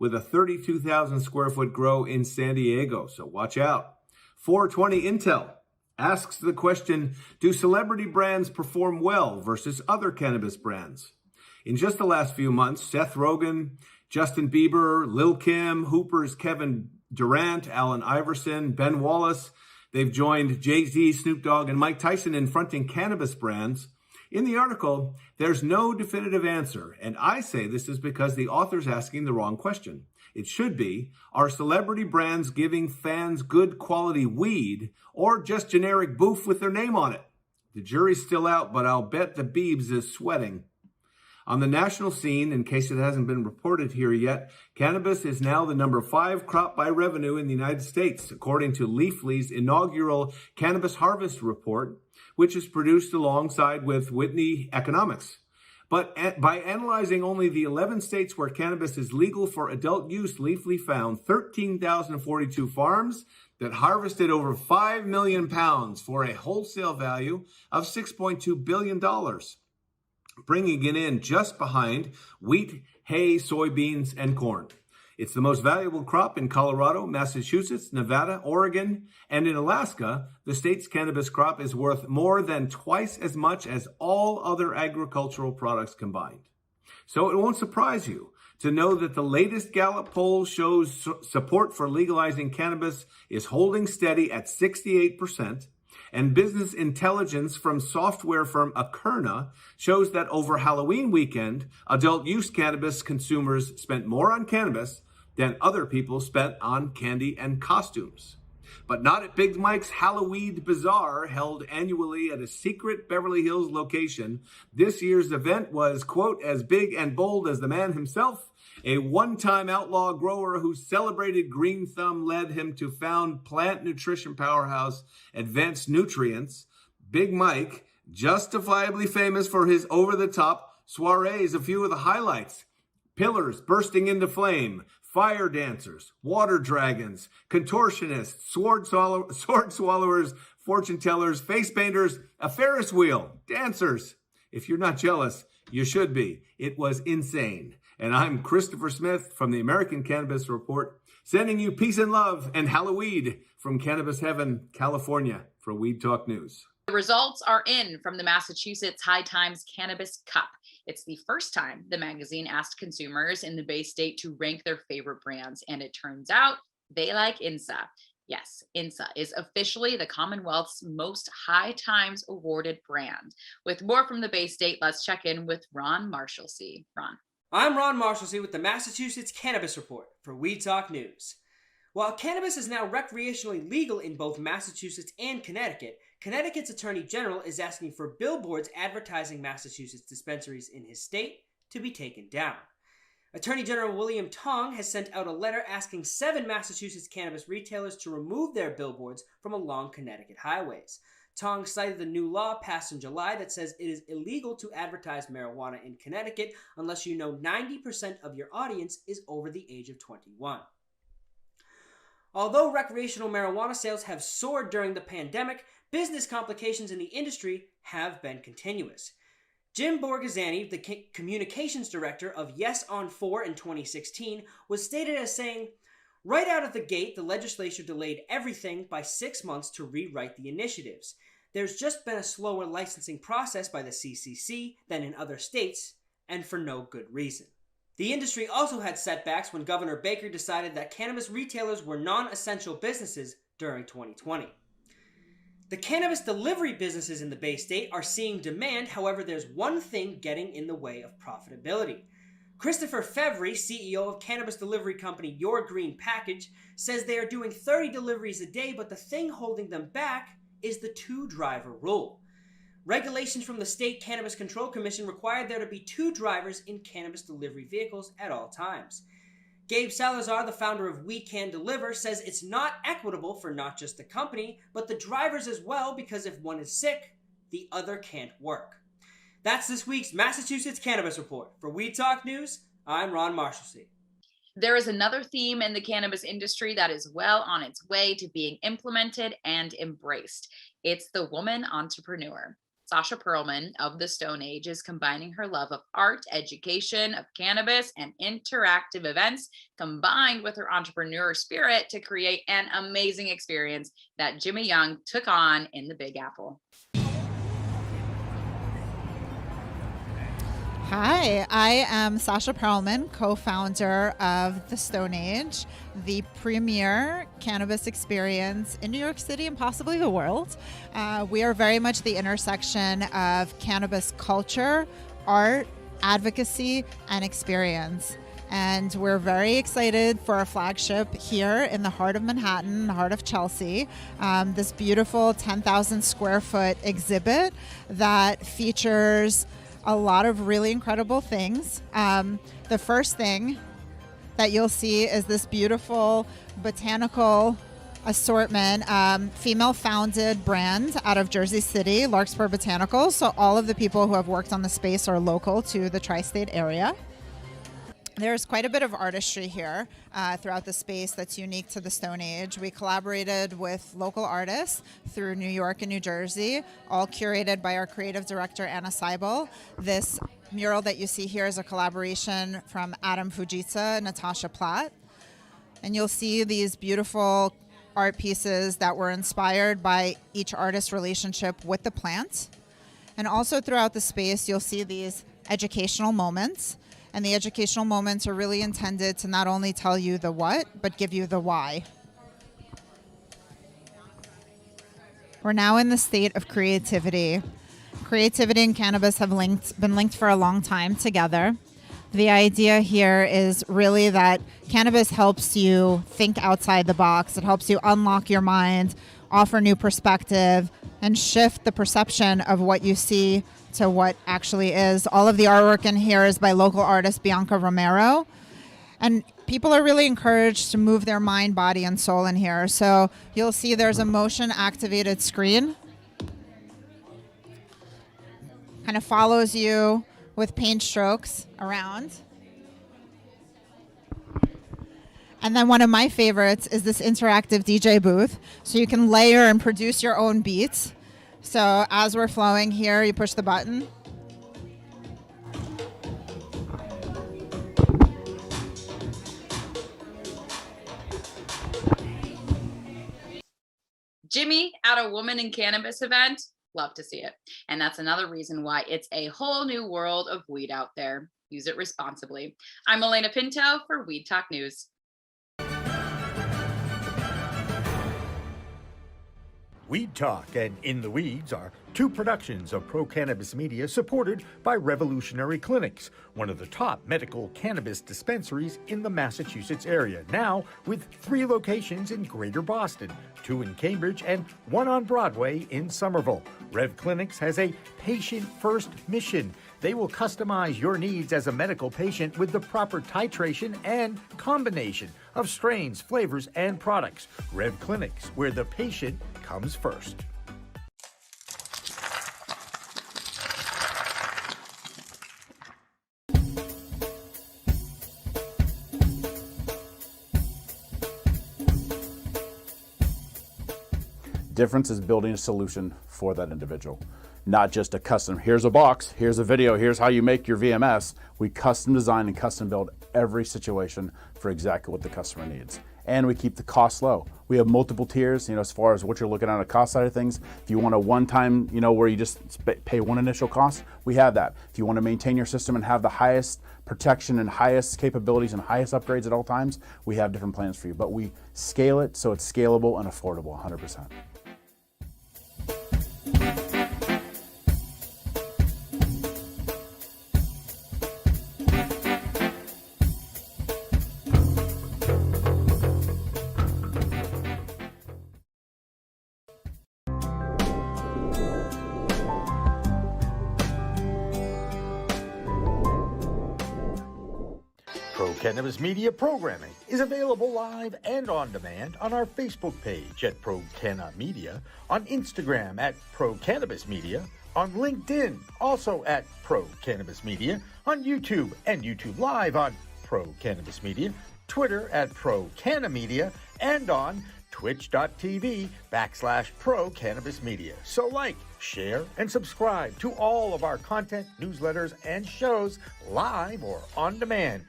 with a 32,000 square foot grow in San Diego. So watch out. 420 Intel asks the question, do celebrity brands perform well versus other cannabis brands? In just the last few months, Seth Rogen, Justin Bieber, Lil Kim, Hooper's Kevin Durant, Allen Iverson, Ben Wallace, they've joined Jay-Z, Snoop Dogg, and Mike Tyson in fronting cannabis brands. In the article, there's no definitive answer, and I say this is because the author's asking the wrong question. It should be, are celebrity brands giving fans good quality weed or just generic boof with their name on it? The jury's still out, but I'll bet the Biebs is sweating. On the national scene, in case it hasn't been reported here yet, cannabis is now the number 5 crop by revenue in the United States, according to Leafly's inaugural Cannabis Harvest Report, which is produced alongside with Whitney Economics. But by analyzing only the 11 states where cannabis is legal for adult use, Leafly found 13,042 farms that harvested over 5 million pounds for a wholesale value of $6.2 billion, bringing it in just behind wheat, hay, soybeans, and corn. It's the most valuable crop in Colorado, Massachusetts, Nevada, Oregon, and in Alaska, the state's cannabis crop is worth more than twice as much as all other agricultural products combined. So it won't surprise you to know that the latest Gallup poll shows support for legalizing cannabis is holding steady at 68%, and business intelligence from software firm Akerna shows that over Halloween weekend, adult use cannabis consumers spent more on cannabis than other people spent on candy and costumes. But not at Big Mike's Halloween Bazaar, held annually at a secret Beverly Hills location. This year's event was, quote, as big and bold as the man himself. A one-time outlaw grower who celebrated Green Thumb led him to found plant nutrition powerhouse Advanced Nutrients. Big Mike, justifiably famous for his over-the-top soirees, a few of the highlights: pillars bursting into flame, fire dancers, water dragons, contortionists, sword swallowers, fortune tellers, face painters, a Ferris wheel, dancers. If you're not jealous, you should be. It was insane. And I'm Christopher Smith from the American Cannabis Report, sending you peace and love and Halloween from Cannabis Heaven, California, for Weed Talk News. The results are in from the Massachusetts High Times Cannabis Cup. It's the first time the magazine asked consumers in the Bay State to rank their favorite brands, and it turns out they like INSA. Yes, INSA is officially the Commonwealth's most High Times awarded brand. With more from the Bay State, let's check in with Ron Marshalsea. Ron. I'm Ron Marshalsea with the Massachusetts Cannabis Report for Weed Talk News. While cannabis is now recreationally legal in both Massachusetts and Connecticut, Connecticut's Attorney General is asking for billboards advertising Massachusetts dispensaries in his state to be taken down. Attorney General William Tong has sent out a letter asking 7 Massachusetts cannabis retailers to remove their billboards from along Connecticut highways. Tong cited the new law passed in July that says it is illegal to advertise marijuana in Connecticut unless you know 90% of your audience is over the age of 21. Although recreational marijuana sales have soared during the pandemic, business complications in the industry have been continuous. Jim Borghesani, the communications director of Yes on 4 in 2016, was stated as saying, "Right out of the gate, the legislature delayed everything by 6 months to rewrite the initiatives. There's just been a slower licensing process by the CCC than in other states, and for no good reason." The industry also had setbacks when Governor Baker decided that cannabis retailers were non-essential businesses during 2020. The cannabis delivery businesses in the Bay State are seeing demand, however, there's one thing getting in the way of profitability. Christopher Fevry, CEO of cannabis delivery company Your Green Package, says they are doing 30 deliveries a day, but the thing holding them back is the 2-driver rule. Regulations from the State Cannabis Control Commission required there to be 2 drivers in cannabis delivery vehicles at all times. Gabe Salazar, the founder of We Can Deliver, says it's not equitable for not just the company, but the drivers as well, because if one is sick, the other can't work. That's this week's Massachusetts Cannabis Report. For Weed Talk News, I'm Ron Marshalsea. There is another theme in the cannabis industry that is well on its way to being implemented and embraced. It's the woman entrepreneur. It's Sasha Perlman of the Stone Age is combining her love of art, education, of cannabis, and interactive events, combined with her entrepreneur spirit to create an amazing experience that Jimmy Young took on in the Big Apple. Hi, I am Sasha Perlman, co-founder of The Stone Age, the premier cannabis experience in New York City and possibly the world. We are very much the intersection of cannabis culture, art, advocacy, and experience. And we're very excited for our flagship here in the heart of Manhattan, the heart of Chelsea, this beautiful 10,000 square foot exhibit that features a lot of really incredible things. The first thing that you'll see is this beautiful botanical assortment, female-founded brand out of Jersey City, Larkspur Botanicals. So all of the people who have worked on the space are local to the tri-state area. There's quite a bit of artistry here throughout the space that's unique to the Stone Age. We collaborated with local artists through New York and New Jersey, all curated by our creative director, Anna Seibel. This mural that you see here is a collaboration from Adam Fujita and Natasha Platt. And you'll see these beautiful art pieces that were inspired by each artist's relationship with the plant. And also throughout the space, you'll see these educational moments. And the educational moments are really intended to not only tell you the what, but give you the why. We're now in the state of creativity. Creativity and cannabis have been linked for a long time together. The idea here is really that cannabis helps you think outside the box. It helps you unlock your mind, offer new perspective, and shift the perception of what you see to what actually is. All of the artwork in here is by local artist Bianca Romero. And people are really encouraged to move their mind, body, and soul in here. So you'll see there's a motion-activated screen. Kind of follows you with paint strokes around. And then one of my favorites is this interactive DJ booth. So you can layer and produce your own beats. So as we're flowing here, you push the button. Jimmy at a Woman in Cannabis event, love to see it. And that's another reason why it's a whole new world of weed out there. Use it responsibly. I'm Elena Pinto for Weed Talk News. Weed Talk and In the Weeds are two productions of Pro Cannabis Media supported by Revolutionary Clinics, one of the top medical cannabis dispensaries in the Massachusetts area, now with 3 locations in Greater Boston, 2 in Cambridge and 1 on Broadway in Somerville. Rev Clinics has a patient-first mission. They will customize your needs as a medical patient with the proper titration and combination of strains, flavors, and products. Rev Clinics, where the patient comes first. Difference is building a solution for that individual. Not just a custom, here's a box, here's a video, here's how you make your VMS. We custom design and custom build every situation for exactly what the customer needs. And we keep the costs low. We have multiple tiers, as far as what you're looking at on the cost side of things. If you want a one-time, where you just pay one initial cost, we have that. If you want to maintain your system and have the highest protection and highest capabilities and highest upgrades at all times, we have different plans for you. But we scale it so it's scalable and affordable 100%. Pro Cannabis Media programming is available live and on demand on our Facebook page at Pro Canna Media, on Instagram at Pro Cannabis Media, on LinkedIn also at Pro Cannabis Media, on YouTube and YouTube Live on Pro Cannabis Media, Twitter at Pro Canna Media, and on twitch.tv/Pro Cannabis Media. So like, share, and subscribe to all of our content, newsletters, and shows live or on demand.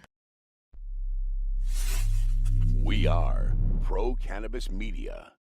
We are Pro Cannabis Media.